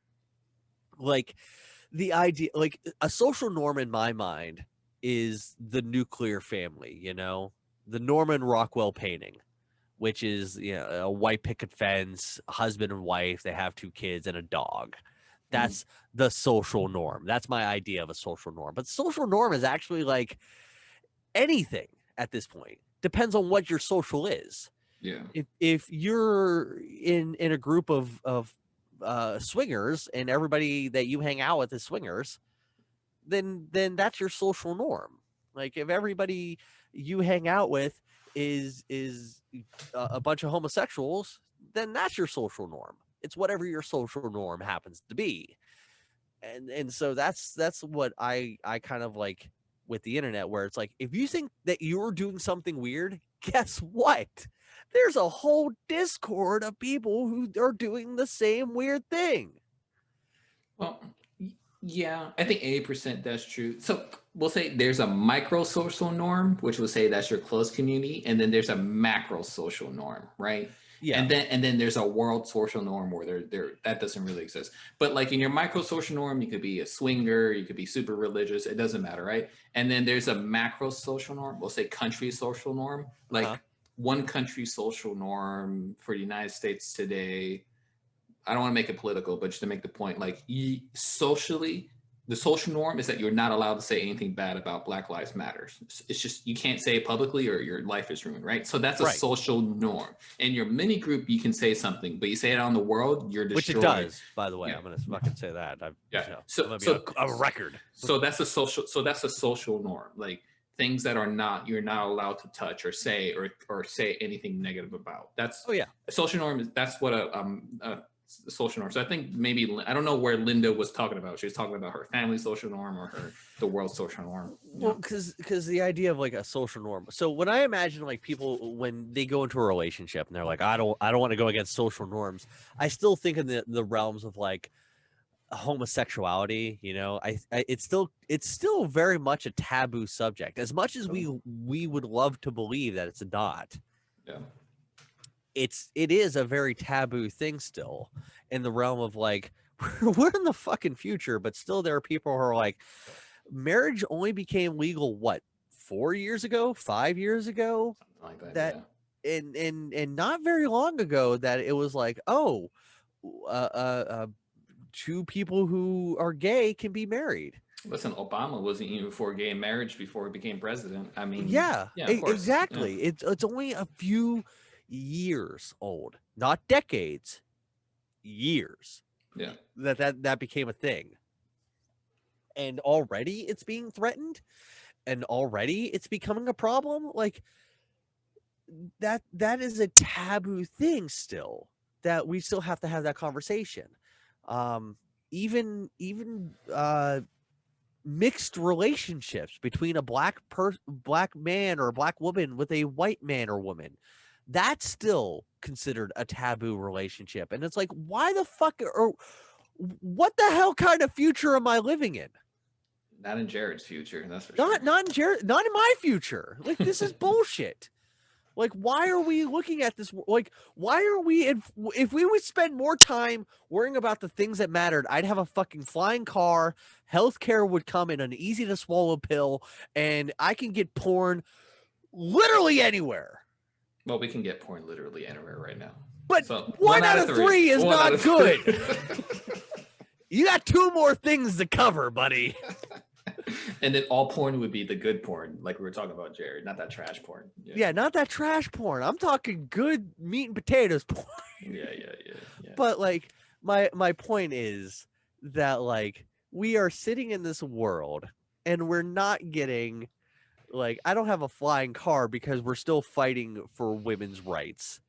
S2: Like, the idea, like a social norm in my mind is the nuclear family, the Norman Rockwell painting, which is, a white picket fence, husband and wife, they have 2 kids and a dog. That's the social norm. That's my idea of a social norm. But social norm is actually like anything at this point. Depends on what your social is.
S1: Yeah.
S2: If you're in a group of swingers and everybody that you hang out with is swingers, then that's your social norm. Like, if everybody you hang out with is a bunch of homosexuals, then that's your social norm. It's whatever your social norm happens to be. And so that's what I kind of like with the internet, where it's like, if you think that you're doing something weird, guess what? There's a whole Discord of people who are doing the same weird thing.
S1: Well, yeah, I think 80% that's true. So we'll say there's a micro social norm, which will say that's your close community, and then there's a macro social norm, right? Yeah. And then there's a world social norm where there that doesn't really exist. But like in your micro social norm, you could be a swinger, you could be super religious, it doesn't matter, right? And then there's a macro social norm, we'll say country social norm, like one country social norm for the United States today. I don't want to make it political, but just to make the point, like socially, the social norm is that you're not allowed to say anything bad about Black Lives Matter. It's just, you can't say it publicly or your life is ruined, right? So that's a social norm. In your mini group, you can say something, but you say it out in the world, you're destroyed.
S2: Which it does, by the way. Yeah. I'm going to fucking say that.
S1: So
S2: a record.
S1: So that's a social norm. Like things that you're not allowed to touch or say say anything negative about. That's social norm. That's what a social norm. So I think maybe I don't know where Linda was talking about. She was talking about her family social norm or the world social norm.
S2: Well, because the idea of like a social norm. So when I imagine like people when they go into a relationship and they're like, I don't want to go against social norms. I still think in the realms of like homosexuality. It's still very much a taboo subject. As much as we would love to believe that it's not.
S1: Yeah.
S2: It is a very taboo thing still in the realm of like we're in the fucking future, but still there are people who are like, marriage only became legal 4 years ago, 5 years ago,
S1: something like that,
S2: and not very long ago that it was like, two people who are gay can be married.
S1: Listen, Obama wasn't even for gay marriage before he became president. I mean,
S2: yeah,
S1: of course.
S2: Exactly. Yeah. It's only a few years old, not decades, years.
S1: Yeah.
S2: That became a thing. And already it's being threatened, and already it's becoming a problem. Like that is a taboo thing still, that we still have to have that conversation. Even mixed relationships between a black man or a black woman with a white man or woman, that's still considered a taboo relationship. And it's like, why the fuck, or what the hell kind of future am I living in?
S1: Not in Jared's future, that's for sure.
S2: Not in my future. Like, this is bullshit. Like, why are we looking at this? Like, why are we, if we would spend more time worrying about the things that mattered, I'd have a fucking flying car, healthcare would come in an easy to swallow pill, and I can get porn literally anywhere.
S1: Well, we can get porn literally anywhere right now.
S2: But so, one out of three is not good. You got 2 more things to cover, buddy.
S1: And then all porn would be the good porn, like we were talking about, Jared, not that trash porn.
S2: Yeah, not that trash porn. I'm talking good meat and potatoes porn.
S1: Yeah.
S2: But like my point is that like we are sitting in this world and we're not getting, like, I don't have a flying car because we're still fighting for women's rights.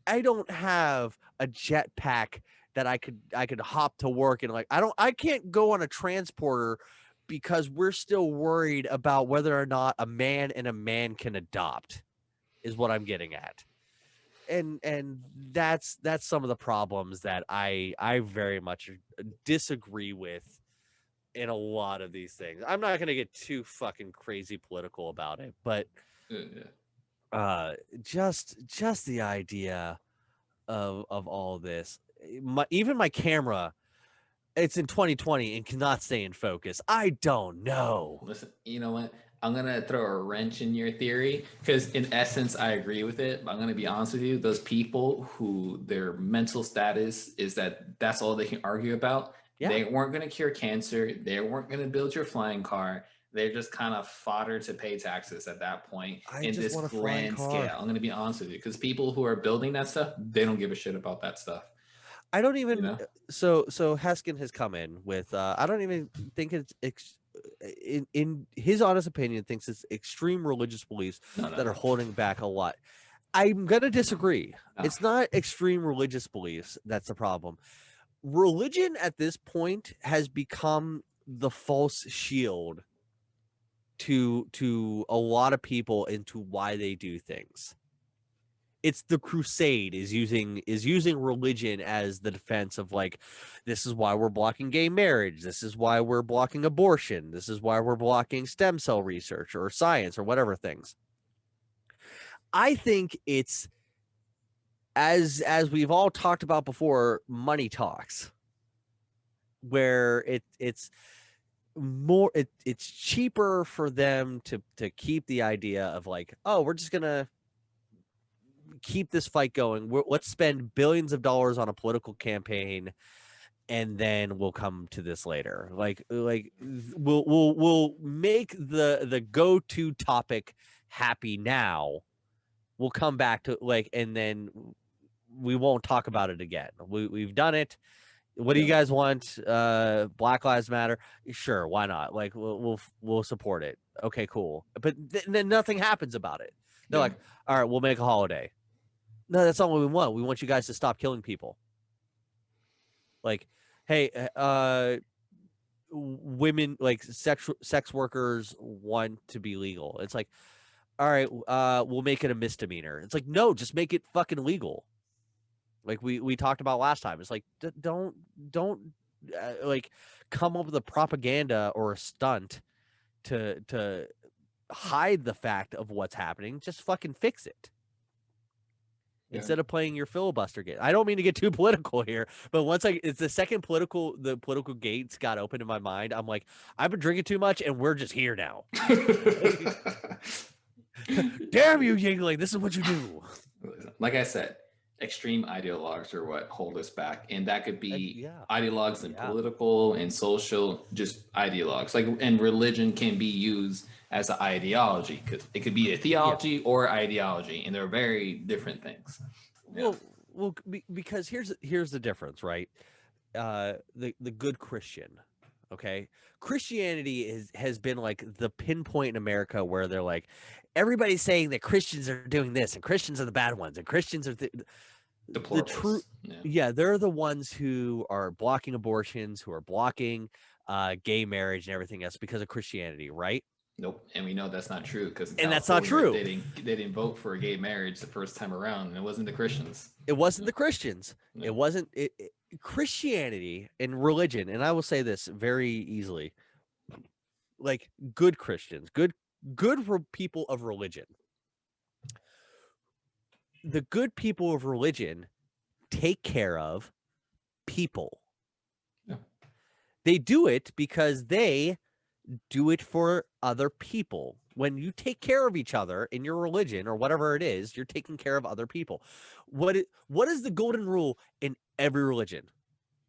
S2: I don't have a jetpack that I could hop to work, and like I can't go on a transporter because we're still worried about whether or not a man and a man can adopt, is what I'm getting at. And that's some of the problems that I very much disagree with in a lot of these things. I'm not going to get too fucking crazy political about it, but just the idea of all this, even my camera, it's in 2020 and cannot stay in focus. I don't know.
S1: Listen, you know what? I'm going to throw a wrench in your theory because in essence, I agree with it. But I'm going to be honest with you. Those people who their mental status is that's all they can argue about. Yeah. They weren't going to cure cancer. They weren't going to build your flying car. They're just kind of fodder to pay taxes at that point in this grand scale. I'm going to be honest with you, because people who are building that stuff, they don't give a shit about that stuff.
S2: I don't even, you know? So Heskin has come in with, I don't even think it's, in his honest opinion, thinks it's extreme religious beliefs that are holding back a lot. I'm going to disagree. No. It's not extreme religious beliefs that's the problem. Religion at this point has become the false shield to a lot of people into why they do things. It's the crusade is using religion as the defense of like, this is why we're blocking gay marriage. This is why we're blocking abortion. This is why we're blocking stem cell research or science or whatever things. I think it's, as we've all talked about before, money talks, where it's more, it's cheaper for them to keep the idea of like, oh, we're just going to keep this fight going. Let's spend billions of dollars on a political campaign, and then we'll come to this later. Like we'll make the go-to topic happy now. We'll come back to like, and then we won't talk about it again. We've done it. What do you guys want? Black Lives Matter? Sure, why not? Like we'll support it. Okay, cool. But then nothing happens about it. They're like, all right, we'll make a holiday. No, that's not what we want. We want you guys to stop killing people. Like, hey, women, like sex workers want to be legal. It's like, all right, we'll make it a misdemeanor. It's like, no, just make it fucking legal. Like we talked about last time. It's like, don't like come up with a propaganda or a stunt to hide the fact of what's happening. Just fucking fix it. Instead of playing your filibuster game. I don't mean to get too political here, but once it's the political gates got open in my mind. I'm like, I've been drinking too much and we're just here now. Damn you, Yingling. This is what you do.
S1: Like I said, extreme ideologues are what hold us back. And that could be ideologues in political and social, just ideologues. Like, and religion can be used as an ideology, because it could be a theology or ideology, and they're very different things.
S2: Well, because here's the difference, right? The good Christian, okay? Christianity has been like the pinpoint in America where they're like, everybody's saying that Christians are doing this, and Christians are the bad ones, and Christians are the true. They're the ones who are blocking abortions, who are blocking gay marriage and everything else because of Christianity, right?
S1: Nope, and we know that's not true because
S2: that's not true.
S1: They didn't vote for gay marriage the first time around, and it wasn't the Christians.
S2: It wasn't the Christians. No. It wasn't Christianity and religion. And I will say this very easily: like good Christians, good people of religion. The good people of religion take care of people. Yeah. They do it because they do it for other people. When you take care of each other in your religion or whatever it is, you're taking care of other people. What is the golden rule in every religion?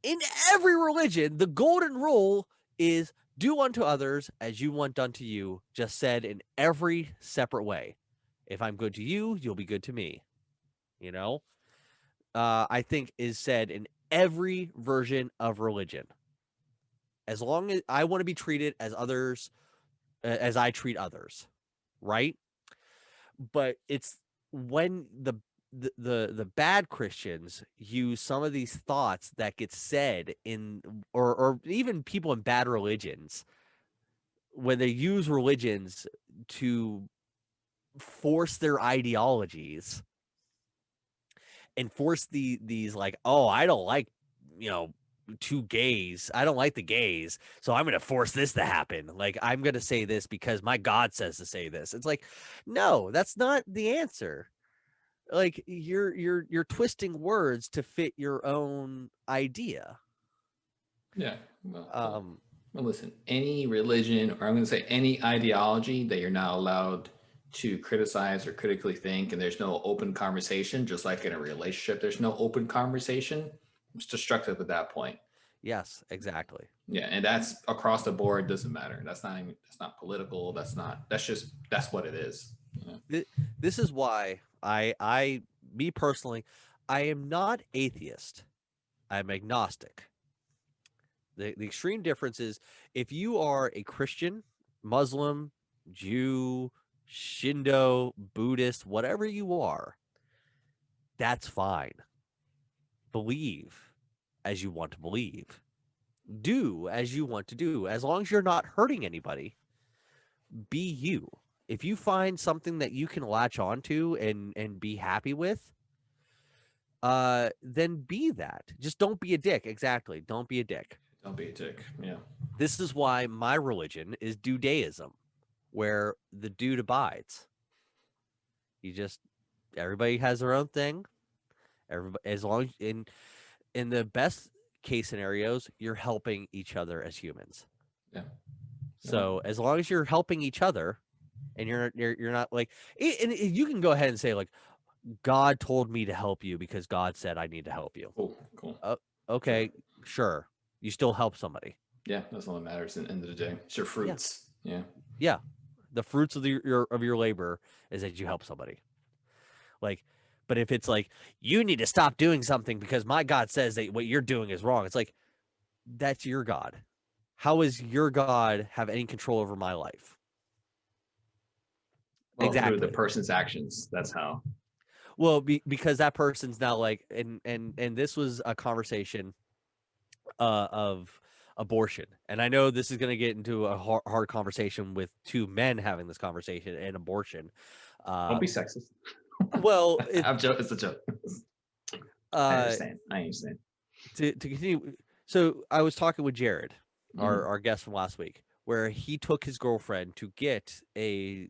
S2: In every religion, the golden rule is do unto others as you want done to you, just said in every separate way. If I'm good to you, you'll be good to me. You know, I think is said in every version of religion. As long as I want to be treated as others, as I treat others, right? But it's when the bad Christians use some of these thoughts that get said in, or even people in bad religions, when they use religions to force their ideologies and force these like, oh, I don't like, two gays. I don't like the gays, so I'm going to force this to happen. Like, I'm going to say this because my God says to say this. It's like, no, that's not the answer. Like, you're twisting words to fit your own idea.
S1: Yeah. Well, listen, any religion, or I'm going to say any ideology that you're not allowed to criticize or critically think, and there's no open conversation, just like in a relationship, there's no open conversation. It's destructive at that point.
S2: Yes, exactly.
S1: Yeah, and that's across the board. Doesn't matter. That's not political. That's what it is.
S2: Yeah. This is why me personally, I am not atheist. I'm agnostic. The extreme difference is if you are a Christian, Muslim, Jew, Shindo, Buddhist, whatever you are, that's fine. Believe as you want to believe. Do as you want to do. As long as you're not hurting anybody, be you. If you find something that you can latch onto and be happy with, then be that. Just don't be a dick. Exactly. Don't be a dick.
S1: Don't be a dick. Yeah.
S2: This is why my religion is Judaism, where the dude abides. Everybody has their own thing. Everybody, as long as in the best case scenarios, you're helping each other as humans.
S1: Yeah.
S2: So as long as you're helping each other, and you're not like, and you can go ahead and say like, God told me to help you because God said I need to help you.
S1: Cool.
S2: Okay, sure. You still help somebody.
S1: Yeah, that's all that matters at the end of the day. It's your fruits.
S2: Yeah. The fruits of your labor is that you help somebody. Like, But if it's like, you need to stop doing something because my God says that what you're doing is wrong, it's like, that's your God. How is your God have any control over my life?
S1: Well,
S2: Exactly.
S1: through the person's actions. That's how.
S2: Well, because that person's now like, and this was a conversation of abortion. And I know this is going to get into a hard conversation with two men having this conversation and abortion.
S1: Don't be sexist.
S2: Well,
S1: I'm joking. It's a joke. I understand.
S2: To continue, so I was talking with Jared, our guest from last week, where he took his girlfriend to get I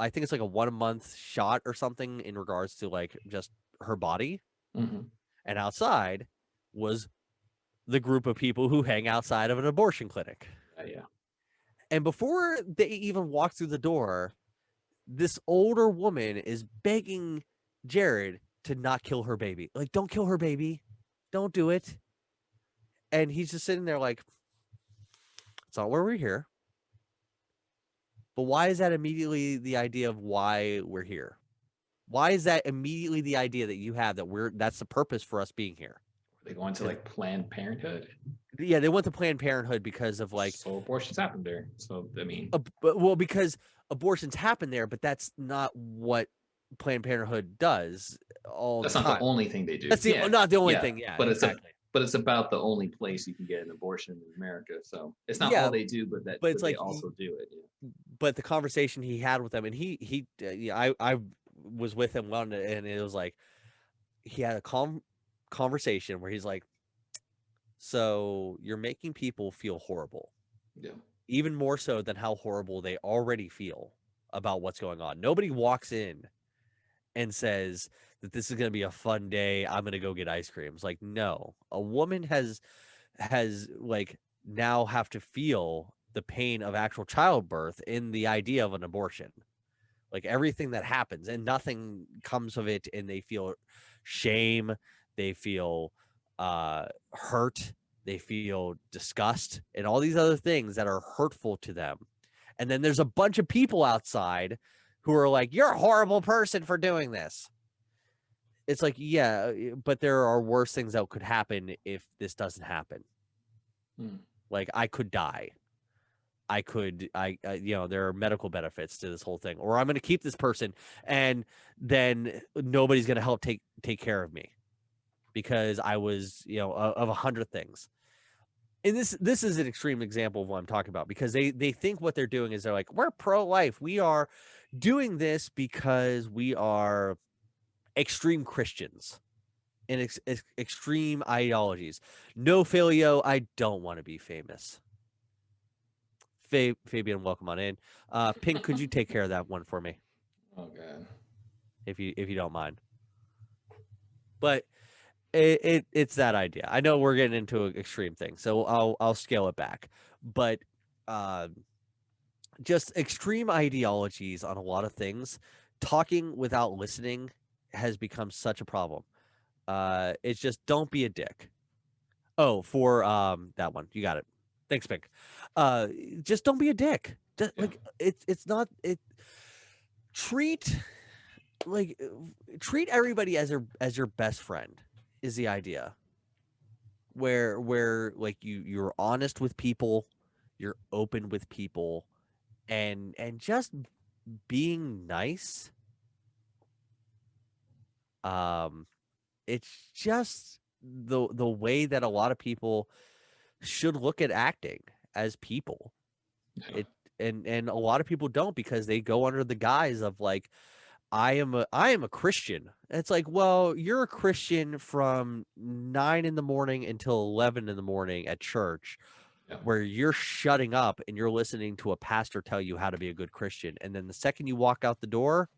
S2: think it's like a 1 month shot or something in regards to like just her body. And outside was the group of people who hang outside of an abortion clinic.
S1: Yeah.
S2: And before they even walk through the door, this older woman is begging Jared to not kill her baby. Like, don't kill her baby. Don't do it. And he's just sitting there like, it's not where we're here. But why is that immediately the idea of why we're here? Why is that immediately the idea that you have that that's the purpose for us being here?
S1: They go into like Planned Parenthood.
S2: Yeah, they went to Planned Parenthood because of like,
S1: so abortions happen there. So I mean,
S2: well, because abortions happen there, but that's not what Planned Parenthood does all the time.
S1: That's not the only thing they do.
S2: That's not the only thing. Yeah,
S1: but
S2: exactly.
S1: But it's about the only place you can get an abortion in America. So it's not all they do, but it's like they also do it. Yeah.
S2: But the conversation he had with them, and I was with him one, and it was like he had a calm conversation where he's like, so you're making people feel horrible.
S1: Yeah.
S2: Even more so than how horrible they already feel about what's going on. Nobody walks in and says that this is going to be a fun day. I'm going to go get ice cream. It's like, no, a woman has like now have to feel the pain of actual childbirth in the idea of an abortion. Like everything that happens and nothing comes of it. And they feel shame. They feel hurt. They feel disgust and all these other things that are hurtful to them. And then there's a bunch of people outside who are like, you're a horrible person for doing this. It's like, yeah, but there are worse things that could happen if this doesn't happen. Like I could die. There are medical benefits to this whole thing, or I'm going to keep this person and then nobody's going to help take care of me because I was, of 100 things. And this is an extreme example of what I'm talking about because they think what they're doing is they're like, we're pro-life. We are doing this because we are extreme Christians and extreme ideologies. No failure. I don't want to be famous. Fabian, welcome on in. Pink, could you take care of that one for me?
S1: Oh God.
S2: If you don't mind. But it's that idea. I know we're getting into an extreme thing, so I'll scale it back. But just extreme ideologies on a lot of things, talking without listening has become such a problem. It's just don't be a dick. Oh, for that one. You got it. Thanks, Pink. Just don't be a dick. Like it's not it. Treat everybody as your best friend is the idea. Where like you're honest with people, you're open with people, and just being nice. It's just the way that a lot of people should look at acting as people. And a lot of people don't because they go under the guise of like, I am a Christian. And it's like, well, you're a Christian from 9 a.m. until 11 a.m. at church, where you're shutting up and you're listening to a pastor tell you how to be a good Christian. And then the second you walk out the door,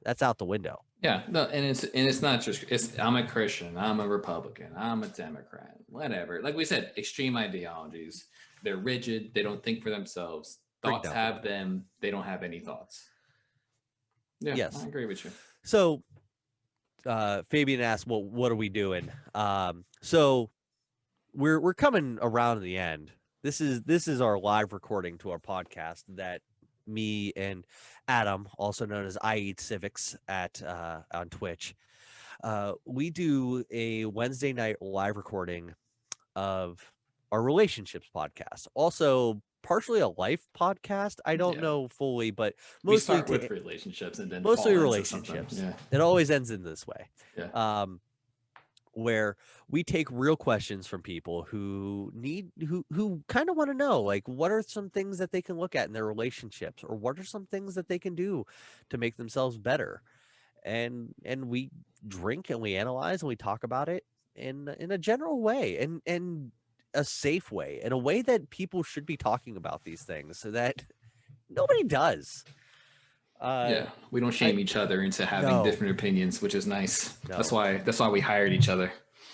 S2: that's out the window.
S1: Yeah, no, and it's not just I'm a Christian, I'm a Republican, I'm a Democrat, whatever. Like we said, extreme ideologies. They're rigid. They don't think for themselves. Thoughts have them. They don't have any thoughts. Yeah, yes. I agree with you.
S2: So Fabian asked, well, what are we doing? So we're coming around to the end. This is our live recording to our podcast that me and Adam, also known as I Eat Civics on Twitch, We do a Wednesday night live recording of our relationships podcast. Also, partially a life podcast. I don't know fully, but
S1: we
S2: mostly
S1: start with relationships and then
S2: mostly
S1: fall into something.
S2: relationships.
S1: Yeah.
S2: It always ends in this way.
S1: Yeah.
S2: Where we take real questions from people who kind of want to know, like, what are some things that they can look at in their relationships, or what are some things that they can do to make themselves better. And we drink and we analyze and we talk about it in a general way, and a safe way, in a way that people should be talking about these things, so that nobody does.
S1: We don't shame each other into having different opinions, which is nice.
S2: No.
S1: That's why we hired each other.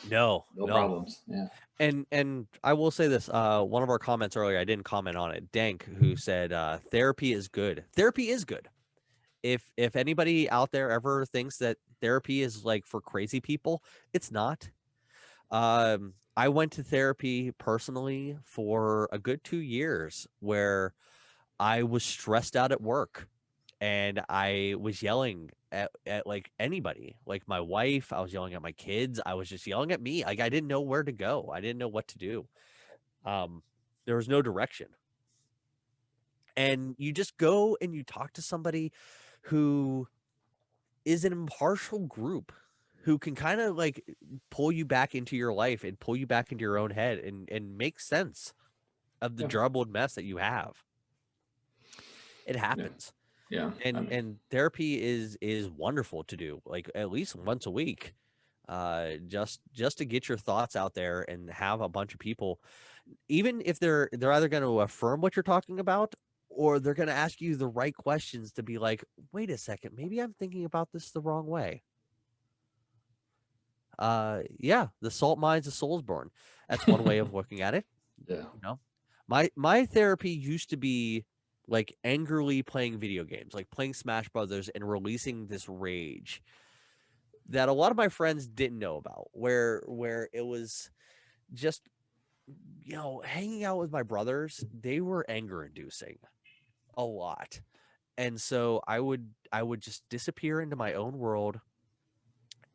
S2: No
S1: problems. Yeah.
S2: And I will say this, one of our comments earlier, I didn't comment on it, Dank, who said therapy is good. Therapy is good. If anybody out there ever thinks that therapy is like for crazy people, it's not. I went to therapy personally for a good 2 years, where I was stressed out at work and I was yelling at like anybody, like my wife. I was yelling at my kids. I was just yelling at me. Like, I didn't know where to go. I didn't know what to do. There was no direction. And you just go and you talk to somebody who is an impartial group, who can kind of like pull you back into your life and pull you back into your own head and make sense of the jumbled mess that you have. It happens.
S1: Yeah.
S2: And therapy is wonderful to do, like at least once a week, just to get your thoughts out there and have a bunch of people, even if they're either going to affirm what you're talking about, or they're going to ask you the right questions to be like, wait a second, maybe I'm thinking about this the wrong way. The salt mines, the soul's born. That's one way of looking at it.
S1: Yeah.
S2: You know, my therapy used to be like angrily playing video games, like playing Smash Brothers and releasing this rage that a lot of my friends didn't know about, where it was just, hanging out with my brothers. They were anger inducing a lot. And so I would just disappear into my own world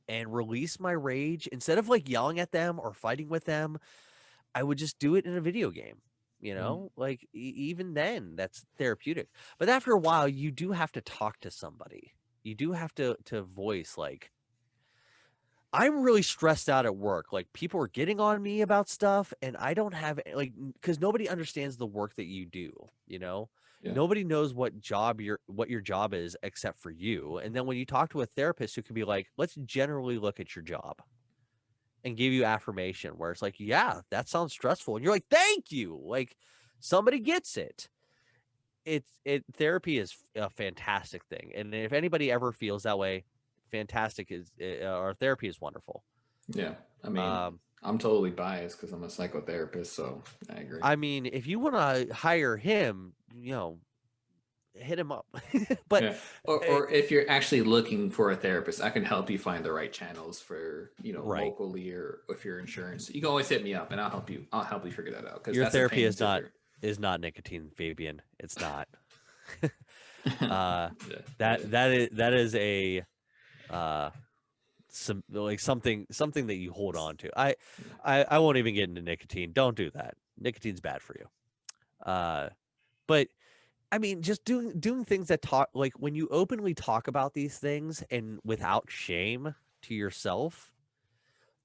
S2: and release my rage. Instead of like yelling at them or fighting with them, I would just do it in a video game. Like even then, that's therapeutic. But after a while, you do have to talk to somebody. You do have to voice, like, I'm really stressed out at work. Like, people are getting on me about stuff, and I don't have, like, because nobody understands the work that you do. Nobody knows what your job is except for you. And then when you talk to a therapist who can be like, let's generally look at your job and give you affirmation, where it's like, yeah, that sounds stressful, and you're like, thank you, like somebody gets it. Therapy is a fantastic thing, and if anybody ever feels that way, fantastic. Our therapy is wonderful.
S1: Yeah, I mean, I'm totally biased because I'm a psychotherapist, so I agree.
S2: I mean, if you want to hire him, hit him up. But
S1: or if you're actually looking for a therapist, I can help you find the right channels for locally, or if you're insurance, you can always hit me up and I'll help you figure that out, because
S2: your therapy is not nicotine, Fabian. It's not. That is a something that you hold on to. I won't even get into nicotine. Don't do that. Nicotine's bad for you. But I mean, just doing things that talk, like when you openly talk about these things and without shame to yourself,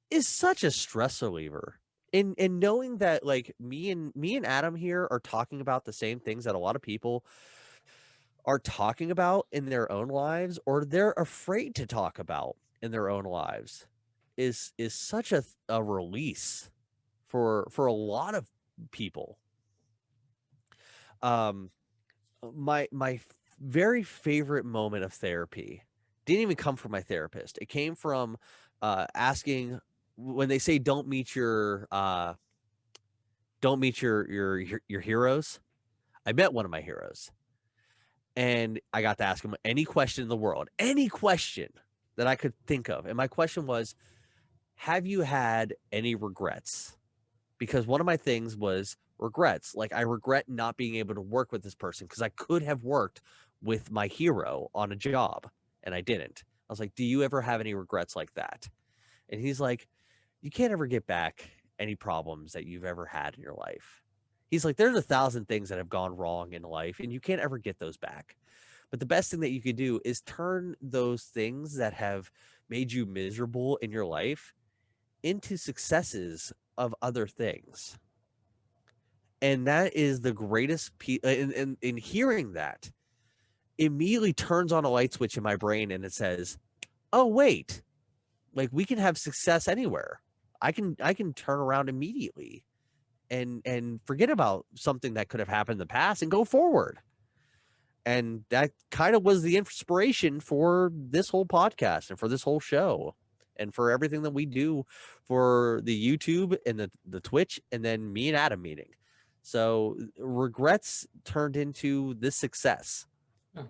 S2: is such a stress reliever. And knowing that, like, me and Adam here are talking about the same things that a lot of people are talking about in their own lives, or they're afraid to talk about in their own lives, is such a release for a lot of people. My very favorite moment of therapy didn't even come from my therapist. It came from asking, when they say don't meet your heroes. I met one of my heroes, and I got to ask him any question in the world, any question that I could think of. And my question was, have you had any regrets? Because one of my things was regrets. Like, I regret not being able to work with this person, because I could have worked with my hero on a job and I didn't. I was like, do you ever have any regrets like that? And he's like, you can't ever get back any problems that you've ever had in your life. He's like, there's 1,000 things that have gone wrong in life and you can't ever get those back. But the best thing that you could do is turn those things that have made you miserable in your life into successes of other things. And that is the greatest piece. And in hearing that, immediately turns on a light switch in my brain and it says, oh, wait, like we can have success anywhere. I can turn around immediately and forget about something that could have happened in the past and go forward. And that kind of was the inspiration for this whole podcast and for this whole show and for everything that we do for the YouTube and the Twitch and then me and Adam meeting. So regrets turned into this success. Oh.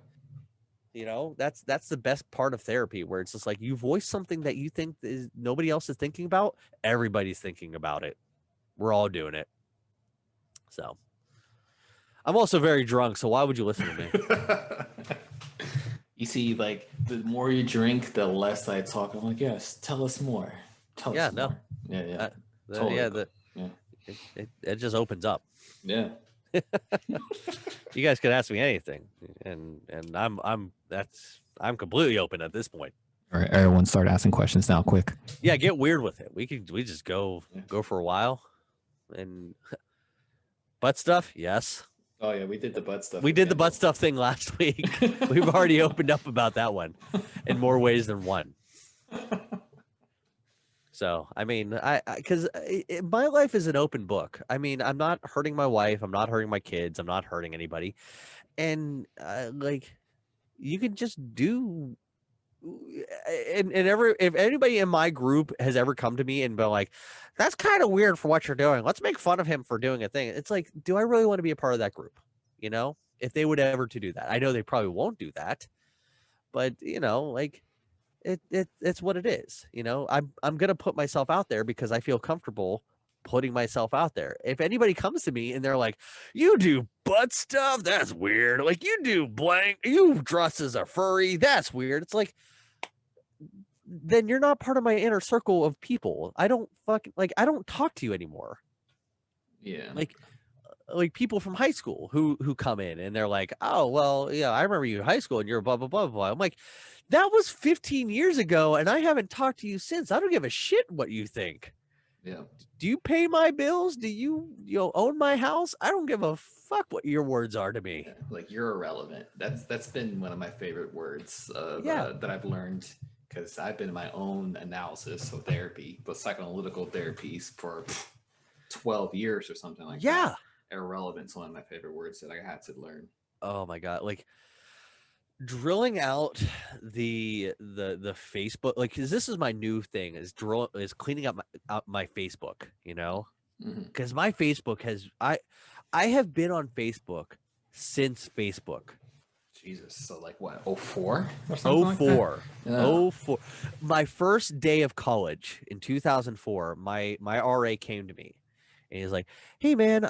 S2: You know, that's the best part of therapy, where it's just like you voice something that you think is nobody else is thinking about. Everybody's thinking about it. We're all doing it. So I'm also very drunk, so why would you listen to me?
S1: You see, like, the more you drink, the less I talk. I'm like, yes, tell us more. Tell us more. Yeah. Totally.
S2: It just opens up.
S1: Yeah.
S2: You guys can ask me anything, and I'm completely open at this point.
S1: All right, everyone, start asking questions now, quick.
S2: Yeah, get weird with it. We just go for a while, and butt stuff. Yes.
S1: Oh yeah, we did the butt stuff.
S2: We did the butt stuff thing last week. We've already opened up about that one in more ways than one. So, I mean, because my life is an open book. I mean, I'm not hurting my wife. I'm not hurting my kids. I'm not hurting anybody. And like, you can just do. And if anybody in my group has ever come to me and been like, that's kind of weird for what you're doing, let's make fun of him for doing a thing. It's like, do I really want to be a part of that group? You know, if they would ever to do that. I know they probably won't do that, but you know, like, it's what it is. You know, I'm going to put myself out there because I feel comfortable putting myself out there. If anybody comes to me and they're like, you do butt stuff, that's weird. Like, you do blank, you dress as a furry, that's weird. It's like, then you're not part of my inner circle of people. I don't talk to you anymore.
S1: Yeah.
S2: Like people from high school who come in and they're like, oh, well, yeah, I remember you in high school and you're blah, blah, blah, blah. I'm like, that was 15 years ago and I haven't talked to you since. I don't give a shit what you think.
S1: Yeah.
S2: Do you pay my bills? Do you own my house? I don't give a fuck what your words are to me.
S1: Yeah, like, you're irrelevant. That's been one of my favorite words that I've learned, because I've been in my own analysis of therapy, but psychoanalytical therapies for 12 years or something like that.
S2: Yeah.
S1: Irrelevant's one of my favorite words that I had to learn.
S2: Oh my God. Like, drilling out the Facebook, like, cause this is my new thing, is cleaning up my Facebook, you know, because my Facebook I have been on Facebook since Facebook.
S1: Jesus. So like what, 04 or
S2: something? 04. Like that? 04. My first day of college in 2004, my RA came to me and he's like, hey man,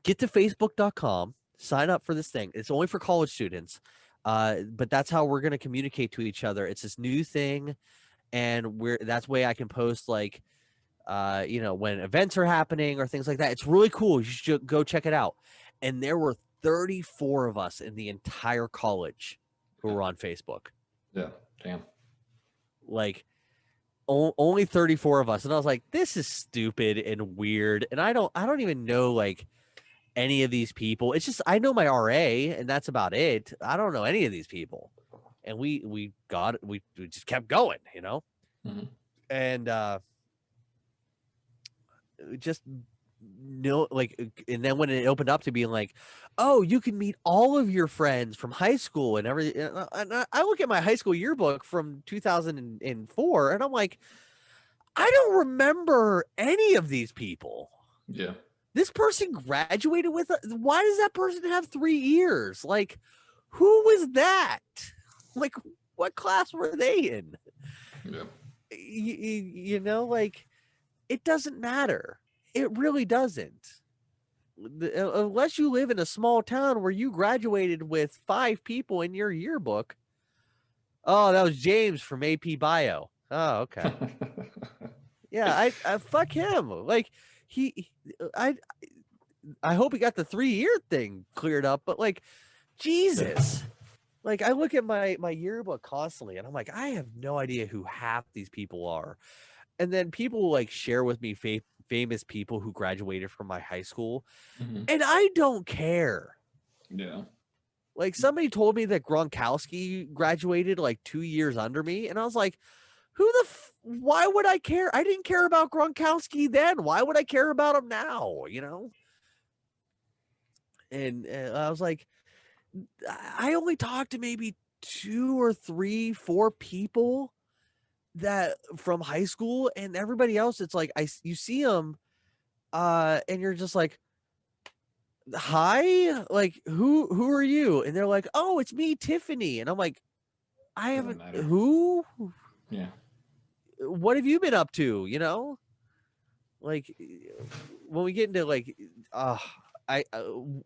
S2: get to facebook.com, sign up for this thing. It's only for college students. But that's how we're going to communicate to each other. It's this new thing. And that's way I can post, like, when events are happening or things like that. It's really cool. You should go check it out. And there were 34 of us in the entire college who were on Facebook.
S1: Yeah. Damn.
S2: Like, only 34 of us. And I was like, this is stupid and weird. And I don't even know, like, any of these people. It's just, I know my RA and that's about it. I don't know any of these people. And we just kept going, you know?
S1: Mm-hmm.
S2: And just no, like, and then when it opened up to being like, oh, you can meet all of your friends from high school and everything. And I look at my high school yearbook from 2004 and I'm like, I don't remember any of these people.
S1: Yeah.
S2: This person graduated with, why does that person have 3 years? Like, who was that? Like, what class were they in?
S1: Yeah.
S2: You know, like, it doesn't matter. It really doesn't. Unless you live in a small town where you graduated with 5 people in your yearbook, Oh, that was James from AP Bio. Oh, okay. Yeah, I fuck him. Like I I hope he got the 3-year thing cleared up, but like, Jesus. Like, I look at my yearbook constantly and I'm like, I have no idea who half these people are. And then people like share with me famous people who graduated from my high school, and I don't care.
S1: Yeah.
S2: Like, somebody told me that Gronkowski graduated like 2 years under me, and I was like, why would I care? I didn't care about Gronkowski then. Why would I care about him now, you know? And I was like, I only talked to maybe 2 or 3, 4 people that from high school, and everybody else, it's like you see them, and you're just like, hi, like who are you? And they're like, oh, it's me, Tiffany. And I'm like, I haven't. Who?
S1: Yeah.
S2: What have you been up to? You know, like when we get into like, I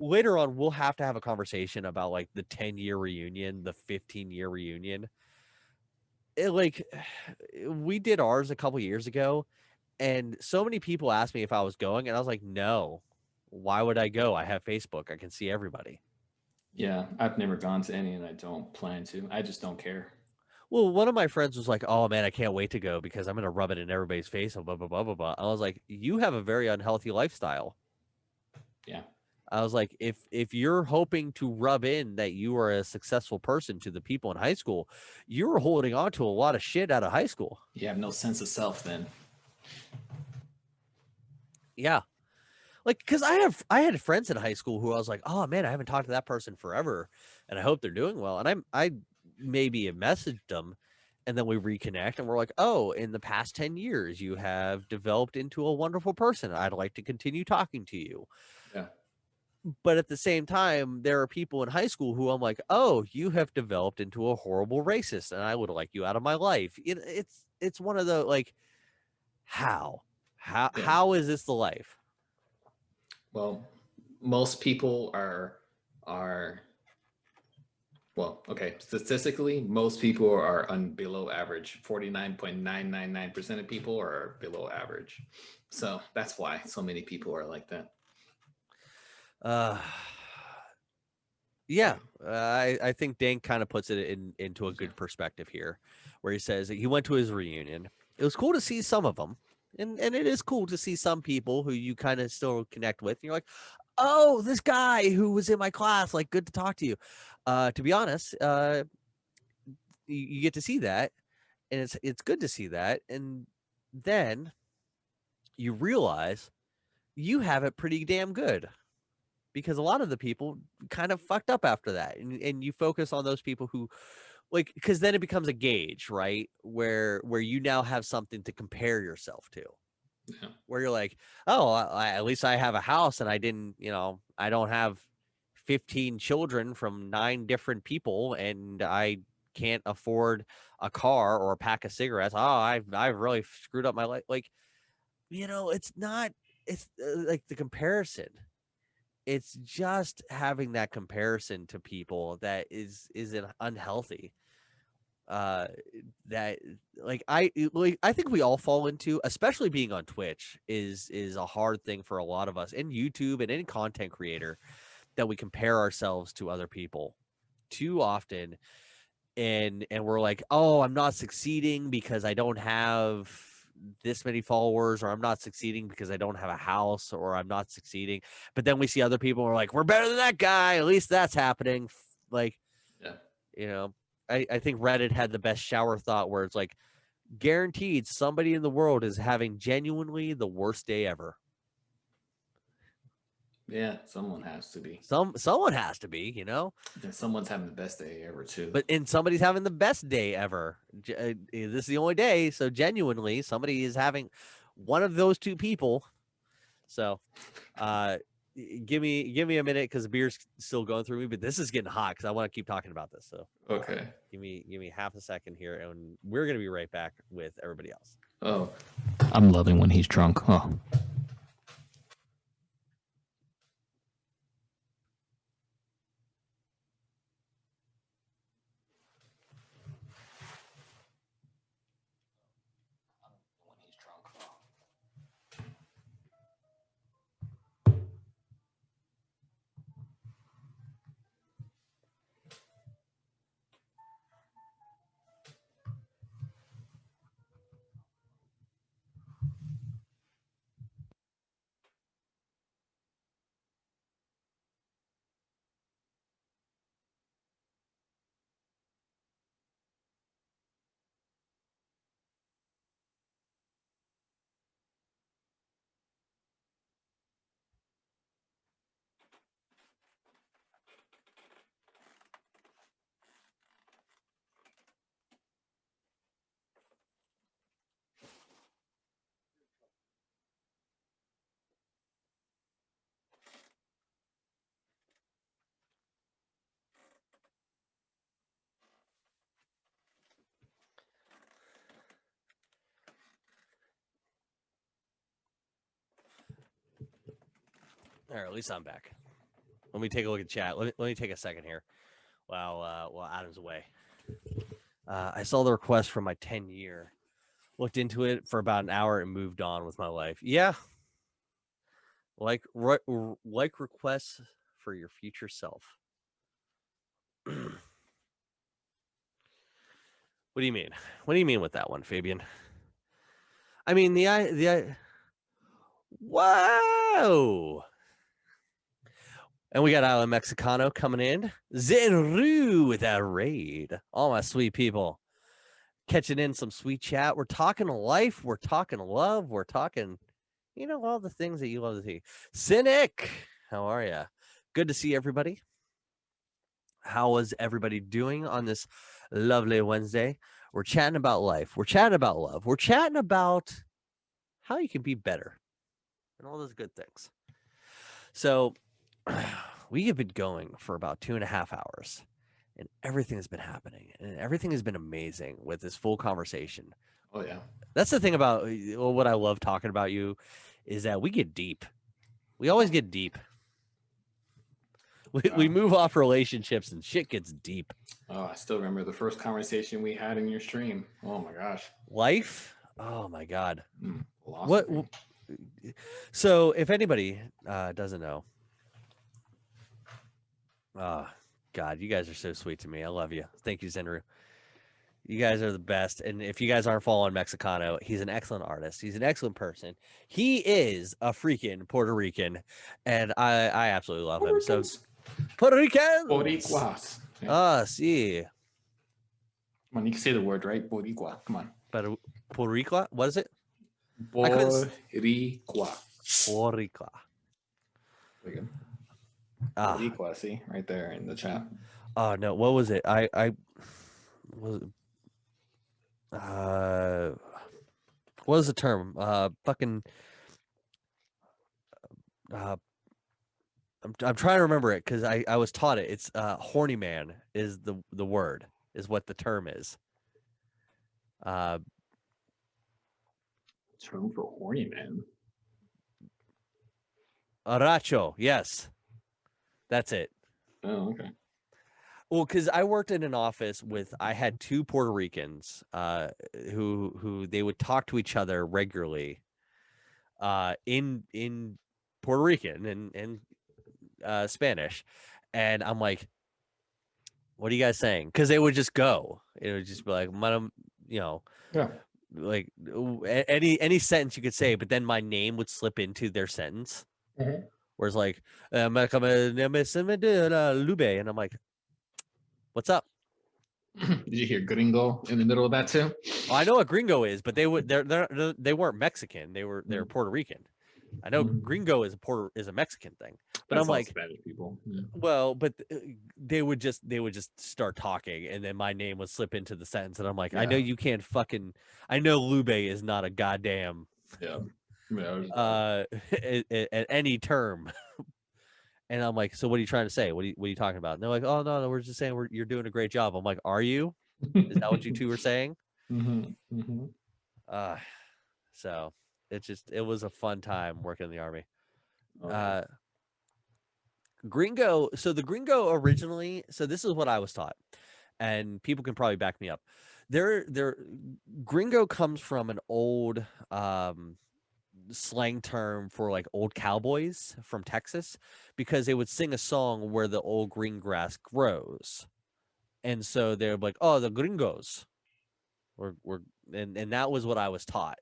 S2: later on we'll have to have a conversation about like the 10-year reunion, the 15-year reunion. Like we did ours a couple years ago, and so many people asked me if I was going, and I was like, no. Why would I go? I have Facebook. I can see everybody.
S1: Yeah, I've never gone to any, and I don't plan to. I just don't care.
S2: Well, one of my friends was like, oh man, I can't wait to go because I'm going to rub it in everybody's face and blah, blah, blah, blah, blah. I was like, you have a very unhealthy lifestyle.
S1: Yeah.
S2: I was like, if you're hoping to rub in that you are a successful person to the people in high school, you're holding on to a lot of shit out of high school.
S1: You have no sense of self then.
S2: Yeah. Like, because I had friends in high school who I was like, oh man, I haven't talked to that person forever, and I hope they're doing well. And I maybe messaged them, and then we reconnect, and we're like, oh, in the past 10 years, you have developed into a wonderful person. I'd like to continue talking to you.
S1: Yeah.
S2: But at the same time, there are people in high school who I'm like, oh, you have developed into a horrible racist, and I would like you out of my life. It's one of the like, how is this the life?
S1: Well, most people are well, okay, statistically, most people are below average. 49.999% of people are below average. So that's why so many people are like that.
S2: Yeah, I think Dane kind of puts it into a good perspective here, where he says that he went to his reunion. It was cool to see some of them, and it is cool to see some people who you kind of still connect with. And you're like, oh, this guy who was in my class, like, good to talk to you. To be honest, you get to see that, and it's good to see that, and then you realize you have it pretty damn good. Because a lot of the people kind of fucked up after that, and you focus on those people who, like, because then it becomes a gauge, right? Where you now have something to compare yourself to,
S1: Yeah.
S2: where you're like, oh, at least I have a house, and I didn't, I don't have 15 children from 9 different people, and I can't afford a car or a pack of cigarettes. Oh, I've really screwed up my life. Like, it's not. It's like the comparison. It's just having that comparison to people that is unhealthy. That I think we all fall into, especially being on Twitch is a hard thing for a lot of us, and YouTube and any content creator, that we compare ourselves to other people too often, and we're like, oh, I'm not succeeding because I don't have this many followers, or I'm not succeeding because I don't have a house, or I'm not succeeding. But then we see other people and we're like, we're better than that guy. At least that's happening. Like,
S1: yeah.
S2: I think Reddit had the best shower thought where it's like, guaranteed somebody in the world is having genuinely the worst day ever.
S1: Yeah, someone has to be.
S2: Someone has to be,
S1: Then someone's having the best day ever too.
S2: And somebody's having the best day ever. This is the only day, so genuinely somebody is having one of those two people. So, give me a minute because the beer's still going through me, but this is getting hot because I want to keep talking about this. So,
S1: okay,
S2: give me half a second here, and we're gonna be right back with everybody else.
S1: Oh, I'm loving when he's drunk. Oh.
S2: All right, at least I'm back. Let me take a look at chat. Let me take a second here while Adam's away. I saw the request from my 10-year. Looked into it for about an hour and moved on with my life. Yeah. Like requests for your future self. What do you mean? What do you mean with that one, Fabian? I mean, whoa. And we got Island Mexicano coming in. Zenru with that raid. All my sweet people. Catching in some sweet chat. We're talking life. We're talking love. We're talking, all the things that you love to see. Cynic, how are you? Good to see everybody. How was everybody doing on this lovely Wednesday? We're chatting about life. We're chatting about love. We're chatting about how you can be better and all those good things. So we have been going for about 2.5 hours and everything has been happening and everything has been amazing with this full conversation.
S1: Oh, yeah.
S2: That's the thing about what I love talking about you is that we get deep. We always get deep. We move off relationships and shit gets deep.
S1: Oh, I still remember the first conversation we had in your stream. Oh my gosh.
S2: Life? Oh my God.
S1: What?
S2: So if anybody doesn't know, God, you guys are so sweet to me. I love you. Thank you, Zenru. You guys are the best. And if you guys aren't following Mexicano, he's an excellent artist. He's an excellent person. He is a freaking Puerto Rican, and I absolutely love him. So Puerto Ricans.
S1: Boricuas.
S2: Ah, sí.
S1: Come on, you can say the word, right? Boricua. Come on.
S2: Boricua? What is it?
S1: Boricua.
S2: Boricua.
S1: There you go. Boricua, see? Right there in the chat.
S2: Oh, no. What was it? What was the term? I'm trying to remember it because I was taught it. It's horny man is the word, is what the term is.
S1: Term for horny man.
S2: Aracho, yes. That's it.
S1: Oh, okay.
S2: Well, because I worked in an office I had 2 Puerto Ricans who they would talk to each other regularly in Puerto Rican and Spanish. And I'm like, what are you guys saying? Because they would just go. It would just be like,
S1: yeah.
S2: Like any sentence you could say, but then my name would slip into their sentence.
S1: Mm-hmm.
S2: Where it's like, and I'm like, what's up?
S1: Did you hear gringo in the middle of that too?
S2: Well, I know what gringo is, but they weren't Mexican. They're Puerto Rican. I know gringo is a Mexican thing, but I'm like
S1: Spanish people.
S2: Yeah. Well, but they would just start talking, and then my name would slip into the sentence, and I'm like, I know you can't fucking. I know Lube is not a goddamn.
S1: Yeah.
S2: At any term. And I'm like, so what are you trying to say? What are you talking about? And they're like, oh no, we're just saying you're doing a great job. I'm like, are you? Is that what you two were saying?
S1: Mm-hmm. Mm-hmm.
S2: So it was a fun time working in the Army. Gringo. So the gringo originally. So this is what I was taught, and people can probably back me up. Gringo comes from an old slang term for like old cowboys from Texas, because they would sing a song where the old green grass grows, and so they're like, oh, the gringos and that was what I was taught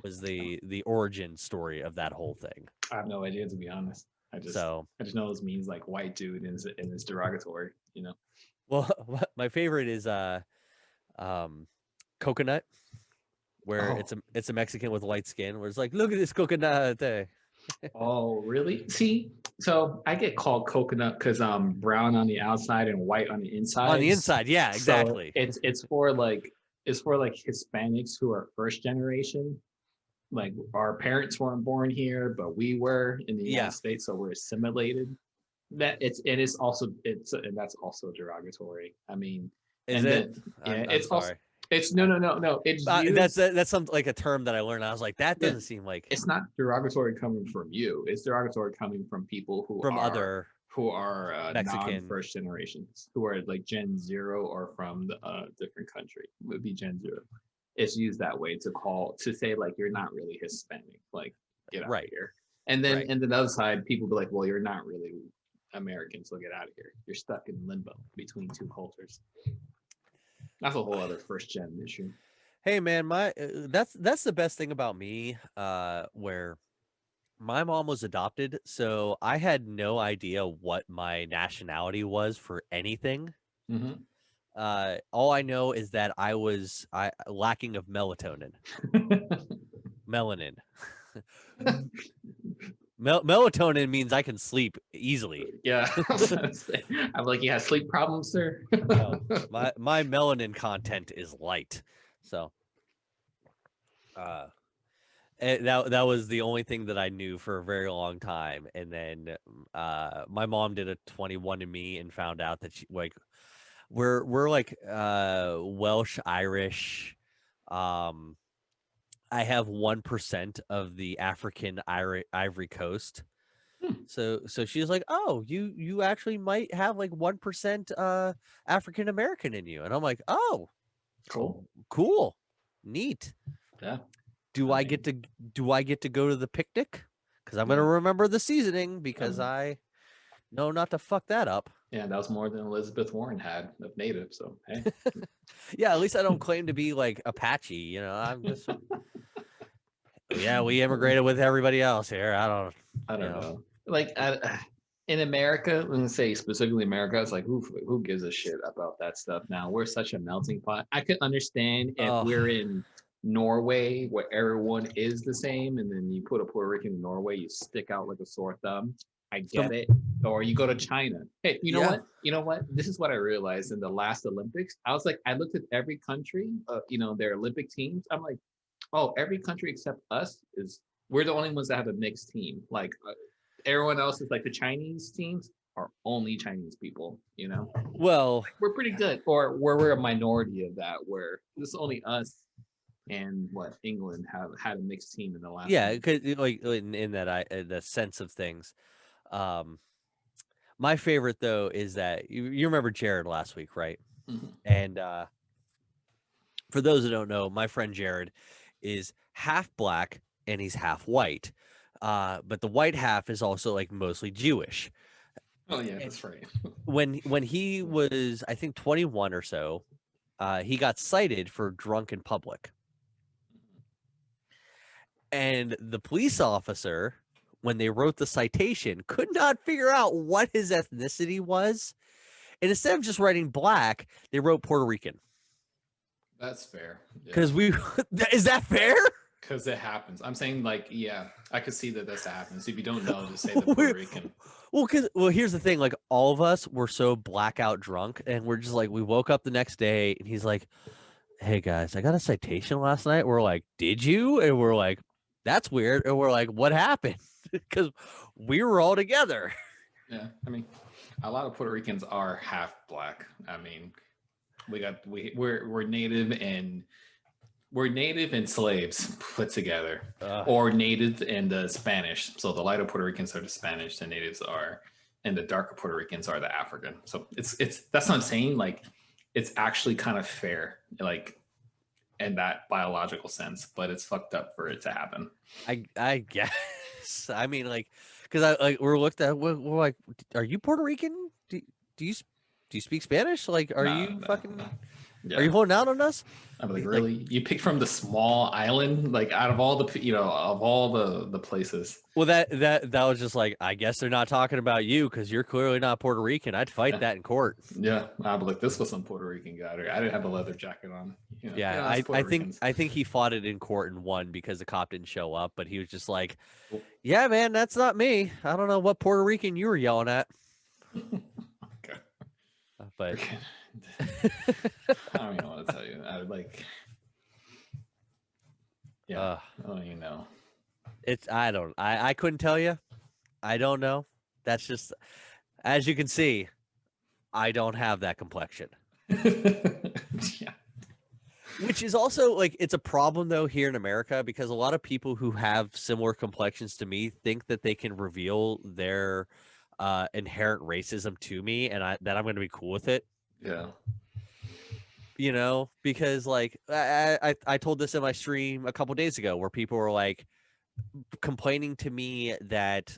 S2: was the origin story of that whole thing.
S1: I have no idea, to be honest. I just know it means like white dude and it's derogatory,
S2: Well, my favorite is coconut, where it's a Mexican with white skin, where it's like, look at this coconut.
S1: Oh, really? See, so I get called coconut because I'm brown on the outside and white on the inside.
S2: On the inside, yeah, exactly.
S1: So it's for Hispanics who are first generation. Like our parents weren't born here, but we were in the United States, so we're assimilated. That's also derogatory. I mean,
S2: it's
S1: It's no. It's
S2: that's something like a term that I learned. I was like, that doesn't seem like.
S1: It's not derogatory coming from you. It's derogatory coming from people who are
S2: Mexican
S1: non-first generations, who are like Gen Zero or from a different country. It would be Gen Zero. It's used that way to say like you're not really Hispanic, like get out of here. And then and the other side, people be like, well, you're not really American, so get out of here. You're stuck in limbo between two cultures. That's a whole other first gen issue.
S2: Hey man, that's the best thing about me, where my mom was adopted, so I had no idea what my nationality was for anything. All I know is that I was lacking of melatonin. Melanin. Melatonin means I can sleep easily.
S1: Yeah. I'm like, you have sleep problems, sir?
S2: No, my melanin content is light. So that was the only thing that I knew for a very long time. And then my mom did a 21andMe and found out that we're like Welsh Irish. I have 1% of the African Ivory Coast. So she was like, oh, you actually might have like 1% African American in you. And I'm like, oh, cool, neat.
S1: Yeah.
S2: Do I get to go to the picnic? Because I'm gonna remember the seasoning, because I know not to fuck that up.
S1: Yeah, that was more than Elizabeth Warren had of native. So hey.
S2: Yeah, at least I don't claim to be like Apache. You know, I'm just. Yeah, we immigrated with everybody else here. I don't
S1: know. Like in America, let me say specifically America, it's like who gives a shit about that stuff now? We're such a melting pot. I could understand if we're in Norway where everyone is the same, and then you put a Puerto Rican in Norway, you stick out like a sore thumb. I get it. Or you go to China. Hey, you know what? You know what? This is what I realized in the last Olympics. I was like, I looked at every country, their Olympic teams. I'm like, oh, every country except us we're the only ones that have a mixed team. Like everyone else is like the Chinese teams are only Chinese people,
S2: Well,
S1: we're pretty good, or we're a minority of that, where it's only us and England have had a mixed team in the last.
S2: Yeah, because like in that the sense of things. My favorite though is that you remember Jared last week, right? And for those who don't know, my friend Jared is half black and he's half white, but the white half is also like mostly Jewish.
S1: Oh yeah, that's right.
S2: when he was, I think, 21 or so, he got cited for drunk in public, and the police officer, when they wrote the citation, could not figure out what his ethnicity was, and instead of just writing black, they wrote Puerto Rican.
S1: That's fair.
S2: Because is that fair?
S1: Because it happens. I'm saying, like, yeah, I could see that this happens. If you don't know, just say the Puerto Rican.
S2: Well, here's the thing. Like, all of us were so blackout drunk, and we're just like, we woke up the next day, and he's like, hey, guys, I got a citation last night. We're like, did you? And we're like, that's weird. And we're like, what happened? Because we were all together.
S1: Yeah, I mean, a lot of Puerto Ricans are half black. I mean, we're native and slaves put together, or native and the Spanish. So the lighter Puerto Ricans are the Spanish, the natives are, and the darker Puerto Ricans are the African. So it's that's what I'm saying. Like, it's actually kind of fair, like in that biological sense, but it's fucked up for it to happen.
S2: I guess. I mean, like, because we're looked at, we're like, are you Puerto Rican? Do you speak Spanish? Like, are you fucking? No. Yeah. Are you holding out on us?
S1: I'm like, really? You picked from the small island, like out of all the, of all the places.
S2: Well, that was just like, I guess they're not talking about you because you're clearly not Puerto Rican. I'd fight that in court.
S1: Yeah, I'm like, this was some Puerto Rican guy. I didn't have a leather jacket on.
S2: I think he fought it in court and won because the cop didn't show up. But he was just like, yeah, man, that's not me. I don't know what Puerto Rican you were yelling at.
S1: Okay,
S2: but.
S1: I don't even know what to tell you. I would like, yeah. I don't even know.
S2: I couldn't tell you. I don't know. That's just, as you can see, I don't have that complexion.
S1: Yeah.
S2: Which is also like, it's a problem though here in America, because a lot of people who have similar complexions to me think that they can reveal their inherent racism to me, and that I'm going to be cool with it.
S1: Yeah.
S2: You know, because like I told this in my stream a couple days ago, where people were like complaining to me that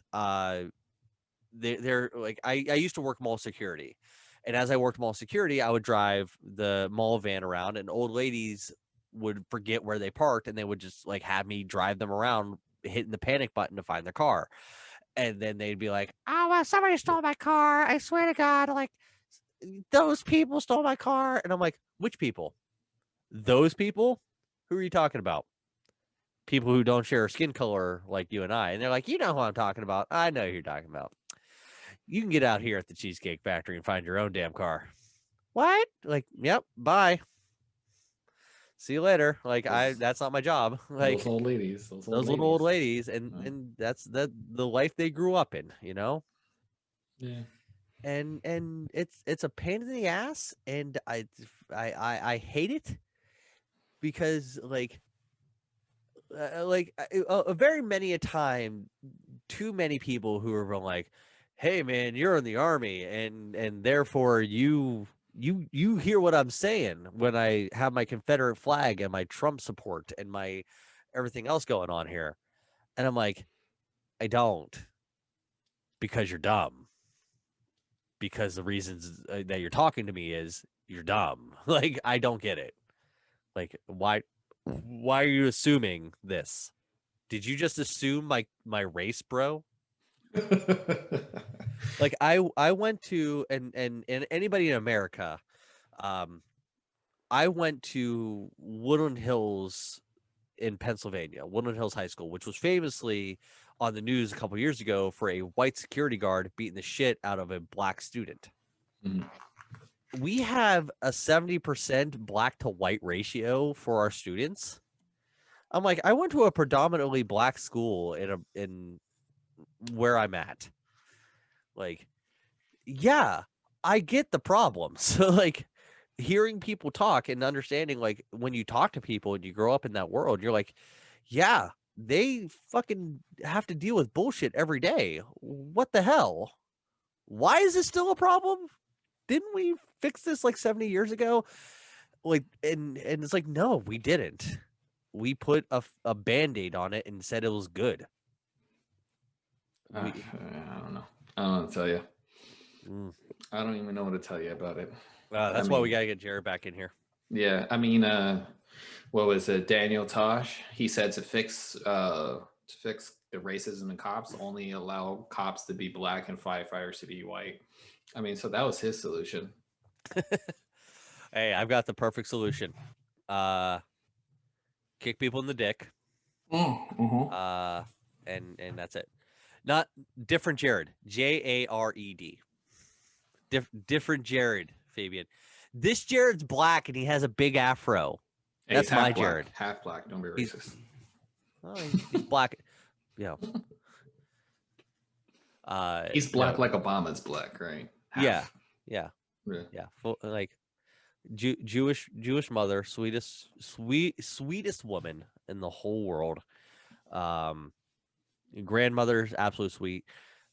S2: they're like, I used to work mall security, and as I worked mall security, I would drive the mall van around, and old ladies would forget where they parked, and they would just like have me drive them around, hitting the panic button to find their car. And then they'd be like, "Oh, well, somebody stole my car. I swear to God, like those people stole my car." And I'm like, "Which people? Those people? Who are you talking about? People who don't share a skin color like you and I." And they're like, "You know who I'm talking about. I know who you're talking about. You can get out here at the Cheesecake Factory and find your own damn car." What? Like, yep, bye. See you later. Like, that's not my job. Like,
S1: those old ladies,
S2: those little old ladies, and that's the life they grew up in, you know?
S1: Yeah.
S2: And it's a pain in the ass, and I hate it, because like very many a time, too many people who are like, "Hey man, you're in the army, and therefore you hear what I'm saying when I have my Confederate flag and my Trump support and my everything else going on here." And I'm like, I don't, because you're dumb. Because the reasons that you're talking to me is you're dumb. Like, I don't get it. Like, why are you assuming this? Did you just assume my race, bro? Like, I went to, and anybody in America, I went to Woodland Hills in Pennsylvania, Woodland Hills High School, which was famously on the news a couple years ago for a white security guard beating the shit out of a black student.
S1: Mm.
S2: We have a 70% black to white ratio for our students. I'm like, I went to a predominantly black school in where I'm at. Like, yeah, I get the problem. So like, hearing people talk and understanding, like, when you talk to people and you grow up in that world, you're like, yeah, they fucking have to deal with bullshit every day. What the hell? Why is this still a problem? Didn't we fix this like 70 years ago? Like, and it's like, no, we didn't. We put a Band-Aid on it and said it was good.
S1: I don't know. I don't know what to tell you. I don't even know what to tell you about it.
S2: That's why we gotta get Jared back in here.
S1: Yeah, I mean, what was it? Daniel Tosh. He said to fix the racism in cops, only allow cops to be black and firefighters to be white. I mean, so that was his solution.
S2: Hey, I've got the perfect solution. Kick people in the dick. And that's it. Not different Jared. Jared. Different Jared, Fabian. This Jared's black and he has a big afro.
S1: Hey,
S2: that's my Jared.
S1: Half black. Don't be racist.
S2: He's black. Yeah.
S1: He's black like Obama's black, right?
S2: Half. Yeah. Like Jewish mother, sweetest woman in the whole world. Grandmother's absolute sweet,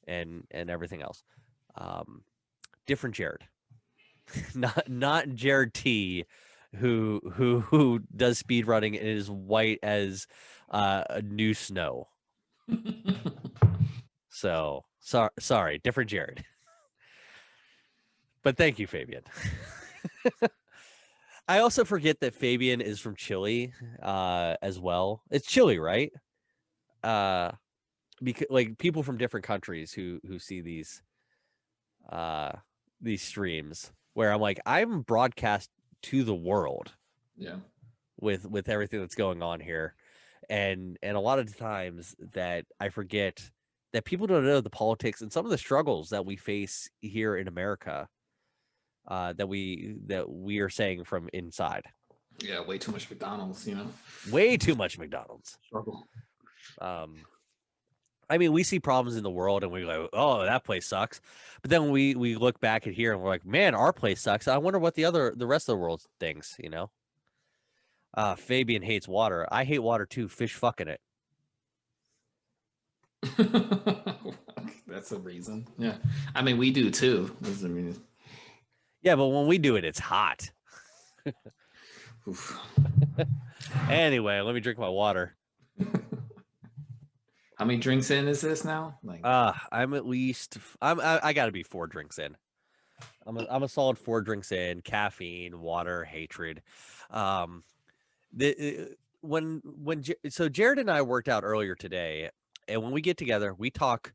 S2: and everything else. Different Jared. not Jared T, who does speed running and is white as new snow. So sorry, different Jared. But thank you, Fabian. I also forget that Fabian is from Chile as well. It's Chile, right? Because like people from different countries who see these streams, where I'm like, I'm broadcast to the world.
S1: Yeah.
S2: With everything that's going on here. And a lot of times that I forget that people don't know the politics and some of the struggles that we face here in America, that we are saying from inside.
S1: Yeah, way too much McDonald's, you know.
S2: Way too much McDonald's.
S1: Struggle.
S2: I mean, we see problems in the world and we go, oh, that place sucks. But then we look back at here and we're like, man, our place sucks. I wonder what the rest of the world thinks, you know? Fabian hates water. I hate water too. Fish fucking it.
S1: That's a reason. Yeah. I mean, we do too.
S2: Yeah, but when we do it, it's hot. Anyway, let me drink my water.
S1: How many drinks in is this now? Like,
S2: I'm at least. I got to be 4 drinks in. I'm a solid 4 drinks in. Caffeine, water, hatred. So Jared and I worked out earlier today, and when we get together, we talk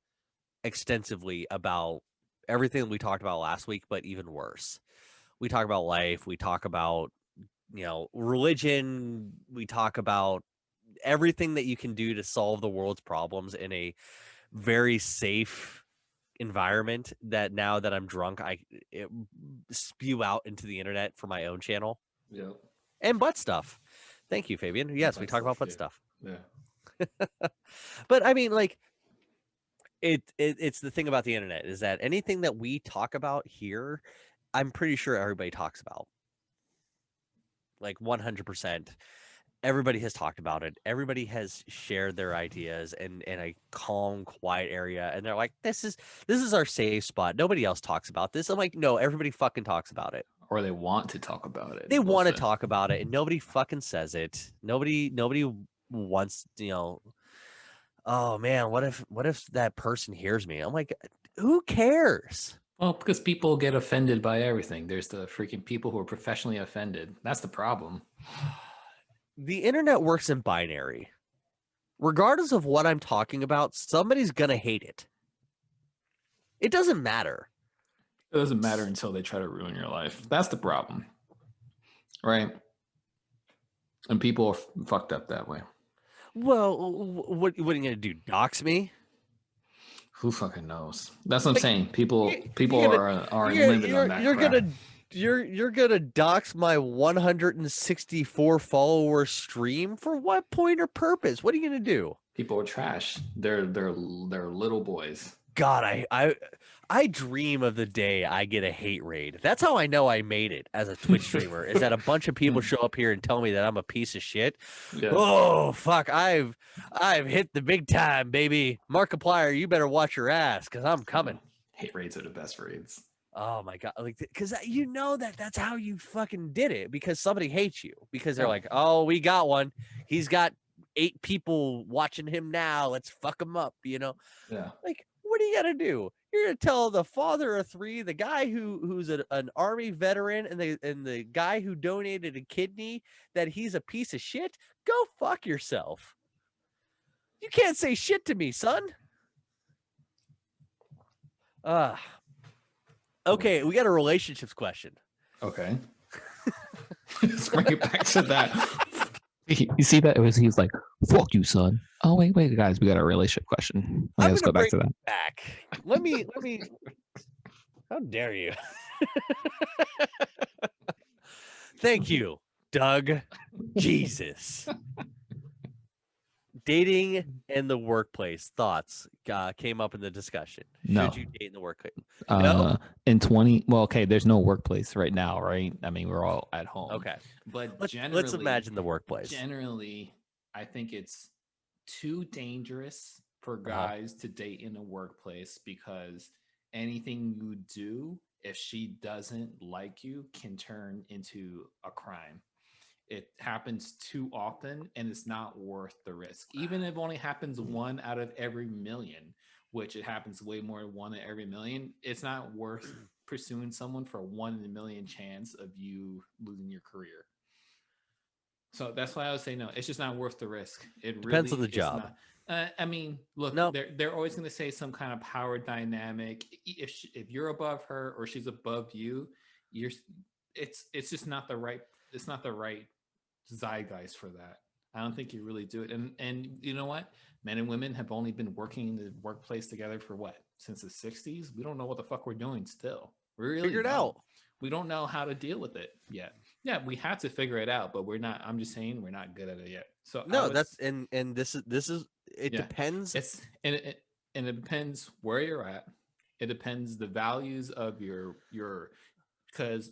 S2: extensively about everything we talked about last week, but even worse. We talk about life. We talk about religion. We talk about everything that you can do to solve the world's problems in a very safe environment that now that I'm drunk, I spew out into the internet for my own channel.
S1: Yeah.
S2: And butt stuff. Thank you, Fabian. Yes, we talk about butt stuff.
S1: Yeah.
S2: But I mean, like, it's the thing about the internet is that anything that we talk about here, I'm pretty sure everybody talks about. Like 100%. Everybody has talked about it. Everybody has shared their ideas in a calm, quiet area. And they're like, this is our safe spot. Nobody else talks about this. I'm like, no, everybody fucking talks about it.
S1: Or they want to talk about it.
S2: They want to talk about it, and nobody fucking says it. Nobody wants, oh man, what if that person hears me? I'm like, who cares?
S1: Well, because people get offended by everything. There's the freaking people who are professionally offended. That's the problem.
S2: The internet works in binary. Regardless of what I'm talking about, somebody's gonna hate it. It doesn't matter.
S1: It doesn't matter until they try to ruin your life. That's the problem. Right? And people are fucked up that way.
S2: Well, what are you going to do? Dox me?
S1: Who fucking knows? That's what I'm saying. People are limited on that.
S2: You're gonna dox my 164 follower stream for what point or purpose? What are you gonna do?
S1: People are trash. They're little boys.
S2: God, I dream of the day I get a hate raid. That's how I know I made it as a Twitch streamer. Is that a bunch of people show up here and tell me that I'm a piece of shit? Yeah. Oh fuck! I've hit the big time, baby. Markiplier, you better watch your ass because I'm coming.
S1: Hate raids are the best raids.
S2: Oh my god! Like, because you know that's how you fucking did it, because somebody hates you because they're like, oh, we got one. He's got 8 people watching him now. Let's fuck him up. Yeah. Like, what are you gonna do? You're gonna tell the father of 3, the guy who's an army veteran, and the guy who donated a kidney that he's a piece of shit? Go fuck yourself. You can't say shit to me, son. Okay, we got a relationships question.
S1: Okay. Let's bring it back to that. You see that? He's like, fuck you, son. Oh, wait, guys, we got a relationship question. Let's go back to that.
S2: Let me. How dare you? Thank you, Doug. Jesus. Dating in the workplace. Thoughts came up in the discussion.
S1: No.
S2: Should you date in the workplace?
S1: No. In 20. Well, okay. There's no workplace right now, right? I mean, we're all at home.
S2: Okay.
S1: But
S2: let's imagine the workplace.
S1: Generally, I think it's too dangerous for guys to date in a workplace, because anything you do, if she doesn't like you, can turn into a crime. It happens too often, and it's not worth the risk. Even if it only happens 1 out of every million, which it happens way more than 1 in every million, it's not worth pursuing someone for 1 in a million chance of you losing your career. So that's why I would say no. It's just not worth the risk. It
S2: depends on the job.
S1: I mean, look, no. They're always going to say some kind of power dynamic. If you're above her or she's above you, it's just not the right. It's not the right zeitgeist for that. I don't think you really do it. And you know what? Men and women have only been working in the workplace together for what? Since the 60s? We don't know what the fuck we're doing still. We really
S2: figure it out.
S1: We don't know how to deal with it yet. Yeah, we have to figure it out, but we're not. I'm just saying we're not good at it yet. So
S2: no, this is it depends.
S1: And it depends where you're at. It depends the values of your because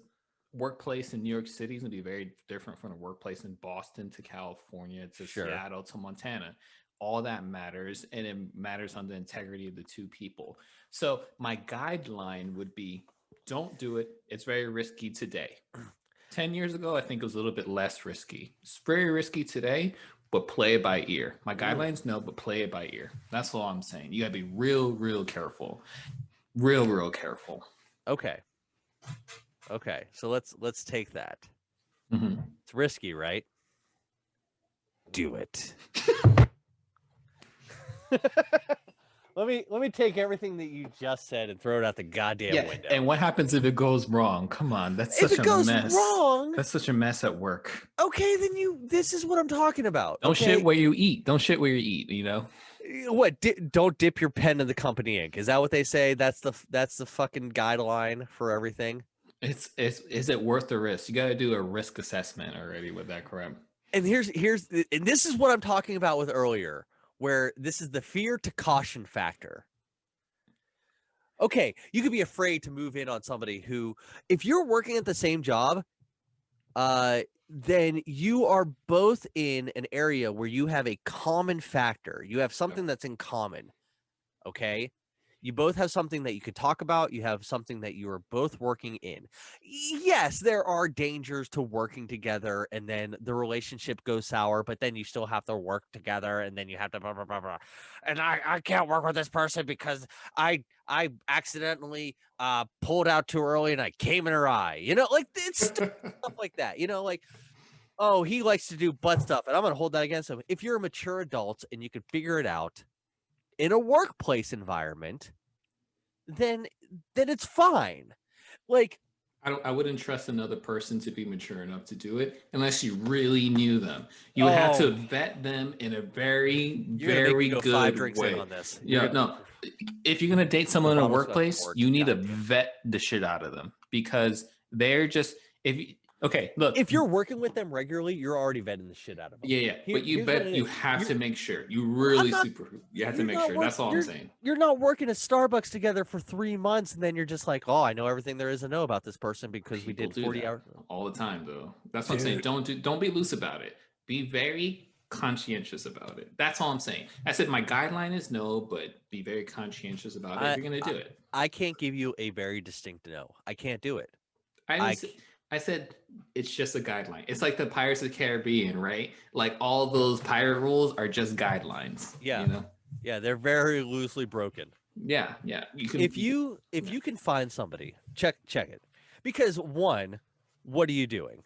S1: workplace in New York City is going to be very different from the workplace in Boston to California to Seattle to Montana. All that matters, and it matters on the integrity of the two people. So my guideline would be, don't do it. It's very risky today. 10 years ago, I think it was a little bit less risky. It's very risky today, but play it by ear. My guidelines, no, but play it by ear. That's all I'm saying. You got to be real careful. Real careful.
S2: Okay. So let's take that.
S1: Mm-hmm.
S2: It's risky, right? Do it. Let me take everything that you just said and throw it out the goddamn window.
S1: And what happens if it goes wrong? Come on, that's such a mess.
S2: Wrong,
S1: that's such a mess at work.
S2: Okay, then this is what I'm talking about.
S1: Don't shit where you eat. Don't shit where you eat. You know
S2: what? Don't dip your pen in the company ink. Is that what they say? That's the fucking guideline for everything.
S1: Is it worth the risk? You got to do a risk assessment already with that crap.
S2: And and this is what I'm talking about with earlier, where this is the fear to caution factor. Okay, you could be afraid to move in on somebody who, if you're working at the same job, then you are both in an area where you have a common factor. You have something that's in common. Okay? You both have something that you could talk about. You have something that you are both working in. Yes, there are dangers to working together, and then the relationship goes sour, but then you still have to work together, and then you have to blah, blah, blah, blah. And I can't work with this person because I accidentally pulled out too early and I came in her eye. You know, like it's stuff like that. You know, like, oh, he likes to do butt stuff, and I'm going to hold that against him. If you're a mature adult and you can figure it out in a workplace environment, then it's fine. Like,
S1: I wouldn't trust another person to be mature enough to do it unless you really knew them. You would have to vet them in a very good way.
S2: On this.
S1: No. If you're gonna date someone in a workplace, you need to vet the shit out of them, because they're just okay, look.
S2: If you're working with them regularly, you're already vetting the shit out of them.
S1: Yeah. But you have to make sure. You have to make sure. That's all I'm saying.
S2: You're not working at Starbucks together for 3 months, and then you're just like, oh, I know everything there is to know about this person because we did 40 hours.
S1: All the time, though. That's what I'm saying. Don't be loose about it. Be very conscientious about it. That's all I'm saying. I said my guideline is no, but be very conscientious about it if you're going to do it.
S2: I can't give you a very distinct no. I can't do it.
S1: I said it's just a guideline. It's like the Pirates of the Caribbean, right? Like all those pirate rules are just guidelines.
S2: Yeah.
S1: You know?
S2: Yeah, they're very loosely broken.
S1: Yeah.
S2: If you can find somebody, check it. Because one, what are you doing?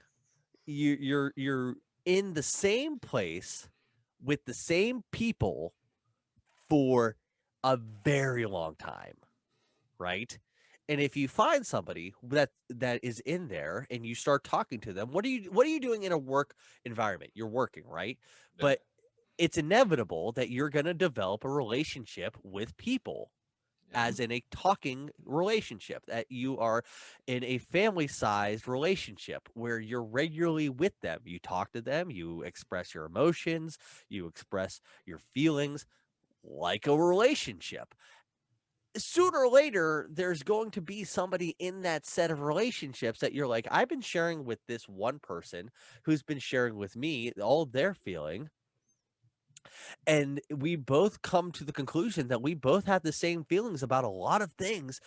S2: You're in the same place with the same people for a very long time, right? And if you find somebody that is in there and you start talking to them, what are you doing in a work environment? You're working, right? Yeah. But it's inevitable that you're going to develop a relationship with people, as in a talking relationship, that you are in a family-sized relationship where you're regularly with them. You talk to them, you express your emotions, you express your feelings like a relationship. Sooner or later, there's going to be somebody in that set of relationships that you're like, I've been sharing with this one person who's been sharing with me all they're feeling. And we both come to the conclusion that we both have the same feelings about a lot of things.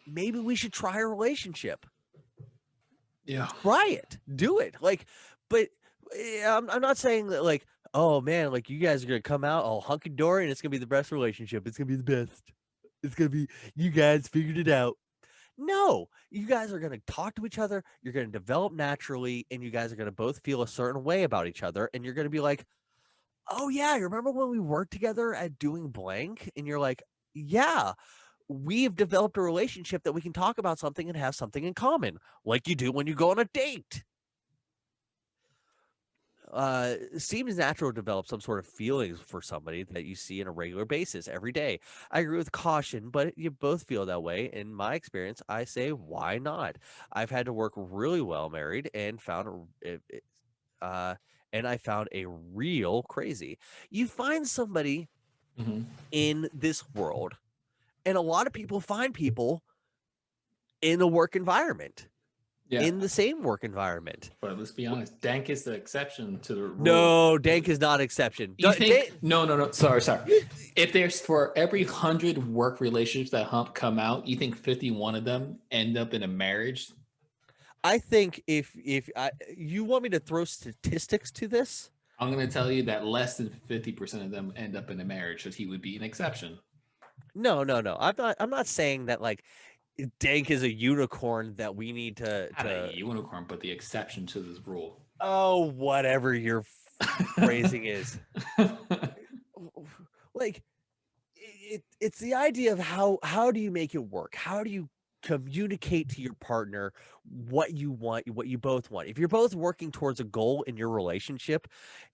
S2: Maybe we should try a relationship.
S1: Yeah.
S2: Try it. Do it. Like, but I'm not saying that, like, oh man, like you guys are going to come out all hunky-dory and it's going to be the best relationship. It's going to be the best. It's going to be, you guys figured it out. No, you guys are going to talk to each other. You're going to develop naturally, and you guys are going to both feel a certain way about each other. And you're going to be like, oh, yeah, you remember when we worked together at doing blank? And you're like, yeah, we've developed a relationship that we can talk about something and have something in common, like you do when you go on a date. It seems natural to develop some sort of feelings for somebody that you see on a regular basis every day. I agree with caution, but you both feel that way. In my experience, I say, why not? I've had to work really well married and found I found a real crazy. You find somebody in this world, and a lot of people find people in the work environment. in the same work environment.
S1: But let's be honest, Dank is the exception to the rule.
S2: No, Dank is not exception.
S1: You think? No. Sorry. If there's for every 100 work relationships that come out, you think 51 of them end up in a marriage?
S2: I think if you want me to throw statistics to this,
S1: I'm going to tell you that less than 50% of them end up in a marriage, so he would be an exception.
S2: No. I'm not saying that like Dank is a unicorn that we need to
S1: Not a unicorn, but the exception to this rule.
S2: Oh, whatever your phrasing is. Like it's the idea of how do you make it work? How do you communicate to your partner what you want, what you both want? If you're both working towards a goal in your relationship,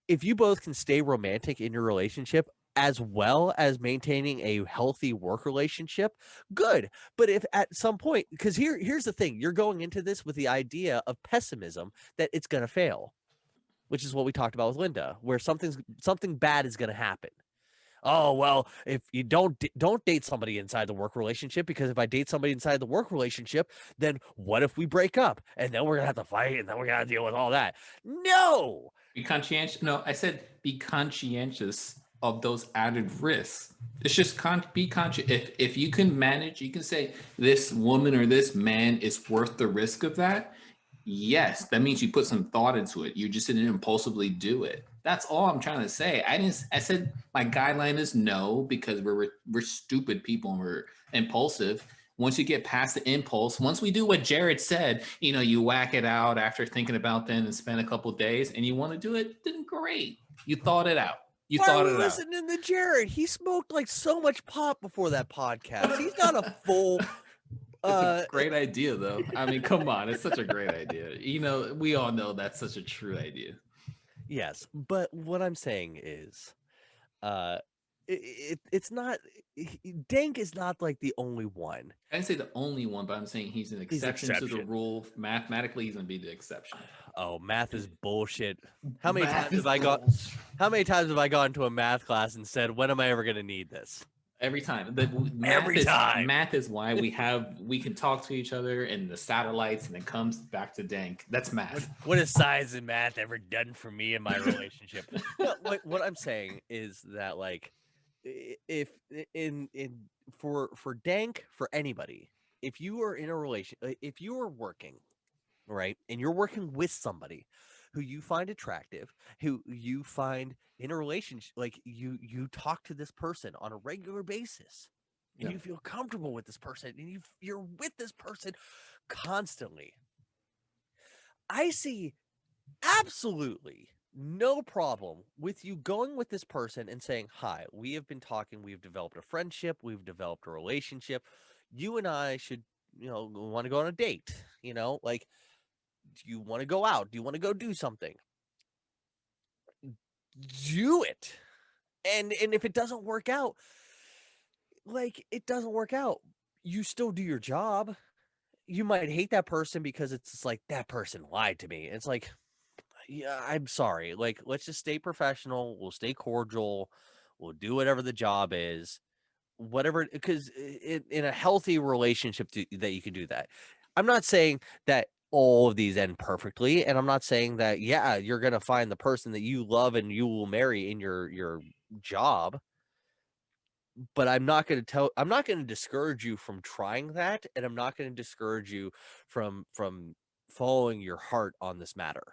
S2: if you both can stay romantic in your relationship as well as maintaining a healthy work relationship, good. But if at some point, because here's the thing, you're going into this with the idea of pessimism that it's going to fail, which is what we talked about with Linda, where something bad is going to happen. Oh, well, if you don't date somebody inside the work relationship, because if I date somebody inside the work relationship, then what if we break up and then we're going to have to fight and then we're going to deal with all that? No.
S1: Be conscientious. No, I said be conscientious of those added risks. It's just be conscious. If you can manage, you can say this woman or this man is worth the risk of that. Yes, that means you put some thought into it. You just didn't impulsively do it. That's all I'm trying to say. I said my guideline is no, because we're stupid people and we're impulsive. Once you get past the impulse, once we do what Jared said, you whack it out after thinking about them and spend a couple of days and you want to do it, then great. You thought it out.
S2: Why are we listening to Jared? He smoked like so much pot before that podcast. He's not a full...
S1: It's a great idea, though. I mean, come on. It's such a great idea. We all know that's such a true idea.
S2: Yes, but what I'm saying is, it's not. Dank is not like the only one.
S1: I didn't say the only one, but I'm saying he's an exception to the rule. Mathematically, he's gonna be the exception.
S2: Oh, math is bullshit. How many times have I gone to a math class and said, "When am I ever gonna need this?"
S1: Every time. Math is why we can talk to each other and the satellites, and it comes back to Dank. That's math.
S2: What has science and math ever done for me in my relationship? No, what I'm saying is that, like, if for Dank, for anybody, if you are in a if you are working, right, and you're working with somebody who you find attractive, who you find in a relationship, like you talk to this person on a regular basis, and you feel comfortable with this person, and you're with this person constantly. I see absolutely no problem with you going with this person and saying, "Hi, we have been talking, we've developed a friendship, we've developed a relationship. You and I should, want to go on a date, like, do you want to go out? Do you want to go do something?" Do it. And if it doesn't work out, like, it doesn't work out, you still do your job. You might hate that person because it's just like, that person lied to me. It's like, yeah, I'm sorry. Like, let's just stay professional. We'll stay cordial. We'll do whatever the job is, whatever, because in a healthy relationship that you can do that. I'm not saying that all of these end perfectly, and I'm not saying that you're gonna find the person that you love and you will marry in your job, but I'm not gonna discourage you from trying that, and I'm not gonna discourage you from following your heart on this matter.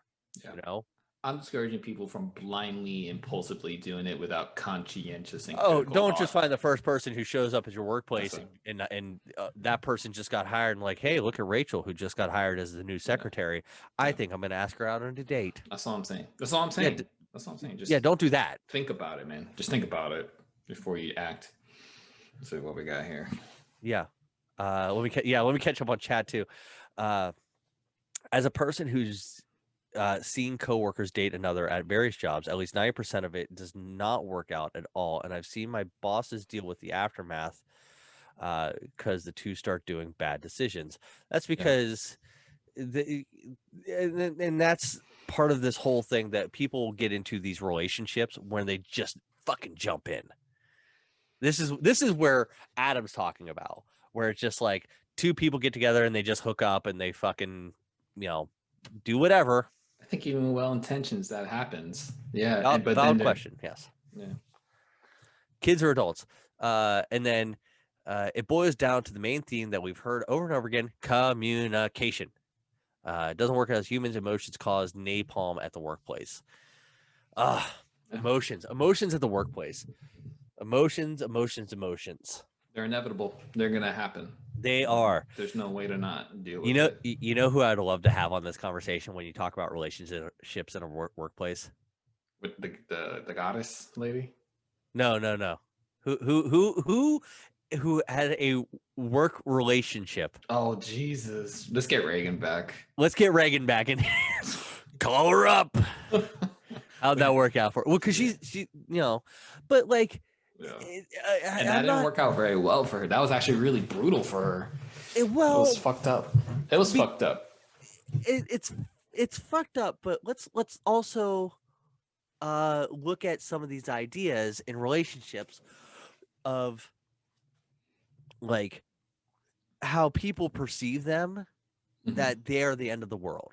S1: I'm discouraging people from blindly, impulsively doing it without conscientious and
S2: don't just find the first person who shows up at your workplace and that person just got hired and like, hey, look at Rachel who just got hired as the new secretary. I think I'm going to ask her out on a date.
S1: That's all I'm saying. Just
S2: don't do that.
S1: Think about it, man. Just think about it before you act. Let's see what we got here.
S2: Let me catch up on chat too. As a person who's seeing coworkers date another at various jobs, at least 90% of it does not work out at all. And I've seen my bosses deal with the aftermath because the two start doing bad decisions. That's because and that's part of this whole thing that people get into these relationships when they just fucking jump in. This is where Adam's talking about, where it's just like two people get together and they just hook up and they fucking do whatever.
S1: I think even well intentions that happens. Yeah, but
S2: Valid
S1: then
S2: question. Yes.
S1: yeah.
S2: Kids or adults. And then it boils down to the main theme that we've heard over and over again: communication. It doesn't work as humans. Emotions cause napalm at the workplace. Emotions at the workplace. Emotions.
S1: They're inevitable. They're gonna happen.
S2: They are.
S1: There's no way to not deal with it.
S2: You know who I'd love to have on this conversation when you talk about relationships in a workplace?
S1: With the goddess lady?
S2: No. Who had a work relationship?
S1: Oh Jesus! Let's get Reagan back.
S2: Let's get Reagan back in here. Call her up. How'd that work out for her? Well, because she but like,
S1: yeah. And that didn't work out very well for her. That was actually really brutal for her. It was fucked up. It was fucked up.
S2: It's fucked up. But let's also look at some of these ideas in relationships of like how people perceive them, that they're the end of the world,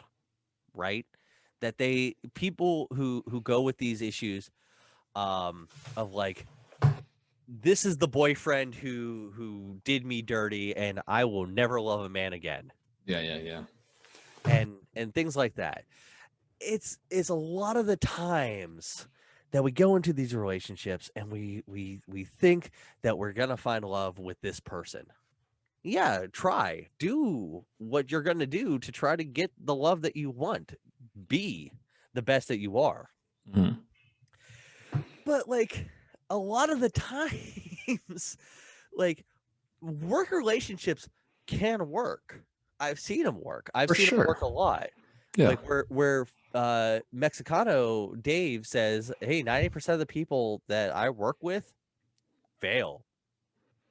S2: right? That people who go with these issues of like, this is the boyfriend who did me dirty and I will never love a man again.
S1: Yeah.
S2: And things like that. It's a lot of the times that we go into these relationships and we think that we're gonna find love with this person. Yeah, do what you're gonna do to try to get the love that you want. Be the best that you are. But like a lot of the times, like work relationships can work. I've seen them work. I've seen them work a lot. Yeah. Like where Mexicano Dave says, hey, 90% of the people that I work with fail.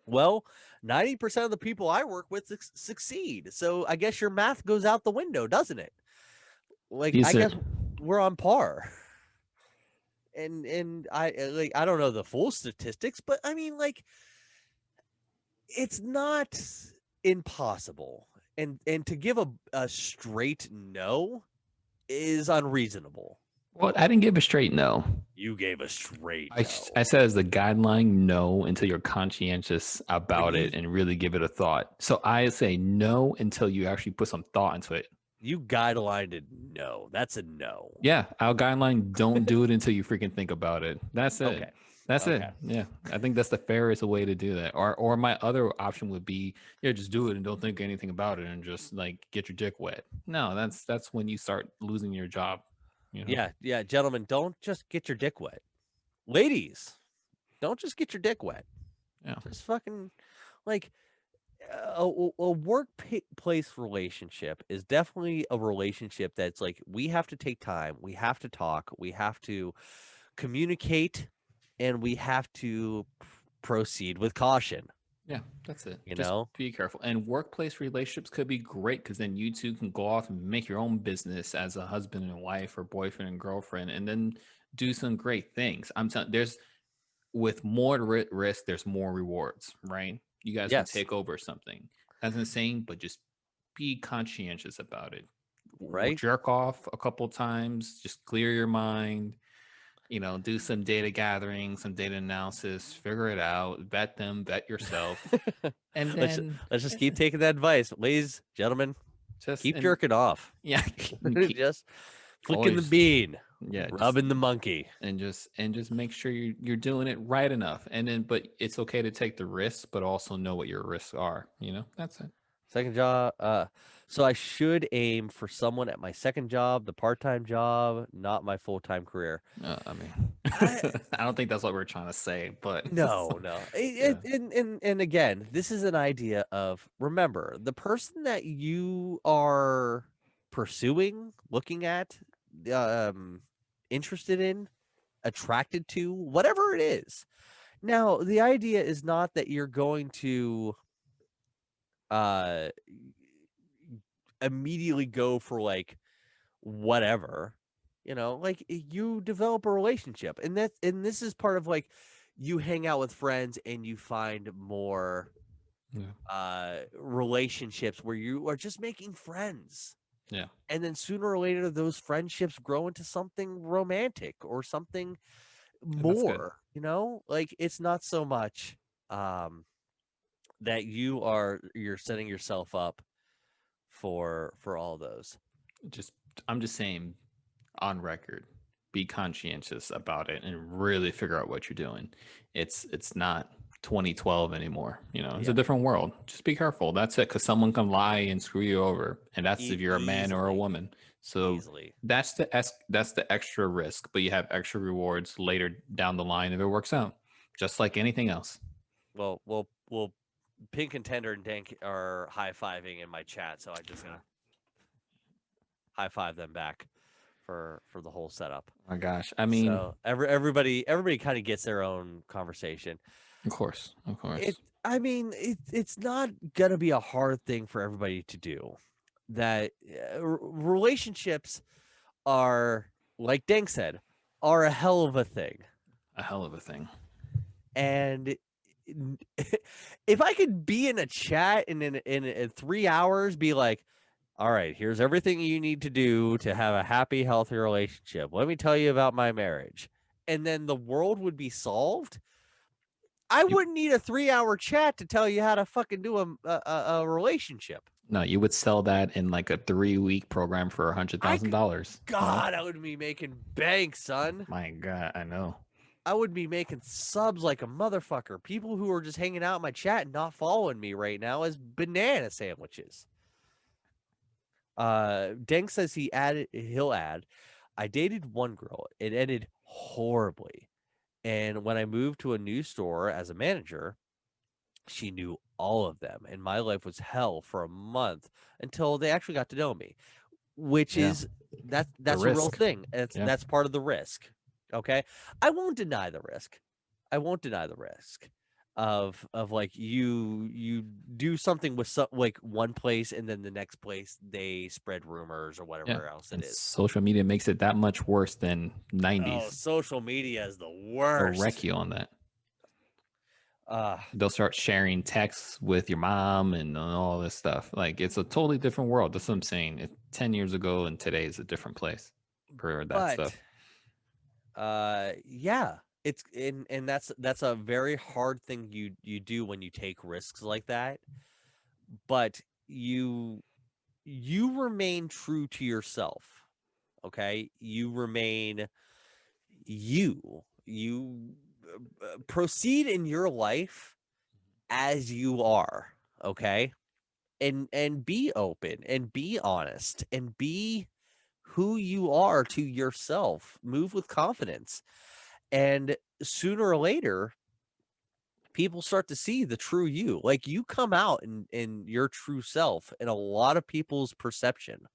S2: Well, 90% of the people I work with succeed. So I guess your math goes out the window, doesn't it? Like, I guess we're on par. And I don't know the full statistics, but I mean, like, it's not impossible. And to give a straight no is unreasonable.
S1: Well, I didn't give a straight no.
S2: You gave a straight
S1: no. I said as the guideline, no, until you're conscientious about it and really give it a thought. So I say no until you actually put some thought into it.
S2: You guidelined it no. That's a no.
S1: Yeah, our guideline, don't do it until you freaking think about it. That's it. Okay. That's it. Yeah, I think that's the fairest way to do that. Or my other option would be, just do it and don't think anything about it and just like get your dick wet. No, that's when you start losing your job. You know?
S2: Yeah, gentlemen, don't just get your dick wet. Ladies, don't just get your dick wet.
S1: Yeah,
S2: just fucking like a workplace relationship is definitely a relationship that's like, we have to take time, we have to talk, we have to communicate, and we have to proceed with caution.
S1: Yeah, that's it. Just be careful. And workplace relationships could be great because then you two can go off and make your own business as a husband and wife or boyfriend and girlfriend, and then do some great things. I'm telling, with more risk, there's more rewards, right? You guys can take over something. That's insane, but just be conscientious about it. Right? Jerk off a couple times, just clear your mind. Do some data gathering, some data analysis, figure it out, vet them, vet yourself. And then
S2: let's just keep taking that advice. Ladies, gentlemen, just keep jerking off.
S1: Yeah.
S2: Just flicking the bean.
S1: Yeah.
S2: Rubbing the monkey.
S1: And just make sure you're doing it right enough. And then, but it's okay to take the risks, but also know what your risks are. That's it.
S2: Second job. So I should aim for someone at my second job, the part-time job, not my full-time career.
S1: I mean, I don't think that's what we're trying to say, but
S2: no. And again, this is an idea of, remember, the person that you are pursuing, looking at, interested in, attracted to, whatever it is. Now, the idea is not that you're going to immediately go for like whatever, like you develop a relationship, and this is part of like, you hang out with friends and you find more relationships where you are just making friends.
S1: Yeah.
S2: And then sooner or later, those friendships grow into something romantic or something
S1: And that's good.
S2: more, like it's not so much that you're setting yourself up for all those.
S1: I'm just saying on record, be conscientious about it and really figure out what you're doing. It's not 2012 anymore. It's a
S2: Yeah,
S1: different world. Just be careful. That's it. Because someone can lie and screw you over, and that's if you're a man or a
S2: easily,
S1: woman. So
S2: easily.
S1: that's the extra risk, but you have extra rewards later down the line if it works out. Just like anything else.
S2: Well, Pink Contender and Dank are high fiving in my chat, so I just gotta high five them back for the whole setup.
S1: Oh my gosh. I mean,
S2: So everybody kind of gets their own conversation.
S1: of course, of course.
S2: It's not gonna be a hard thing for everybody to do. That relationships are, like Dank said, are a hell of a thing.
S1: A hell of a thing.
S2: And if I could be in a chat and in 3 hours be like, all right, here's everything you need to do to have a happy, healthy relationship. Let me tell you about my marriage. And then the world would be solved. I
S1: You,
S2: wouldn't need a 3-hour chat to tell you how to fucking do a relationship.
S1: no, you would sell that in like a 3-week program for $100,000.
S2: God, I would be making bank, son.
S1: My God, I know.
S2: I would be making subs like a motherfucker. People who are just hanging out in my chat and not following me right now as banana sandwiches. Denk says he'll add, I dated one girl. It ended horribly. And when I moved to a new store as a manager, she knew all of them. And my life was hell for a month until they actually got to know me, which
S1: Yeah.
S2: is
S1: The
S2: that's a real
S1: risk.
S2: thing.
S1: Yeah.
S2: That's part of the risk. Okay. I won't deny the risk. Of like you do something with like one place and then the next place they spread rumors or
S1: Yeah.
S2: whatever else it
S1: And
S2: is.
S1: social media makes it that much worse than
S2: Oh,
S1: 90s.
S2: social media is the
S1: They'll
S2: worst.
S1: wreck you on that. They'll start sharing texts with your mom and all this stuff. Like it's a totally different world. That's what I'm saying. 10 years ago and today is a different place for that stuff.
S2: Yeah, it's and that's a very hard thing you do when you take risks like that. But you remain true to yourself. Okay, you remain you proceed in your life as you are. Okay, and be open and be honest and be who you are to yourself. Move with confidence, and sooner or later people start to see the true you. Like you come out in your true self in a lot of people's perception.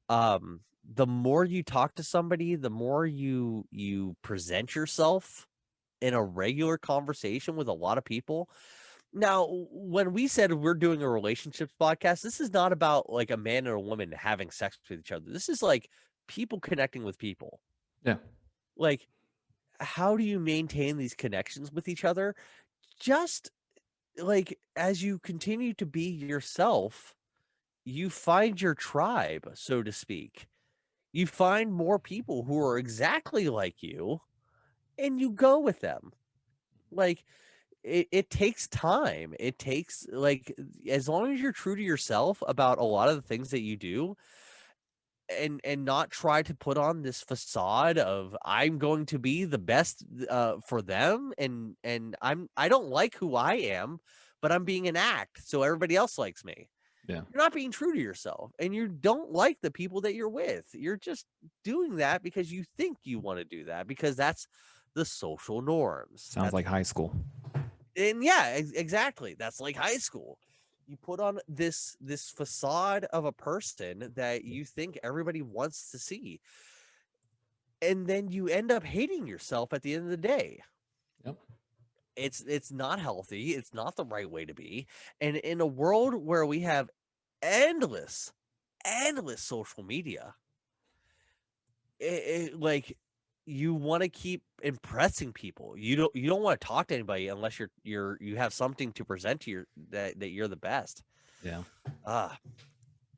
S2: The more you talk to somebody, the more you present yourself in a regular conversation with a lot of people. Now, when we said we're doing a relationships podcast, this is not about like a man and a woman having sex with each other. This is like people connecting with people.
S1: Yeah.
S2: Like, how do you maintain these connections with each other? Just like as you continue to be yourself, you find your tribe, so to speak. You find more people who are exactly like you and you go with them. Like it takes time. It takes like as long as you're true to yourself about a lot of the things that you do and not try to put on this facade of I'm going to be the best for them and I don't like who I am, but I'm being an act so everybody else likes me.
S1: Yeah.
S2: You're not being true to yourself and you don't like the people that you're with. You're just doing that because you think you want to do that because that's the social norms.
S1: Sounds like high school.
S2: And yeah, exactly. That's like high school. You put on this facade of a person that you think everybody wants to see. And then you end up hating yourself at the end of the day.
S1: Yep.
S2: It's not healthy. It's not the right way to be. And in a world where we have endless social media, like you want to keep impressing people. You don't want to talk to anybody unless you have something to present to that you're the best.
S1: Yeah.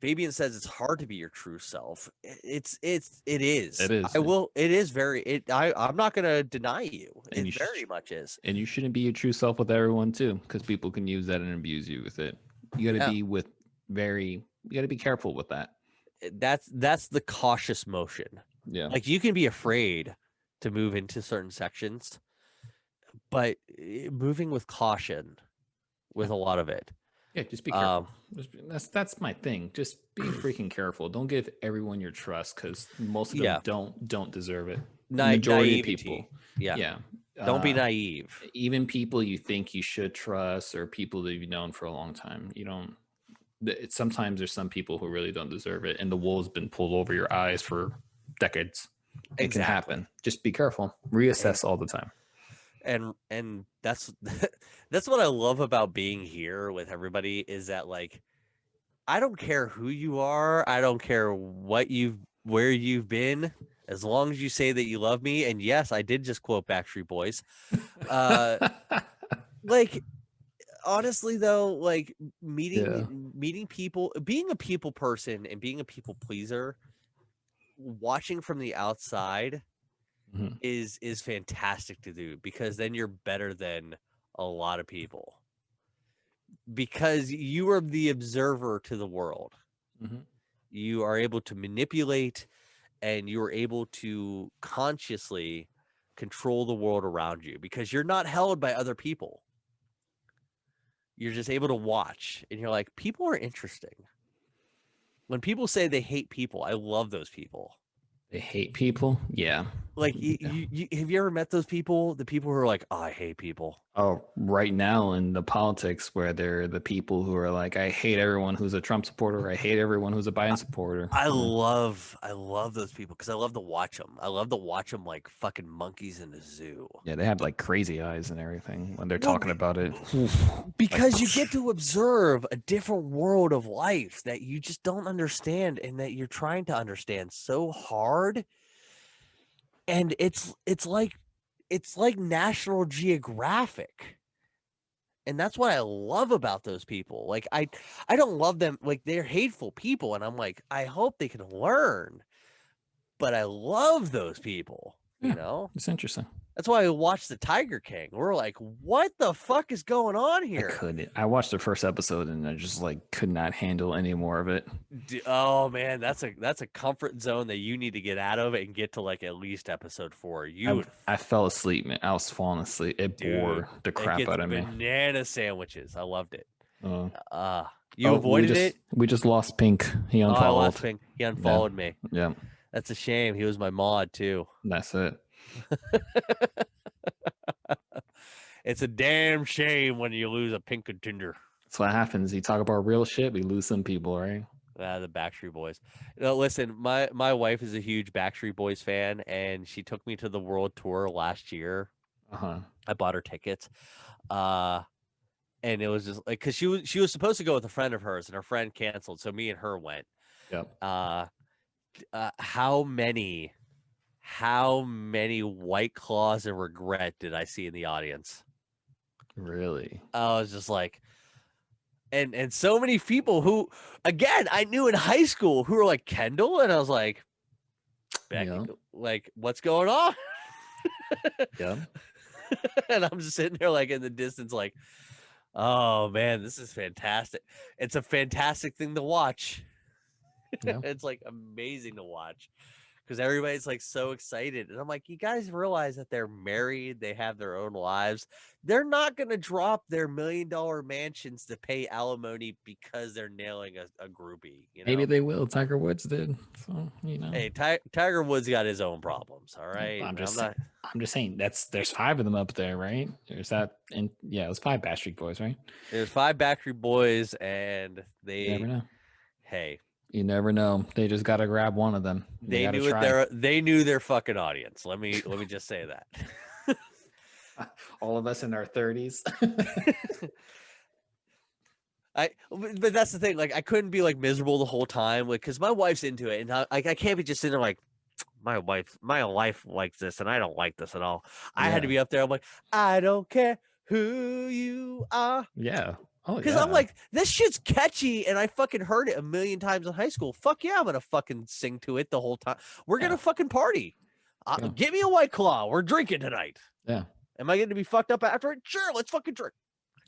S2: Fabian says it's hard to be your true self. It is.
S1: It is.
S2: It is very. I'm not gonna deny you.
S1: And
S2: It very much is.
S1: And you shouldn't be your true self with everyone too, because people can use that and abuse you with it. You got to be you got to be careful with that.
S2: That's the cautious motion.
S1: Yeah.
S2: Like you can be afraid to move into certain sections, but moving with caution with a lot of it.
S1: Yeah, just be careful. That's my thing. Just be freaking careful. Don't give everyone your trust, because most of them don't deserve it. Majority of people.
S2: Yeah. Don't be naive.
S1: Even people you think you should trust, or people that you've known for a long time, you don't. Sometimes there's some people who really don't deserve it, and the wool's been pulled over your eyes for decades. It can happen. Just be careful. Reassess all the time.
S2: And that's what I love about being here with everybody, is that like I don't care who you are, I don't care where you've been, as long as you say that you love me. And yes, I did just quote Backstreet Boys. Like honestly though, like meeting people, being a people person and being a people pleaser, watching from the outside is fantastic to do, because then you're better than a lot of people, because you are the observer to the world. You are able to manipulate, and you are able to consciously control the world around you, because you're not held by other people. You're just able to watch, and you're like, people are interesting. When people say they hate people, I love those people.
S1: They hate people? Yeah.
S2: Like, you have you ever met those people? The people who are like, oh, I hate people.
S1: Oh, right now in the politics, where they're the people who are like, I hate everyone who's a Trump supporter. I hate everyone who's a Biden supporter.
S2: I love those people, because I love to watch them. I love to watch them like fucking monkeys in a zoo.
S1: Yeah, they have like crazy eyes and everything when they're talking about it.
S2: Because like, you get to observe a different world of life that you just don't understand, and that you're trying to understand so hard. And it's like National Geographic. And that's what I love about those people. Like I don't love them, like they're hateful people, and I'm like, I hope they can learn. But I love those people, you know?
S1: It's interesting.
S2: That's why I watched the Tiger King. We're like, what the fuck is going on here?
S1: I watched the first episode, and I just like could not handle any more of it.
S2: Oh man, that's a comfort zone that you need to get out of and get to like at least episode 4.
S1: I fell asleep, man. I was falling asleep. It bore the crap out of me.
S2: Banana sandwiches. I loved it. You avoided it?
S1: We just lost Pink. He unfollowed.
S2: I lost Pink. He unfollowed me.
S1: Yeah.
S2: That's a shame. He was my mod too.
S1: That's it.
S2: It's a damn shame when you lose a Pink contender.
S1: That's what happens. You talk about real shit, we lose some people, right?
S2: The Backstreet Boys. Listen, my wife is a huge Backstreet Boys fan, and she took me to the world tour last year. I bought her tickets. And it was just like, because she was supposed to go with a friend of hers, and her friend canceled, so me and her went.
S1: Yep.
S2: How many White Claws and regret did I see in the audience?
S1: Really?
S2: I was just like, and so many people who, again, I knew in high school, who were like Kendall, and I was like, like, what's going on?
S1: Yeah.
S2: And I'm just sitting there like in the distance, like, oh man, this is fantastic. It's a fantastic thing to watch. Yeah. It's like amazing to watch, because everybody's like so excited. And I'm like, you guys realize that they're married, they have their own lives. They're not going to drop their $1 million mansions to pay alimony because they're nailing a groupie. You know?
S1: Maybe they will. Tiger Woods did. So, you know.
S2: Hey, Tiger Woods got his own problems. All right.
S1: I'm just saying there's 5 of them up there, right? There's that. And yeah, it was 5 Backstreet Boys, right?
S2: There's 5 Backstreet Boys, and
S1: you never know.
S2: Hey,
S1: you never know. They just got to grab one of them.
S2: They knew their fucking audience. Let me just say that.
S1: All of us in our 30s.
S2: But that's the thing. Like, I couldn't be like miserable the whole time, like, because my wife's into it, and I can't be just sitting there like, my life likes this, and I don't like this at all. I had to be up there. I'm like, I don't care who you are.
S1: Yeah. Oh
S2: Because
S1: yeah.
S2: I'm like, this shit's catchy, and I fucking heard it a million times in high school. Fuck yeah, I'm gonna fucking sing to it the whole time. We're gonna fucking party.
S1: Yeah.
S2: Give me a White Claw. We're drinking tonight.
S1: Yeah.
S2: Am I going to be fucked up after it? Sure, let's fucking drink.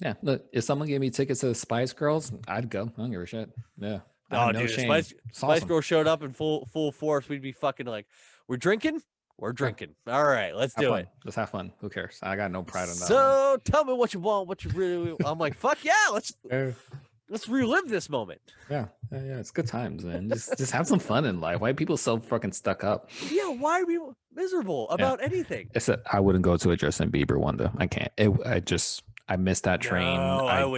S1: Yeah. Look, if someone gave me tickets to the Spice Girls, I'd go. I don't give a shit. Yeah. I
S2: Oh,
S1: have no
S2: dude,
S1: shame.
S2: Spice Girl showed up in full force. We'd be fucking like, we're drinking. We're drinking. All right, let's do it.
S1: Let's have fun. Who cares? I got no pride in that.
S2: So tell me what you want, what you really. I'm like, fuck yeah, let's relive this moment.
S1: Yeah. It's good times, man. Just have some fun in life. Why are people so fucking stuck up?
S2: Yeah, why are we miserable about anything?
S1: Except I wouldn't go to a Justin Bieber one though. I can't. I missed that train.
S2: No,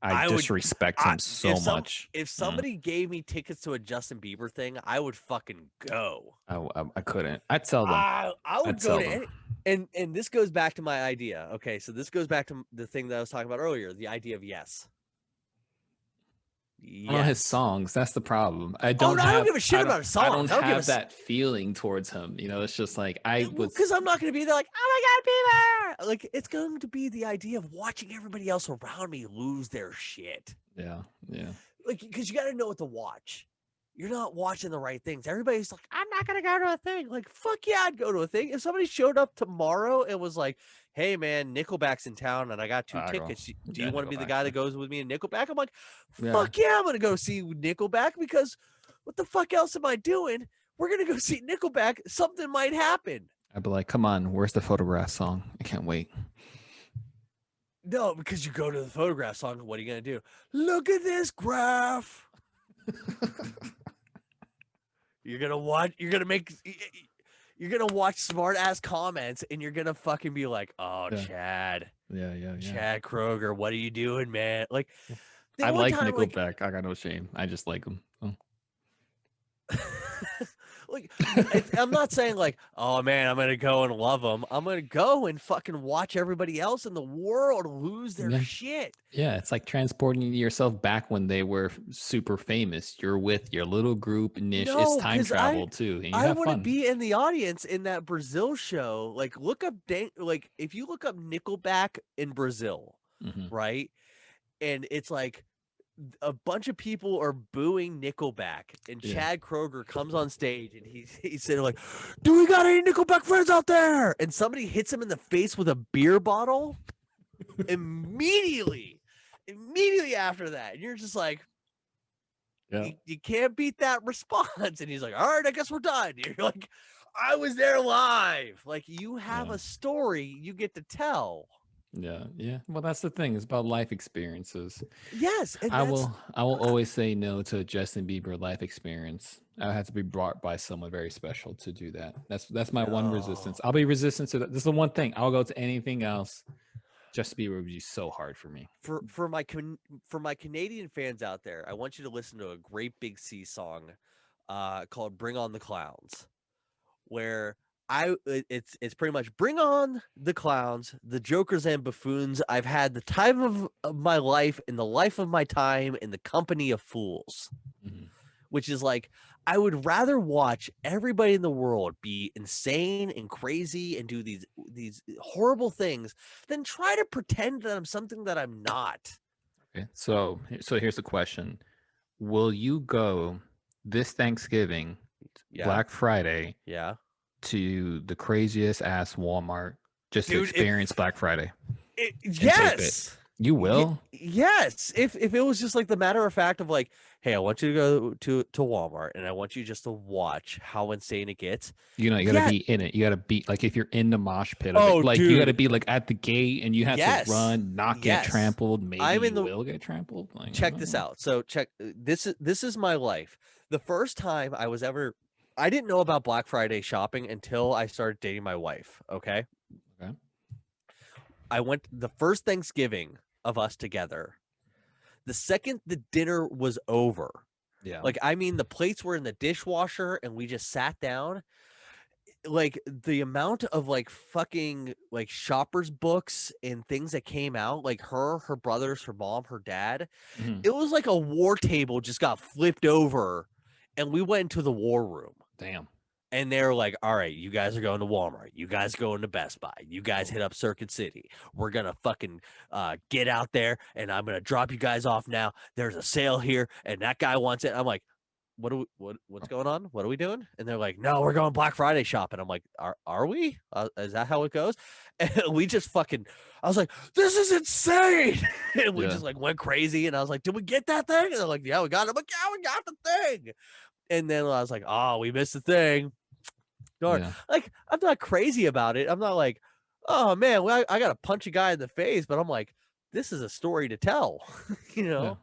S1: I disrespect him so much.
S2: If somebody gave me tickets to a Justin Bieber thing, I would fucking go.
S1: I couldn't. I'd tell them.
S2: I would go to any, and this goes back to my idea. Okay, so this goes back to the thing that I was talking about earlier, the idea of yes.
S1: I know his songs. That's the problem. I don't
S2: give a shit about his songs.
S1: I don't have that feeling towards him. You know, it's just like
S2: because I'm not going to be there like, oh my God, Bieber. Like, it's going to be the idea of watching everybody else around me lose their shit.
S1: Yeah.
S2: Like, because you got to know what to watch. You're not watching the right things. Everybody's like, I'm not going to go to a thing. Like, fuck yeah, I'd go to a thing. If somebody showed up tomorrow and was like, hey, man, Nickelback's in town and I got 2 tickets. Do you want to be the guy that goes with me in Nickelback? I'm like, fuck yeah, I'm going to go see Nickelback because what the fuck else am I doing? We're going to go see Nickelback. Something might happen.
S1: I'd be like, come on, where's the Photograph song? I can't wait.
S2: No, because you go to the Photograph song. What are you going to do? Look at this graph. You're gonna watch smart ass comments and you're gonna fucking be like, oh, Chad.
S1: Yeah.
S2: Chad Kroger, what are you doing, man? Like,
S1: I like Nickelback. I got no shame. I just like them.
S2: Like, I'm not saying like, oh man, I'm gonna go and love them. I'm gonna go and fucking watch everybody else in the world lose their shit.
S1: Yeah, it's like transporting yourself back when they were super famous. You're with your little group niche. It's time travel too. And
S2: I want to be in the audience in that Brazil show. Like, look up, like if you look up Nickelback in Brazil, right, and it's like a bunch of people are booing Nickelback, and Chad Kroger comes on stage and he's sitting like, do we got any Nickelback friends out there? And somebody hits him in the face with a beer bottle immediately after that. And you're just like, you can't beat that response. And he's like, all right, I guess we're done. You're like, I was there live. Like, you have a story you get to tell.
S1: Yeah. Well, that's the thing. It's about life experiences.
S2: Yes. And
S1: I will always say no to a Justin Bieber life experience. I have to be brought by someone very special to do that. That's my one resistance. I'll be resistant to that. This is the one thing. I'll go to anything else. Justin Bieber would be so hard for me.
S2: For my Canadian fans out there, I want you to listen to a great Big C song called "Bring On the Clowns," where it's pretty much bring on the clowns, the jokers and buffoons. I've had the time of my life in the life of my time in the company of fools, which is like, I would rather watch everybody in the world be insane and crazy and do these horrible things than try to pretend that I'm something that I'm not.
S1: Okay. So here's the question. Will you go this Thanksgiving, Black Friday, to the craziest ass Walmart just to experience Black Friday?
S2: Yes.
S1: You will?
S2: Yes. If it was just like the matter of fact of like, hey, I want you to go to Walmart and I want you just to watch how insane it gets. You know,
S1: you gotta be in it. You gotta be like, if you're in the mosh pit of it, like dude. You gotta be like at the gate and you have to run, not get trampled. Maybe you will get trampled. Like,
S2: check this out. So check this is my life. The first time I didn't know about Black Friday shopping until I started dating my wife. Okay. I went the first Thanksgiving of us together. The second the dinner was over, like, I mean, the plates were in the dishwasher and we just sat down. Like, the amount of like fucking like shoppers books and things that came out, like her brothers, her mom, her dad, it was like a war table just got flipped over and we went into the war room.
S1: Damn.
S2: And they're like, all right, you guys are going to Walmart. You guys going to Best Buy. You guys hit up Circuit City. We're going to fucking get out there, and I'm going to drop you guys off now. There's a sale here, and that guy wants it. I'm like, what's going on? What are we doing? And they're like, no, we're going Black Friday shopping. I'm like, are we? Is that how it goes? And we just fucking, I was like, this is insane. And we just like went crazy. And I was like, did we get that thing? And they're like, yeah, we got it. I'm like, yeah, we got the thing. And then I was like, oh, we missed the thing. Like, I'm not crazy about it. I'm not like, oh man, well, I gotta punch a guy in the face, but I'm like, this is a story to tell.
S1: Yeah.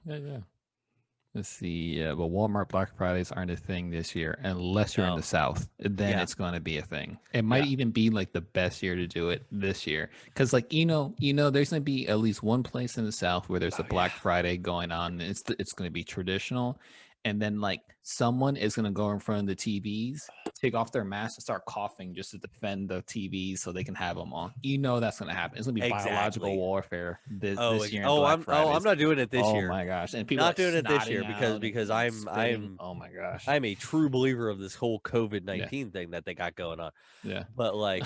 S1: Let's see. But Walmart Black Fridays aren't a thing this year unless you're in the South. Then it's going to be a thing. It might even be like the best year to do it this year, because like there's going to be at least one place in the South where there's a Black Friday going on. And it's going to be traditional. And then like someone is going to go in front of the TVs, take off their mask and start coughing just to defend the TVs so they can have them on. That's going to happen. It's going to be biological warfare this year.
S2: I'm not doing it this year.
S1: Oh my gosh. And people
S2: not doing it this year because I'm
S1: oh my gosh.
S2: I'm a true believer of this whole COVID-19 thing that they got going on.
S1: Yeah.
S2: But like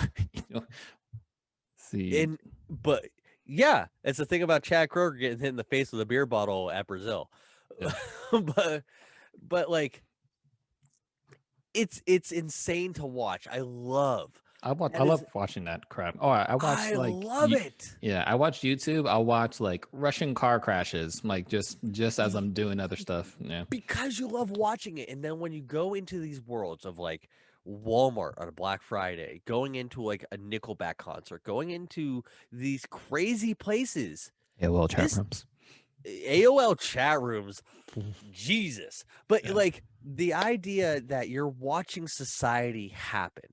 S1: see.
S2: But yeah, it's the thing about Chad Kroger getting hit in the face with a beer bottle at Brazil. Yeah. but like it's insane to watch. I love
S1: watching that crap. Oh, I love
S2: it.
S1: Yeah, I watch YouTube. I'll watch like Russian car crashes, like just as I'm doing other stuff. Yeah,
S2: because you love watching it. And then when you go into these worlds of like Walmart on a Black Friday, going into like a Nickelback concert, going into these crazy places, AOL chat rooms, Jesus. But like the idea that you're watching society happen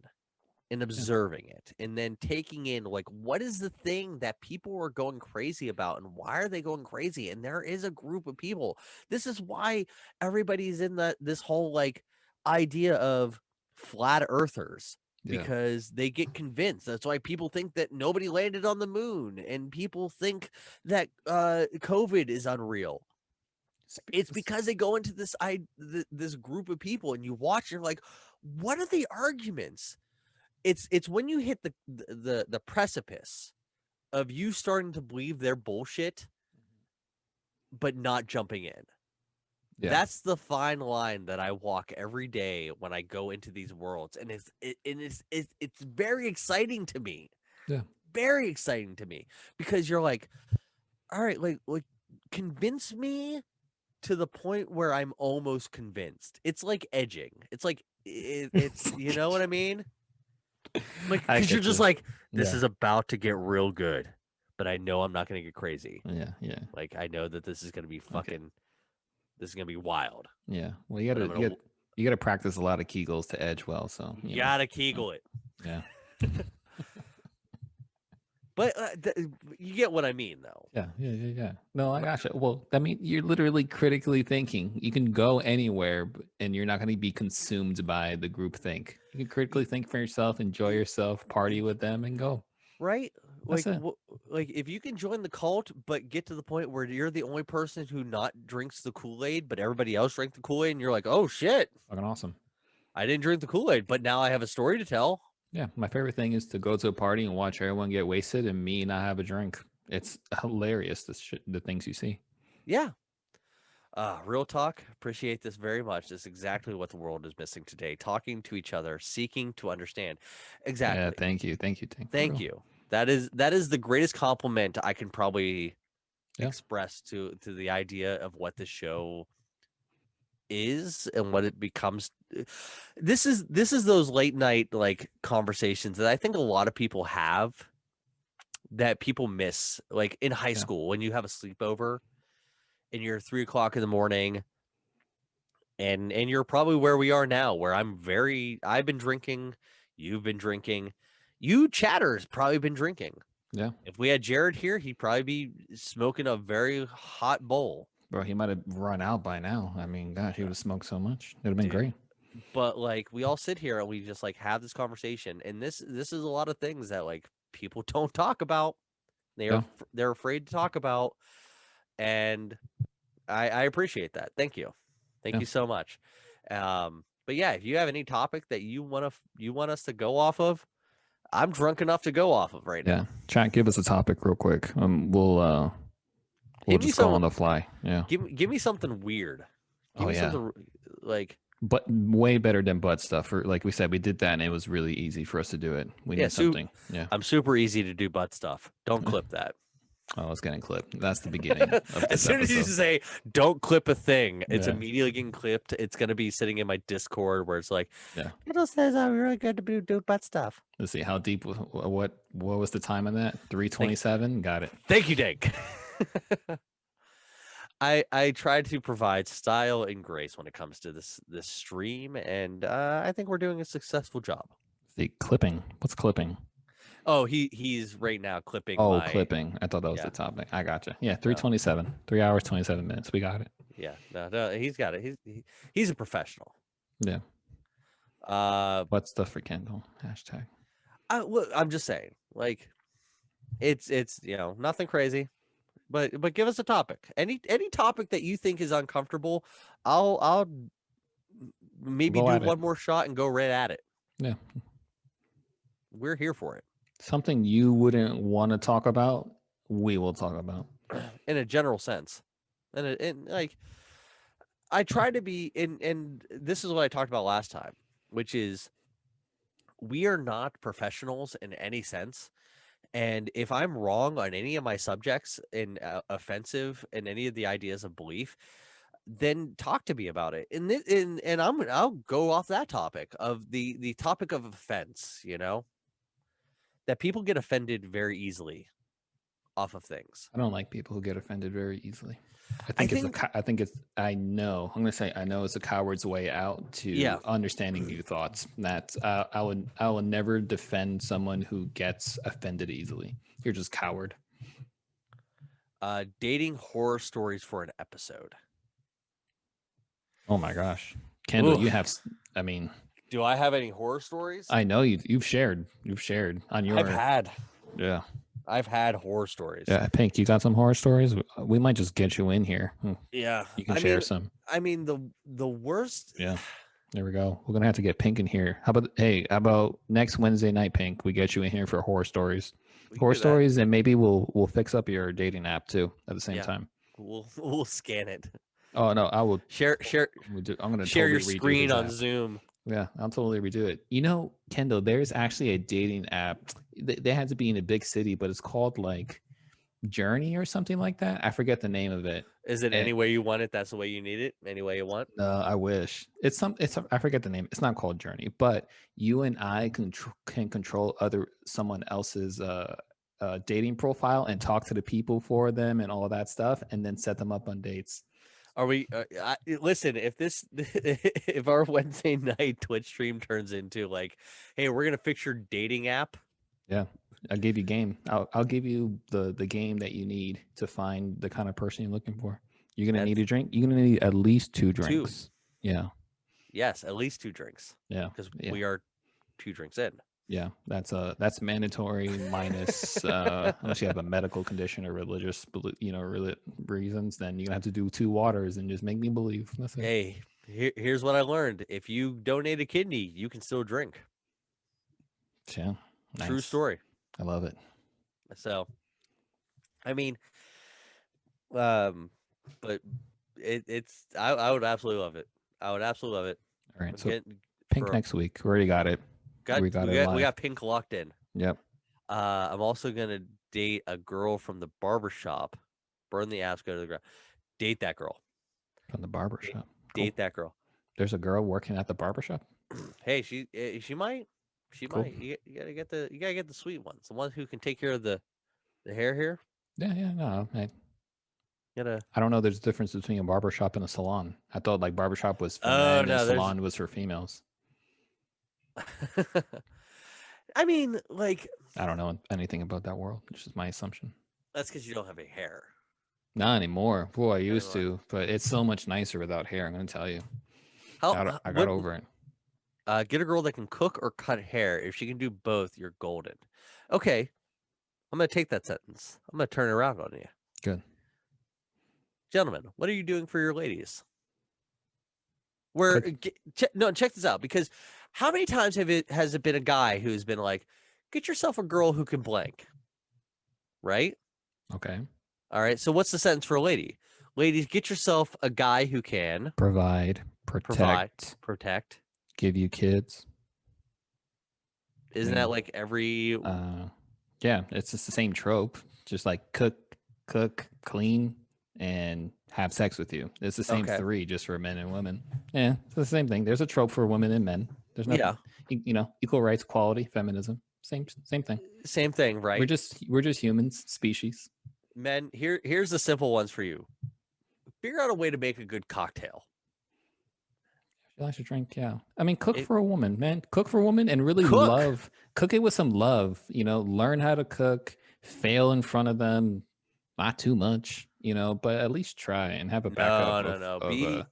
S2: and observing it and then taking in like, what is the thing that people are going crazy about and why are they going crazy? And there is a group of people. This is why everybody's in this whole like idea of flat earthers. Because they get convinced. That's why people think that nobody landed on the moon, and people think that COVID is unreal. It's because they go into this group of people, and you watch. You're like, what are the arguments? It's when you hit the precipice of you starting to believe their bullshit, but not jumping in. Yeah. That's the fine line that I walk every day when I go into these worlds, and it's very exciting to me.
S1: Yeah,
S2: very exciting to me because you're like, all right, like convince me to the point where I'm almost convinced. It's like edging. It's like it's you know what I mean? Like because you're just like, this is about to get real good, but I know I'm not going to get crazy.
S1: Yeah.
S2: Like I know that this is going to be fucking. Okay. This is gonna be wild.
S1: Yeah. Well, you gotta practice a lot of Kegels to edge well. So
S2: you gotta Kegel it.
S1: Yeah.
S2: But you get what I mean, though.
S1: Yeah. No, I gotcha. Well, I mean, you're literally critically thinking. You can go anywhere, and you're not going to be consumed by the group think. You can critically think for yourself, enjoy yourself, party with them, and go.
S2: Right? Like if you can join the cult, but get to the point where you're the only person who not drinks the Kool-Aid, but everybody else drank the Kool-Aid, and you're like, oh shit,
S1: fucking awesome.
S2: I didn't drink the Kool-Aid, but now I have a story to tell.
S1: Yeah, my favorite thing is to go to a party and watch everyone get wasted and me not have a drink. It's hilarious, the things you see.
S2: Yeah. Real talk. Appreciate this very much. This is exactly what the world is missing today. Talking to each other, seeking to understand. Exactly.
S1: Yeah, thank you.
S2: Thank you. That is the greatest compliment I can probably express to the idea of what the show is and what it becomes. This is those late night like conversations that I think a lot of people have that people miss, like in high school when you have a sleepover and you're 3 o'clock in the morning and you're probably where we are now, where I've been drinking, you've been drinking, you chatters probably been drinking.
S1: Yeah.
S2: If we had Jared here, he'd probably be smoking a very hot bowl.
S1: Bro, he might have run out by now. I mean, gosh, he would have smoked so much. It'd have been great.
S2: But like we all sit here and we just like have this conversation, and this is a lot of things that like people don't talk about. They're afraid to talk about, and I appreciate that. Thank you so much. But But yeah, if you have any topic that you want us to go off of, I'm drunk enough to go off of right now.
S1: Chat, give us a topic real quick. We'll just go on the fly. Yeah.
S2: Give me something weird. Give me something like.
S1: But way better than butt stuff. Or like we said, we did that and it was really easy for us to do it. We need something. Yeah.
S2: I'm super easy to do butt stuff. Don't clip that.
S1: Oh, it's getting clipped. That's the beginning of this
S2: As soon
S1: episode.
S2: as you say don't clip a thing, it's immediately getting clipped. It's gonna be sitting in my Discord where it's like, Kendall says I'm really good to do butt stuff.
S1: Let's see how deep. What was the time on that? 3:27. Got it.
S2: Thank you, Dank. I try to provide style and grace when it comes to this stream, and I think we're doing a successful job.
S1: The clipping. What's clipping?
S2: Oh, he's right now clipping.
S1: Oh, clipping. I thought that was the topic. I gotcha. Yeah, 3:27. 3 hours 27 minutes. We got it.
S2: Yeah, no, he's got it. He's a professional.
S1: Yeah. Butt stuff for Kendall. Hashtag.
S2: I'm just saying, like, it's nothing crazy. But give us a topic. Any topic that you think is uncomfortable, I'll maybe do one more shot and go right at it.
S1: Yeah.
S2: We're here for it.
S1: Something you wouldn't want to talk about, we will talk about.
S2: In a general sense. And like I try to be and this is what I talked about last time, which is we are not professionals in any sense. And if I'm wrong on any of my subjects and offensive in any of the ideas of belief, then talk to me about it. And I'll go off that topic of the topic of offense, that people get offended very easily off of things.
S1: I don't like people who get offended very easily. I know it's a coward's way out to understanding new thoughts. That I will never defend someone who gets offended easily. You're just coward.
S2: Dating horror stories for an episode.
S1: Oh my gosh, Kendall, you have. I mean,
S2: do I have any horror stories?
S1: I know you've shared on your.
S2: I've had horror stories.
S1: Yeah, Pink, you got some horror stories? We might just get you in here.
S2: Yeah.
S1: You can share some.
S2: I mean, the worst.
S1: Yeah. There we go. We're going to have to get Pink in here. How about next Wednesday night, Pink? We get you in here for horror stories. Horror stories, and maybe we'll fix up your dating app too at the same time.
S2: We'll scan it.
S1: Oh, no, I will.
S2: Share.
S1: I'm going to
S2: share your screen on Zoom.
S1: Yeah, I'll totally redo it. Kendall, there's actually a dating app. They had to be in a big city, but it's called like Journey or something like that. I forget the name of it.
S2: Is it any way you want it? That's the way you need it? Any way you want?
S1: I wish. I forget the name. It's not called Journey, but you and I can control someone else's dating profile and talk to the people for them and all of that stuff, and then set them up on dates.
S2: Are we listen, if our Wednesday night Twitch stream turns into like, hey, we're gonna fix your dating app.
S1: Yeah, I'll give you game. I'll give you the game that you need to find the kind of person you're looking for. You're gonna need a drink. You're gonna need at least 2 drinks. 2. Yeah.
S2: Yes, at least 2 drinks.
S1: Yeah.
S2: Because we are 2 drinks in.
S1: Yeah, that's mandatory minus unless you have a medical condition or religious, reasons. Then you're gonna have to do 2 waters and just make me believe. That's it.
S2: Hey, here's what I learned: if you donate a kidney, you can still drink.
S1: Yeah, nice.
S2: True story.
S1: I love it.
S2: So, I mean, but it's I would absolutely love it. I would absolutely love it.
S1: All right, so Pink next week. We already got it. We
S2: got Pink locked in.
S1: Yep.
S2: I'm also gonna date a girl from the barbershop. Burn the apps, go to the ground. Date that girl.
S1: From the barbershop.
S2: Date that girl.
S1: There's a girl working at the barbershop.
S2: Hey, she might. She might. You gotta get the sweet ones. The ones who can take care of the hair here.
S1: Yeah, no. I don't know. There's a difference between a barbershop and a salon. I thought like barbershop was for men and salon was for females.
S2: I mean, like,
S1: I don't know anything about that world. It's just my assumption.
S2: That's because you don't have a hair.
S1: Not anymore. Boy, I used to, but it's so much nicer without hair. I'm gonna tell you. I got over it.
S2: Get a girl that can cook or cut hair. If she can do both, you're golden. Okay, I'm gonna take that sentence. I'm gonna turn it around on you.
S1: Good.
S2: Gentlemen, what are you doing for your ladies? Where no, check this out, because how many times has it been a guy who's been like, get yourself a girl who can blank, right?
S1: Okay.
S2: All right. So what's the sentence for a lady? Ladies, get yourself a guy who can
S1: Provide,
S2: provide,
S1: protect,
S2: protect.
S1: give you kids.
S2: Isn't that like every?
S1: Yeah, it's just the same trope. Just like cook, clean, and have sex with you. It's the same three, just for men and women. Yeah, it's the same thing. There's a trope for women and men. There's nothing. Yeah. Equal rights, equality, feminism. Same thing.
S2: Same thing, right?
S1: We're just humans, species.
S2: Men, here's the simple ones for you. Figure out a way to make a good cocktail.
S1: She likes to drink, yeah. I mean, cook for a woman, man. Cook for a woman and really cook it with some love. Learn how to cook, fail in front of them, not too much, but at least try and have a backup.
S2: No.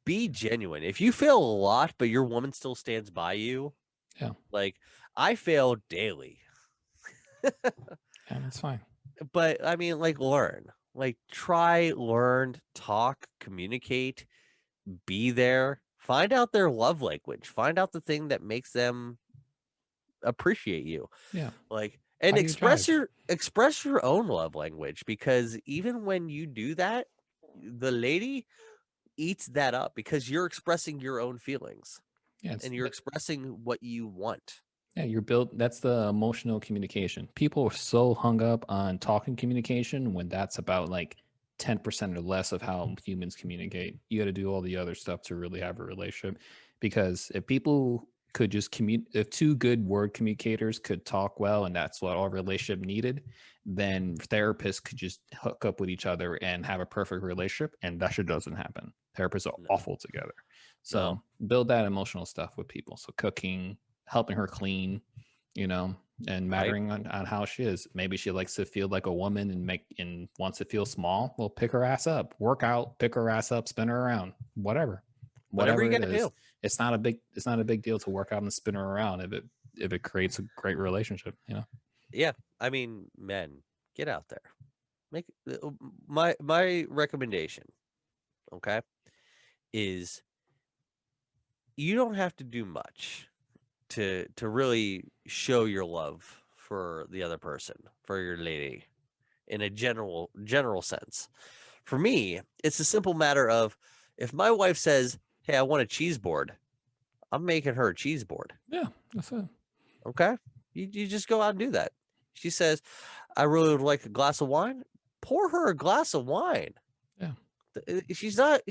S2: Be genuine. If you fail a lot, but your woman still stands by you,
S1: yeah.
S2: Like, I fail daily.
S1: Yeah, that's fine.
S2: But I mean, like, learn. Like, try, learn, talk, communicate, be there. Find out their love language. Find out the thing that makes them appreciate you.
S1: Yeah.
S2: Like, and express your own love language, because even when you do that, the lady eats that up because you're expressing your own feelings. Yeah, and you're expressing what you want.
S1: Yeah, that's the emotional communication. People are so hung up on talking communication when that's about like 10% or less of how humans communicate. You got to do all the other stuff to really have a relationship. Because if people could just if two good word communicators could talk well, and that's what our relationship needed, then therapists could just hook up with each other and have a perfect relationship. And that shit doesn't happen. Therapists are awful together. So build that emotional stuff with people. So cooking, helping her clean, and mattering on how she is. Maybe she likes to feel like a woman and wants to feel small. Well, pick her ass up, work out, pick her ass up, spin her around, whatever
S2: you
S1: it
S2: gotta
S1: is.
S2: do.
S1: It's not a big deal to work out and spin her around if it creates a great relationship,
S2: Yeah. I mean, men, get out there. Make my recommendation, okay, is you don't have to do much to really show your love for the other person, for your lady, in a general sense. For me, it's a simple matter of, if my wife says, hey, I want a cheese board, I'm making her a cheese board.
S1: Yeah, that's it.
S2: Okay, you just go out and do that. She says, I really would like a glass of wine, pour her a glass of wine.
S1: Yeah,
S2: she's not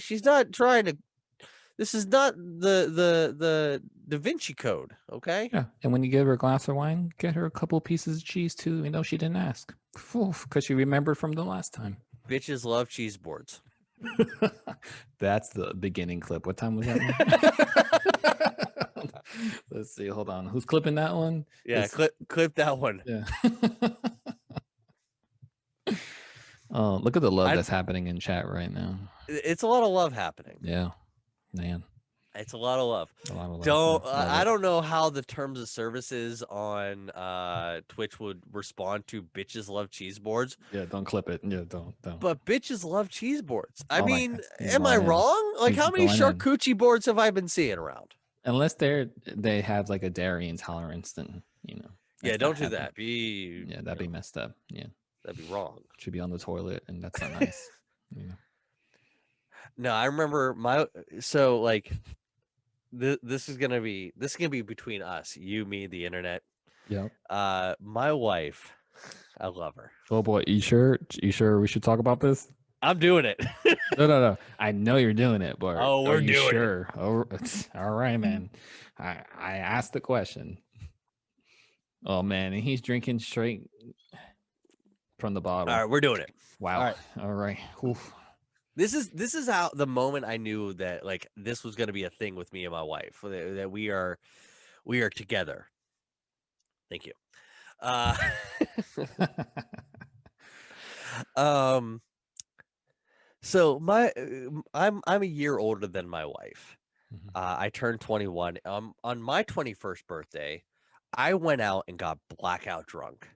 S2: trying to. This is not the Da Vinci Code, okay?
S1: Yeah, and when you give her a glass of wine, get her a couple pieces of cheese too, even though she didn't ask, because she remembered from the last time.
S2: Bitches love cheese boards.
S1: That's the beginning clip. What time was that one? Let's see. Hold on. Who's clipping that one?
S2: Yeah, clip that one.
S1: Yeah. Oh, look at the love that's happening in chat right now.
S2: It's a lot of love happening.
S1: Yeah, man.
S2: It's a lot of love.
S1: A lot of love.
S2: I don't know how the terms of services on Twitch would respond to bitches love cheese boards.
S1: Yeah, don't clip it. Yeah, don't.
S2: But bitches love cheese boards. I mean, am I wrong? Like, how many charcuterie boards have I been seeing around?
S1: Unless they have like a dairy intolerance, then
S2: yeah, don't do that.
S1: That'd be messed up. Yeah,
S2: that'd be wrong.
S1: Should be on the toilet, and that's not nice.
S2: No, I remember this is gonna be between us, you, me, the internet.
S1: Yep.
S2: My wife, I love her.
S1: Oh boy, you sure we should talk about this?
S2: I'm doing it.
S1: No. I know you're doing it, but
S2: we're doing
S1: it. Oh, all right, man. I asked the question. Oh man, and he's drinking straight from the bottle.
S2: All right, we're doing it.
S1: Wow. All right. Oof.
S2: This is how the moment I knew that, like, this was going to be a thing with me and my wife, that we are together. Thank you. So I'm a year older than my wife. Mm-hmm. I turned 21. On my 21st birthday, I went out and got blackout drunk.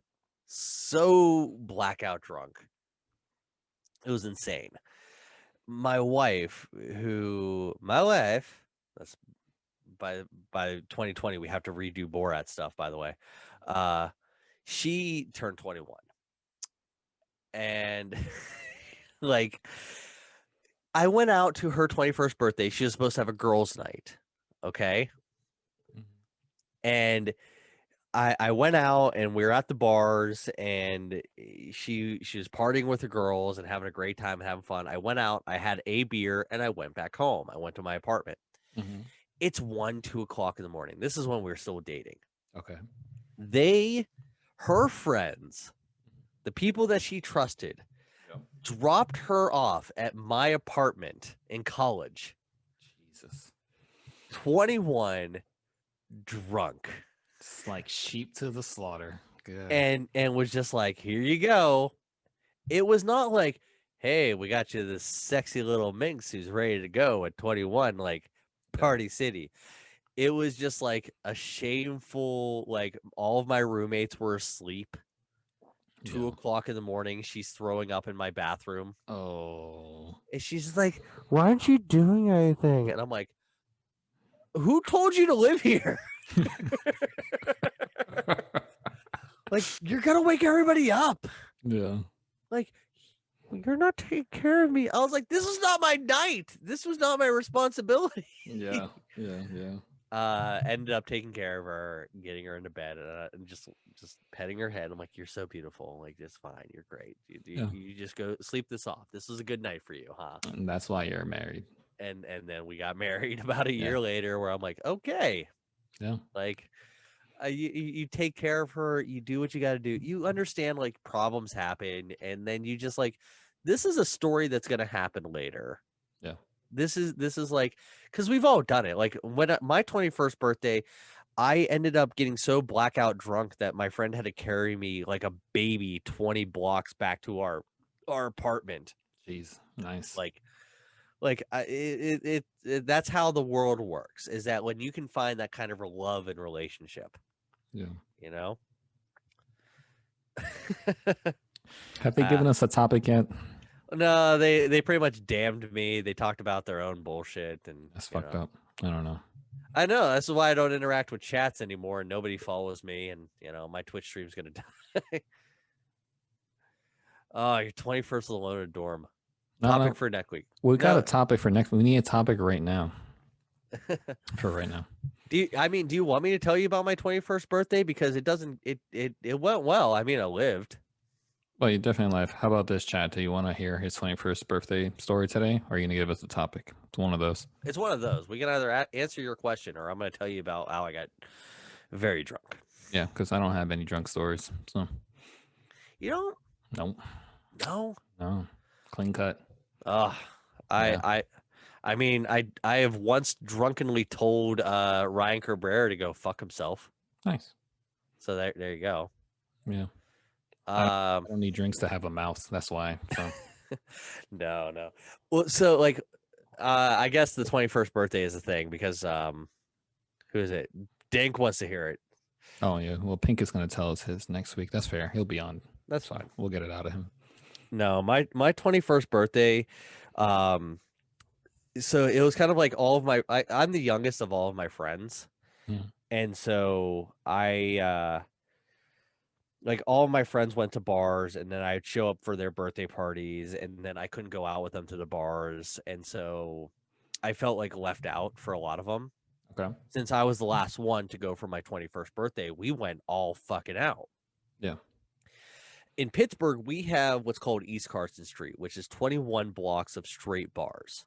S2: So blackout drunk. It was insane. My wife That's by 2020 we have to redo Borat stuff, by the way. She turned 21. And like I went out to her 21st birthday. She was supposed to have a girls' night. Okay. And I went out and we were at the bars and she was partying with the girls and having a great time and having fun. I went out, I had a beer, and I went back home. I went to my apartment. It's 2 o'clock in the morning. This is when we were still dating.
S1: Okay.
S2: Her friends, the people that she trusted, dropped her off at my apartment in college.
S1: Jesus.
S2: 21, drunk.
S1: It's like sheep to the slaughter. Good.
S2: And was just like, here you go. It was not like, hey, we got you this sexy little minx who's ready to go at 21, like Party City. It was just like a shameful, like all of my roommates were asleep. 2 o'clock in the morning, she's throwing up in my bathroom.
S1: Oh.
S2: And she's like, why aren't you doing anything? And I'm like, who told you to live here? Like, you're going to wake everybody up.
S1: Yeah.
S2: Like, you're not taking care of me. I was like, this is not my night. This was not my responsibility.
S1: Yeah.
S2: Ended up taking care of her, getting her into bed, and just petting her head. I'm like, you're so beautiful. Like, it's fine. You're great. You just go sleep this off. This was a good night for you, huh?
S1: And that's why you're married.
S2: And then we got married about a year later, where I'm like, okay.
S1: Yeah.
S2: Like, you take care of her. You do what you got to do. You understand, like, problems happen, and then you just like, this is a story that's going to happen later.
S1: Yeah.
S2: This is like, because we've all done it. Like, when my 21st birthday, I ended up getting so blackout drunk that my friend had to carry me like a baby 20 blocks back to our apartment.
S1: Jeez, nice.
S2: That's how the world works, is that when you can find that kind of love and relationship.
S1: Yeah.
S2: You know?
S1: Have they given us a topic yet?
S2: No, they pretty much damned me. They talked about their own bullshit, and
S1: That's fucked up. I don't know.
S2: I know. That's why I don't interact with chats anymore, and nobody follows me, and my Twitch stream's gonna die. Oh, your 21st alone in a dorm. Topic for next week.
S1: We got a topic for next week. We need a topic right now. For right now.
S2: Do you want me to tell you about my 21st birthday? Because it went well. I mean, I lived.
S1: Well, you definitely live. How about this, Chad? Do you want to hear his 21st birthday story today? Or are you going to give us a topic? It's one of those.
S2: It's one of those. We can either answer your question, or I'm going to tell you about how I got very drunk.
S1: Yeah, because I don't have any drunk stories. So
S2: you don't?
S1: No. Clean cut.
S2: I mean, I have once drunkenly told Ryan Cabrera to go fuck himself.
S1: Nice.
S2: So there you go.
S1: Yeah. I don't need drinks to have a mouth. That's why. So.
S2: No. Well, so like, I guess the 21st birthday is a thing because who is it? Dank wants to hear it.
S1: Oh yeah. Well, Pink is going to tell us his next week. That's fair. He'll be on.
S2: That's fine.
S1: We'll get it out of him.
S2: No, my 21st birthday. So it was kind of like all of I'm the youngest of all of my friends. And so like all of my friends went to bars, and then I'd show up for their birthday parties, and then I couldn't go out with them to the bars. And so I felt like left out for a lot of them.
S1: Okay.
S2: Since I was the last one to go for my 21st birthday, we went all fucking out.
S1: Yeah.
S2: In Pittsburgh, we have what's called East Carson Street, which is 21 blocks of straight bars.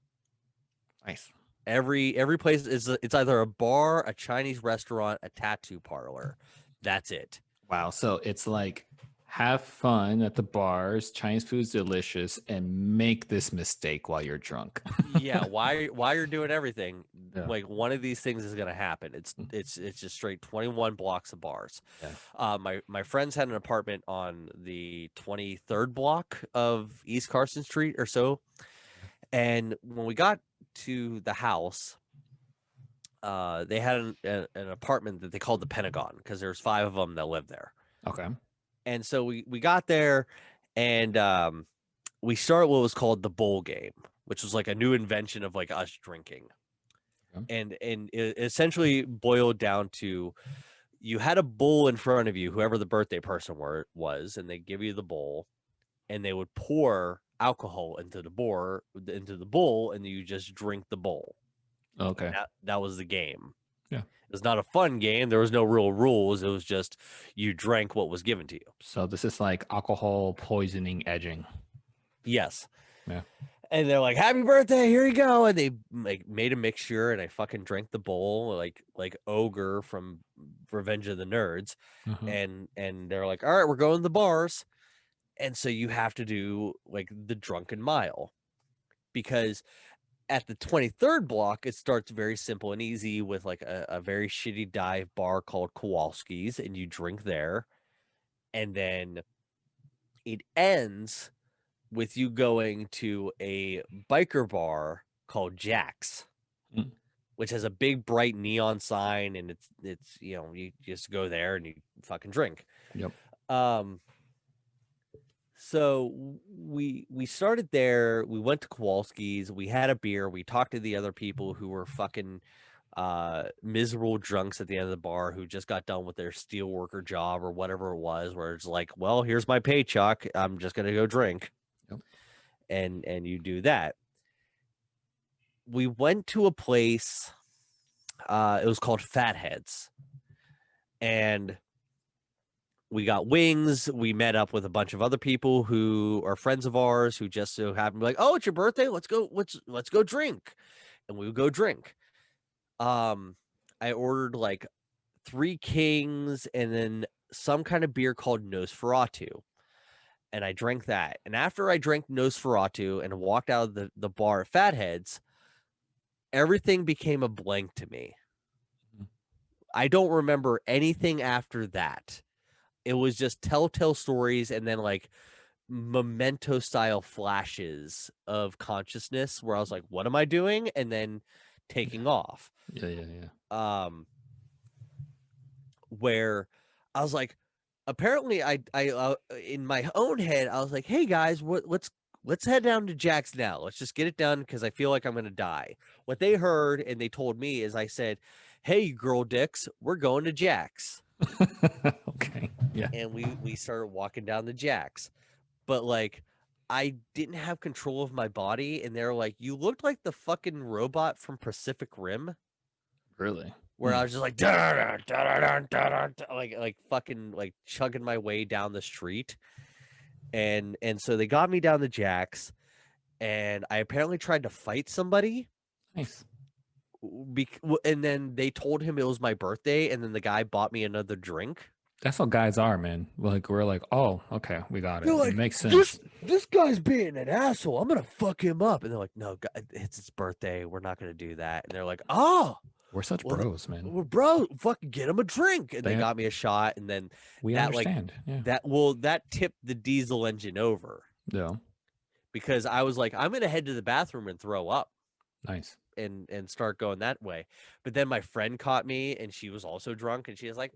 S1: Nice.
S2: Every place it's either a bar, a Chinese restaurant, a tattoo parlor. That's it.
S1: Wow. So it's like have fun at the bars, Chinese food's delicious, and make this mistake while you're drunk.
S2: Yeah, while you're doing everything, like one of these things is gonna happen. It's just straight 21 blocks of bars.
S1: Yeah.
S2: My friends had an apartment on the 23rd block of East Carson Street or so, and when we got to the house, they had an apartment that they called the Pentagon because there's 5 of them that lived there.
S1: Okay.
S2: And so we got there, and we started what was called the bowl game, which was like a new invention of like us drinking. and it essentially boiled down to, you had a bowl in front of you, whoever the birthday person was, and they give you the bowl, and they would pour alcohol into the bowl, and you just drink the bowl.
S1: Okay.
S2: That was the game.
S1: Yeah.
S2: It was not a fun game. There was no real rules. It was just you drank what was given to you.
S1: So this is like alcohol poisoning edging.
S2: Yes.
S1: Yeah.
S2: And they're like, "Happy birthday, here you go." And they like made a mixture, and I fucking drank the bowl like Ogre from Revenge of the Nerds. And they're like, "All right, we're going to the bars." And so you have to do like the drunken mile, because at the 23rd block, it starts very simple and easy with like a very shitty dive bar called Kowalski's, and you drink there. And then it ends with you going to a biker bar called Jack's, which has a big bright neon sign, and it's you just go there and you fucking drink.
S1: Yep.
S2: So we started there. We went to Kowalski's. We had a beer. We talked to the other people who were fucking miserable drunks at the end of the bar, who just got done with their steelworker job or whatever it was, where it's like, well, here's my paycheck, I'm just gonna go drink.
S1: Yep.
S2: And you do that. We went to a place, it was called Fatheads, and we got wings. We met up with a bunch of other people who are friends of ours, who just so happened to be like, "Oh, it's your birthday, let's go drink." And we would go drink. I ordered like 3 Kings and then some kind of beer called Nosferatu, and I drank that. And after I drank Nosferatu and walked out of the bar at Fatheads, everything became a blank to me. I don't remember anything after that. It was just telltale stories, and then like Memento style flashes of consciousness where I was like, what am I doing? And then taking off.
S1: Yeah.
S2: Where I was like, apparently I in my own head, I was like, hey guys, let's head down to Jack's now. Let's just get it done, because I feel like I'm going to die. What they heard and they told me is I said, hey, girl dicks, we're going to Jack's.
S1: Okay. Yeah.
S2: And we started walking down the Jack's. But like, I didn't have control of my body, and they're like, you looked like the fucking robot from Pacific Rim.
S1: Really?
S2: Where I was just like, like fucking like chugging my way down the street. And so they got me down the Jack's, and I apparently tried to fight somebody.
S1: Nice.
S2: And then they told him it was my birthday, and then the guy bought me another drink.
S1: That's how guys are, man. We're like, oh, okay, we got it.
S2: Like,
S1: it makes sense.
S2: This guy's being an asshole. I'm gonna fuck him up. And they're like, no, it's his birthday. We're not gonna do that. And they're like, oh,
S1: we're such bros, man.
S2: We're bros. Fucking get him a drink. And they got me a shot. And then
S1: we understand.
S2: Like, that tipped the diesel engine over.
S1: Yeah.
S2: Because I was like, I'm gonna head to the bathroom and throw up.
S1: Nice.
S2: And start going that way. But then my friend caught me, and she was also drunk, and she was like,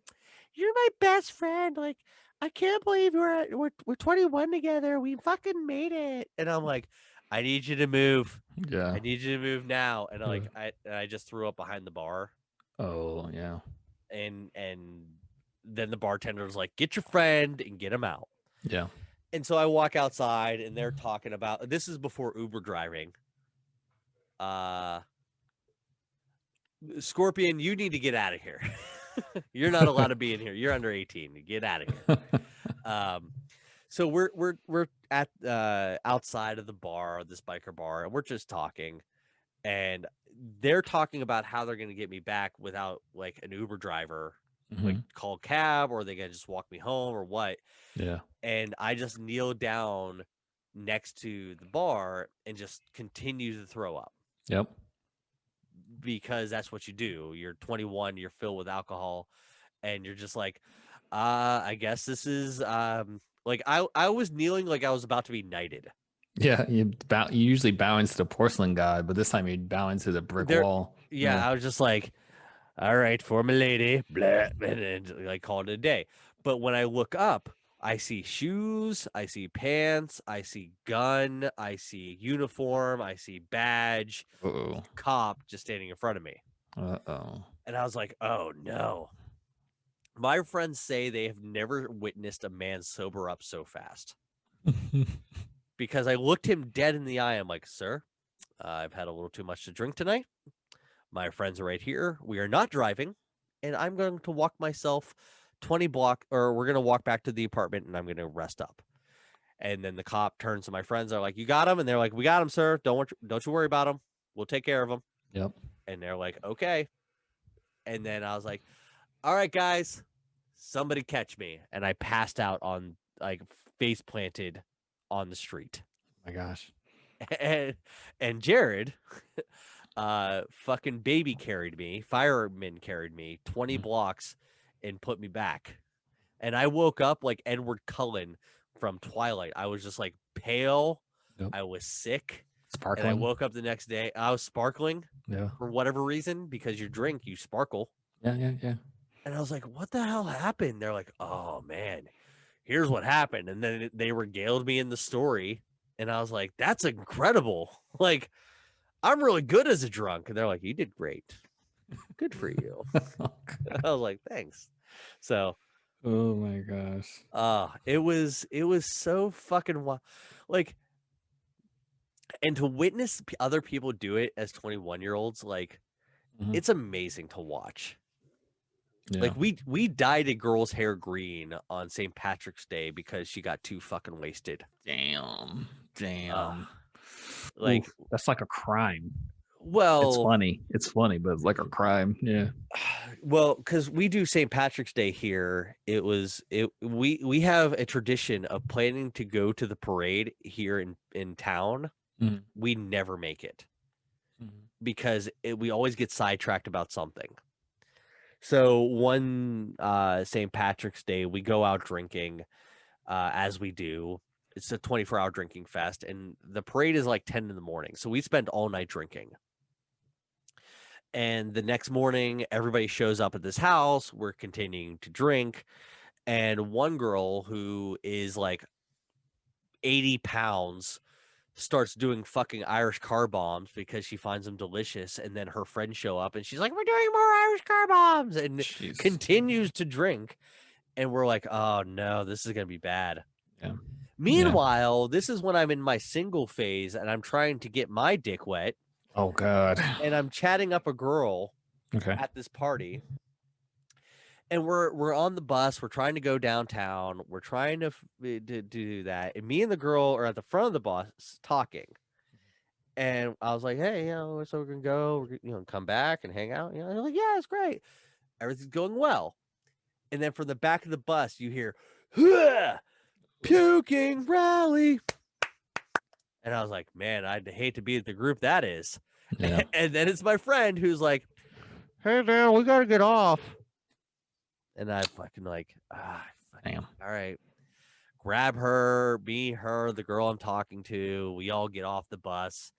S2: you're my best friend. Like, I can't believe we're 21 together. We fucking made it. And I'm like, I need you to move.
S1: Yeah.
S2: I need you to move now. And I just threw up behind the bar.
S1: Oh, yeah.
S2: And then the bartender was like, get your friend and get him out.
S1: Yeah.
S2: And so I walk outside, and they're talking about, this is before Uber driving. Scorpion, you need to get out of here. You're not allowed to be in here. You're under 18. Get out of here. So we're at outside of the bar, this biker bar, and we're just talking, and they're talking about how they're going to get me back without like an Uber driver, like call a cab, or they gonna just walk me home or what.
S1: Yeah.
S2: And I just kneel down next to the bar and just continue to throw up.
S1: Yep.
S2: Because that's what you do. You're 21, you're filled with alcohol, and you're just like, I guess this is like I was kneeling like I was about to be knighted.
S1: Yeah, you usually bow into the porcelain god, but this time you bow into the brick wall.
S2: Yeah, I was just like, all right, for my lady, blah, and like called it a day. But when I look up, I see shoes, I see pants, I see gun, I see uniform, I see badge, cop just standing in front of me.
S3: Uh-oh.
S2: And I was like, oh no. My friends say they have never witnessed a man sober up so fast. Because I looked him dead in the eye. I'm like, sir, I've had a little too much to drink tonight. My friends are right here. We are not driving. And I'm going to walk myself 20 block, or we're going to walk back to the apartment and I'm going to rest up. And then the cop turns to my friends. They're like, you got him? And they're like, we got him, sir. Don't you worry about him. We'll take care of him.
S3: Yep.
S2: And they're like, okay. And then I was like, all right, guys, somebody catch me. And I passed out on, like, face planted on the street.
S3: Oh my gosh.
S2: And Jared, fucking baby carried me, fireman carried me 20 blocks and put me back. And I woke up like Edward Cullen from Twilight. I was just like pale.
S3: Yep.
S2: I was sick.
S3: Sparkling.
S2: And I woke up the next day. I was sparkling.
S3: Yeah.
S2: For whatever reason, because you drink, you sparkle.
S3: Yeah.
S2: And I was like, what the hell happened? They're like, oh man, here's what happened. And then they regaled me in the story. And I was like, that's incredible. Like, I'm really good as a drunk. And they're like, you did great. Good for you. I was like, thanks. So,
S3: oh my gosh.
S2: it was so fucking wild. Like, and to witness other people do it as 21-year-olds, like, it's amazing to watch. Yeah. Like, we dyed a girl's hair green on St. Patrick's Day because she got too fucking wasted.
S3: Damn.
S2: Like,
S3: oof, that's like a crime.
S2: Well,
S3: it's funny, but it's like a crime. Yeah.
S2: Well, because we do St. Patrick's Day here, we have a tradition of planning to go to the parade here in town. We never make it because we always get sidetracked about something. So one St. Patrick's Day, we go out drinking, as we do. It's a 24-hour drinking fest, and the parade is like 10 in the morning. So we spend all night drinking. And the next morning, everybody shows up at this house. We're continuing to drink. And one girl who is like 80 pounds starts doing fucking Irish car bombs because she finds them delicious. And then her friends show up and she's like, we're doing more Irish car bombs, and continues to drink. And we're like, oh no, this is going to be bad.
S3: Yeah.
S2: Meanwhile, this is when I'm in my single phase and I'm trying to get my dick wet.
S3: Oh God.
S2: And I'm chatting up a girl at this party. And we're on the bus. We're trying to go downtown. We're trying to do that. And me and the girl are at the front of the bus talking. And I was like, hey, so we're going to go, come back and hang out. They're like, yeah, it's great. Everything's going well. And then from the back of the bus, you hear, puking rally. And I was like, man, I'd hate to be at the group that is. Yeah. And then it's my friend who's like, hey, man, we got to get off. And I fucking like, damn. All right. Grab her, her, the girl I'm talking to. We all get off the bus.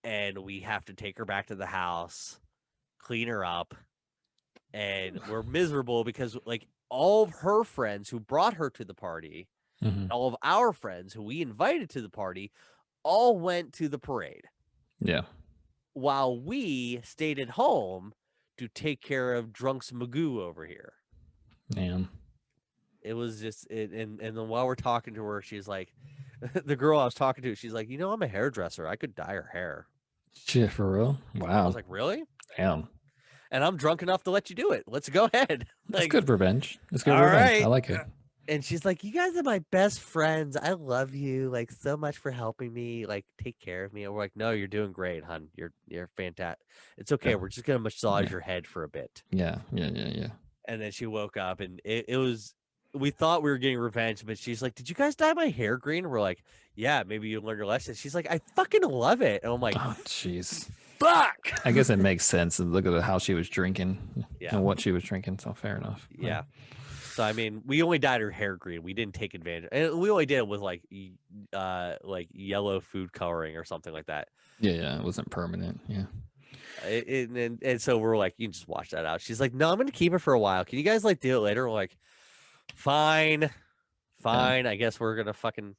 S2: And we have to take her back to the house, clean her up. And we're miserable because, like, all of her friends who brought her to the party, all of our friends who we invited to the party, all went to the parade.
S3: Yeah.
S2: While we stayed at home to take care of Drunks Magoo over here.
S3: Damn.
S2: It was just, and then while we're talking to her, she's like, the girl I was talking to, she's like, I'm a hairdresser. I could dye her hair.
S3: Shit, for real? Wow.
S2: I was like, really?
S3: Damn.
S2: And I'm drunk enough to let you do it. Let's go ahead.
S3: That's good revenge. That's good revenge. Right. I like it.
S2: And she's like, you guys are my best friends. I love you like so much for helping me, like take care of me. And we're like, no, you're doing great, hon. You're fantastic. It's okay. Yeah. We're just going to massage your head for a bit.
S3: Yeah.
S2: And then she woke up and it was, we thought we were getting revenge, but she's like, did you guys dye my hair green? And we're like, yeah, maybe you learned your lesson. She's like, I fucking love it. And I'm like,
S3: oh, jeez.
S2: Fuck.
S3: I guess it makes sense. Look at how she was drinking and what she was drinking. So fair enough.
S2: Yeah. So, I mean, we only dyed her hair green. We didn't take advantage. And we only did it with like yellow food coloring or something like that.
S3: Yeah. It wasn't permanent. Yeah.
S2: And so we're like, you can just wash that out. She's like, no, I'm going to keep it for a while. Can you guys like do it later? We're like, fine. I guess we're going to fucking.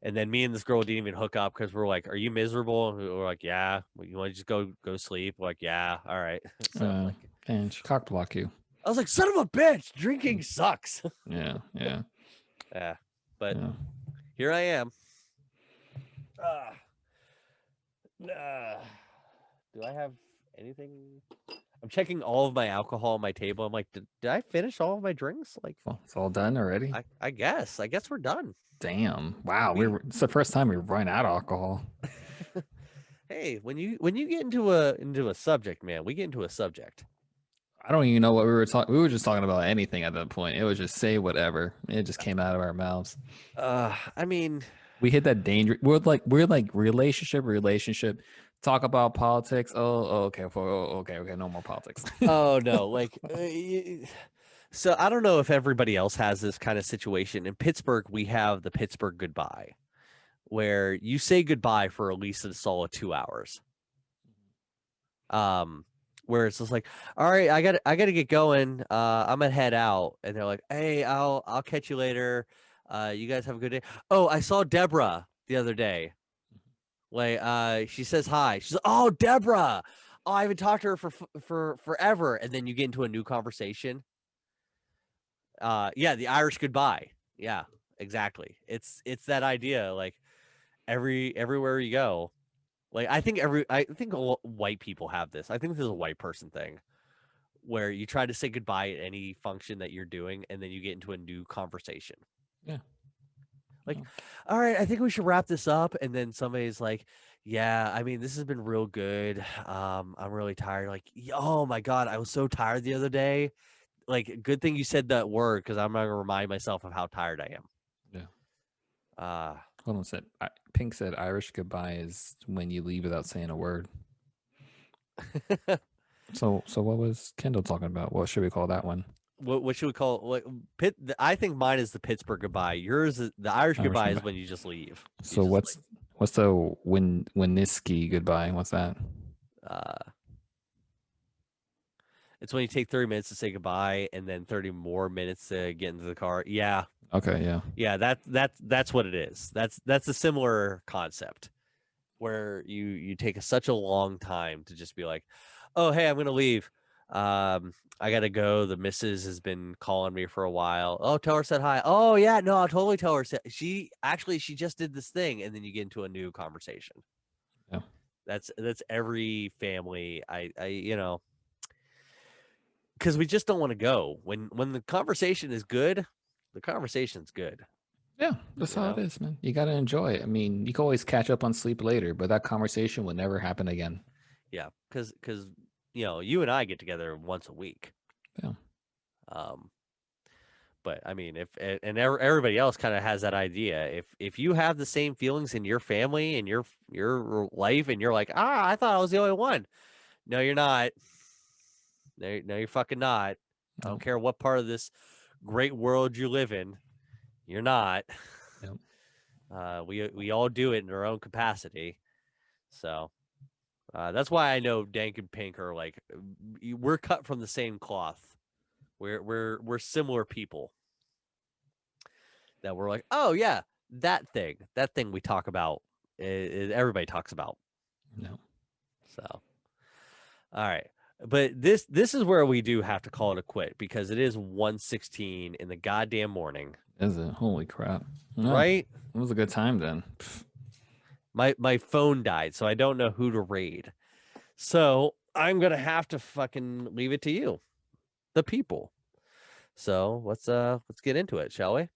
S2: And then me and this girl didn't even hook up because we're like, "Are you miserable?" And we're like, "Yeah." You want to just go sleep? We're like, "Yeah." All right. So
S3: and she cock block you.
S2: I was like, "Son of a bitch! Drinking sucks."
S3: Yeah.
S2: Yeah. But here I am. Do I have anything? I'm checking all of my alcohol on my table. I'm like, did I finish all of my drinks? Like,
S3: well, it's all done already.
S2: I guess we're done.
S3: Damn! Wow, it's the first time we've run out of alcohol.
S2: Hey, when you get into a subject, man, we get into a subject.
S3: I don't even know what we were talking. We were just talking about anything at that point. It was just say whatever. It just came out of our mouths.
S2: I mean,
S3: we hit that danger. We're like relationship. Talk about politics. Okay. Okay. No more politics.
S2: Oh no, like. So I don't know if everybody else has this kind of situation. In Pittsburgh, we have the Pittsburgh goodbye, where you say goodbye for at least a solid 2 hours. Where it's just like, all right, I got to get going. I'm gonna head out, and they're like, hey, I'll catch you later. You guys have a good day. Oh, I saw Deborah the other day. Like, she says hi. She's like, oh, Deborah. Oh, I haven't talked to her for forever. And then you get into a new conversation. Yeah, the Irish goodbye. Yeah, exactly. It's that idea. Like everywhere you go. Like I think white people have this. I think this is a white person thing, where you try to say goodbye at any function that you're doing, and then you get into a new conversation.
S3: Yeah.
S2: Like, all right, I think we should wrap this up. And then somebody's like, yeah, I mean, this has been real good. I'm really tired. Like, oh my God, I was so tired the other day. Like, good thing you said that word, because I'm going to remind myself of how tired I am.
S3: Yeah. Hold on a sec. Pink said Irish goodbye is when you leave without saying a word. So what was Kendall talking about? What should we call that one?
S2: What should we call it? I think mine is the Pittsburgh goodbye. Yours, the Irish goodbye is when you just leave.
S3: So what's the Winniski goodbye? What's that?
S2: It's when you take 30 minutes to say goodbye and then 30 more minutes to get into the car. Yeah.
S3: Okay. Yeah.
S2: Yeah. That's what it is. That's a similar concept where you take such a long time to just be like, oh, hey, I'm going to leave. I got to go. The missus has been calling me for a while. Oh, tell her said hi. Oh yeah, no, I'll totally tell her. She just did this thing. And then you get into a new conversation.
S3: Yeah.
S2: That's every family. I because we just don't want to go when the conversation is good. The conversation's good.
S3: Yeah, that's how it is, man. You got to enjoy it. I mean, you can always catch up on sleep later, but that conversation will never happen again.
S2: Yeah, because you and I get together once a week.
S3: Yeah.
S2: But I mean, if everybody else kind of has that idea, if you have the same feelings in your family and your life, and you're like, I thought I was the only one. No, you're not. No, you're fucking not. I don't care what part of this great world you live in. You're not.
S3: Yep.
S2: We all do it in our own capacity. So that's why I know Dank and Pink are like, we're cut from the same cloth. We're similar people. That we're like, oh yeah, that thing we talk about. Everybody talks about.
S3: No.
S2: So, all right. But this is where we do have to call it a quit, because it is 1:16 in the goddamn morning.
S3: Is it? Holy crap. No,
S2: right?
S3: It was a good time then.
S2: My phone died, so I don't know who to raid. So I'm going to have to fucking leave it to you, the people. So let's get into it, shall we?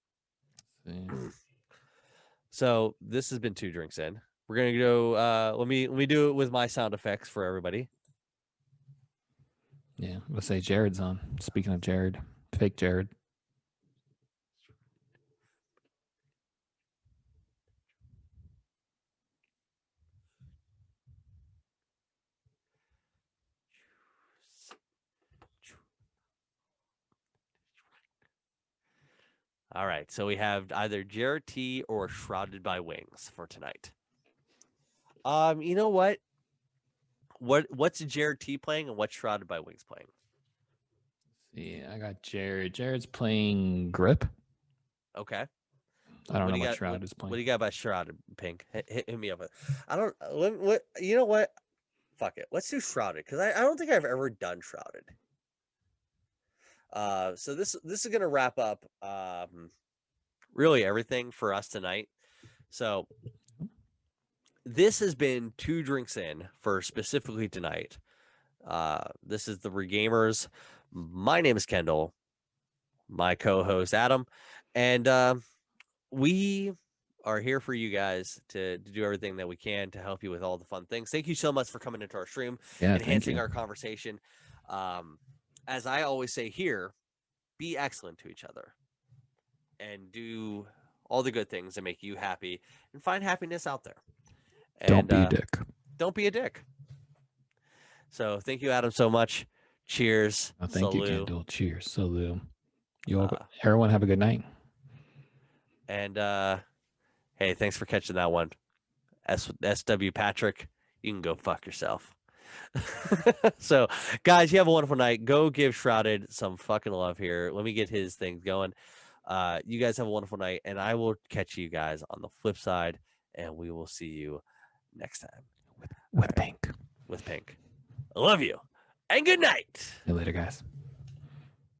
S2: So this has been 2 drinks in. We're going to go, let me do it with my sound effects for everybody.
S3: Yeah, let's say Jared's on. Speaking of Jared, fake Jared.
S2: All right, so we have either Jared T or Shrouded by Wings for tonight. You know what? What's Jared T playing and what's Shrouded by Wings playing?
S3: Yeah, I got Jared. Jared's playing Grip.
S2: Okay.
S3: I don't know what Shroud is playing.
S2: What do you got about Shrouded, Pink? Hit me up. I don't. What you know? What? Fuck it. Let's do Shrouded because I don't think I've ever done Shrouded. So this is gonna wrap up really everything for us tonight. So this has been 2 drinks in for specifically tonight. This is the Regamers. My name is Kendall. My co-host Adam, and we are here for you guys to do everything that we can to help you with all the fun things. Thank you so much for coming into our stream, enhancing our conversation. As I always say here, be excellent to each other and do all the good things that make you happy and find happiness out there. And,
S3: don't be a dick.
S2: Don't be a dick. So thank you, Adam, so much. Cheers.
S3: Thank you, Kendall. Cheers. Salute. Everyone have a good night.
S2: And hey, thanks for catching that one. SW Patrick, you can go fuck yourself. So, guys, you have a wonderful night. Go give Shrouded some fucking love here. Let me get his thing going. You guys have a wonderful night, and I will catch you guys on the flip side, and we will see you next time.
S3: With Pink.
S2: With Pink. I love you, and good night.
S3: See you later, guys.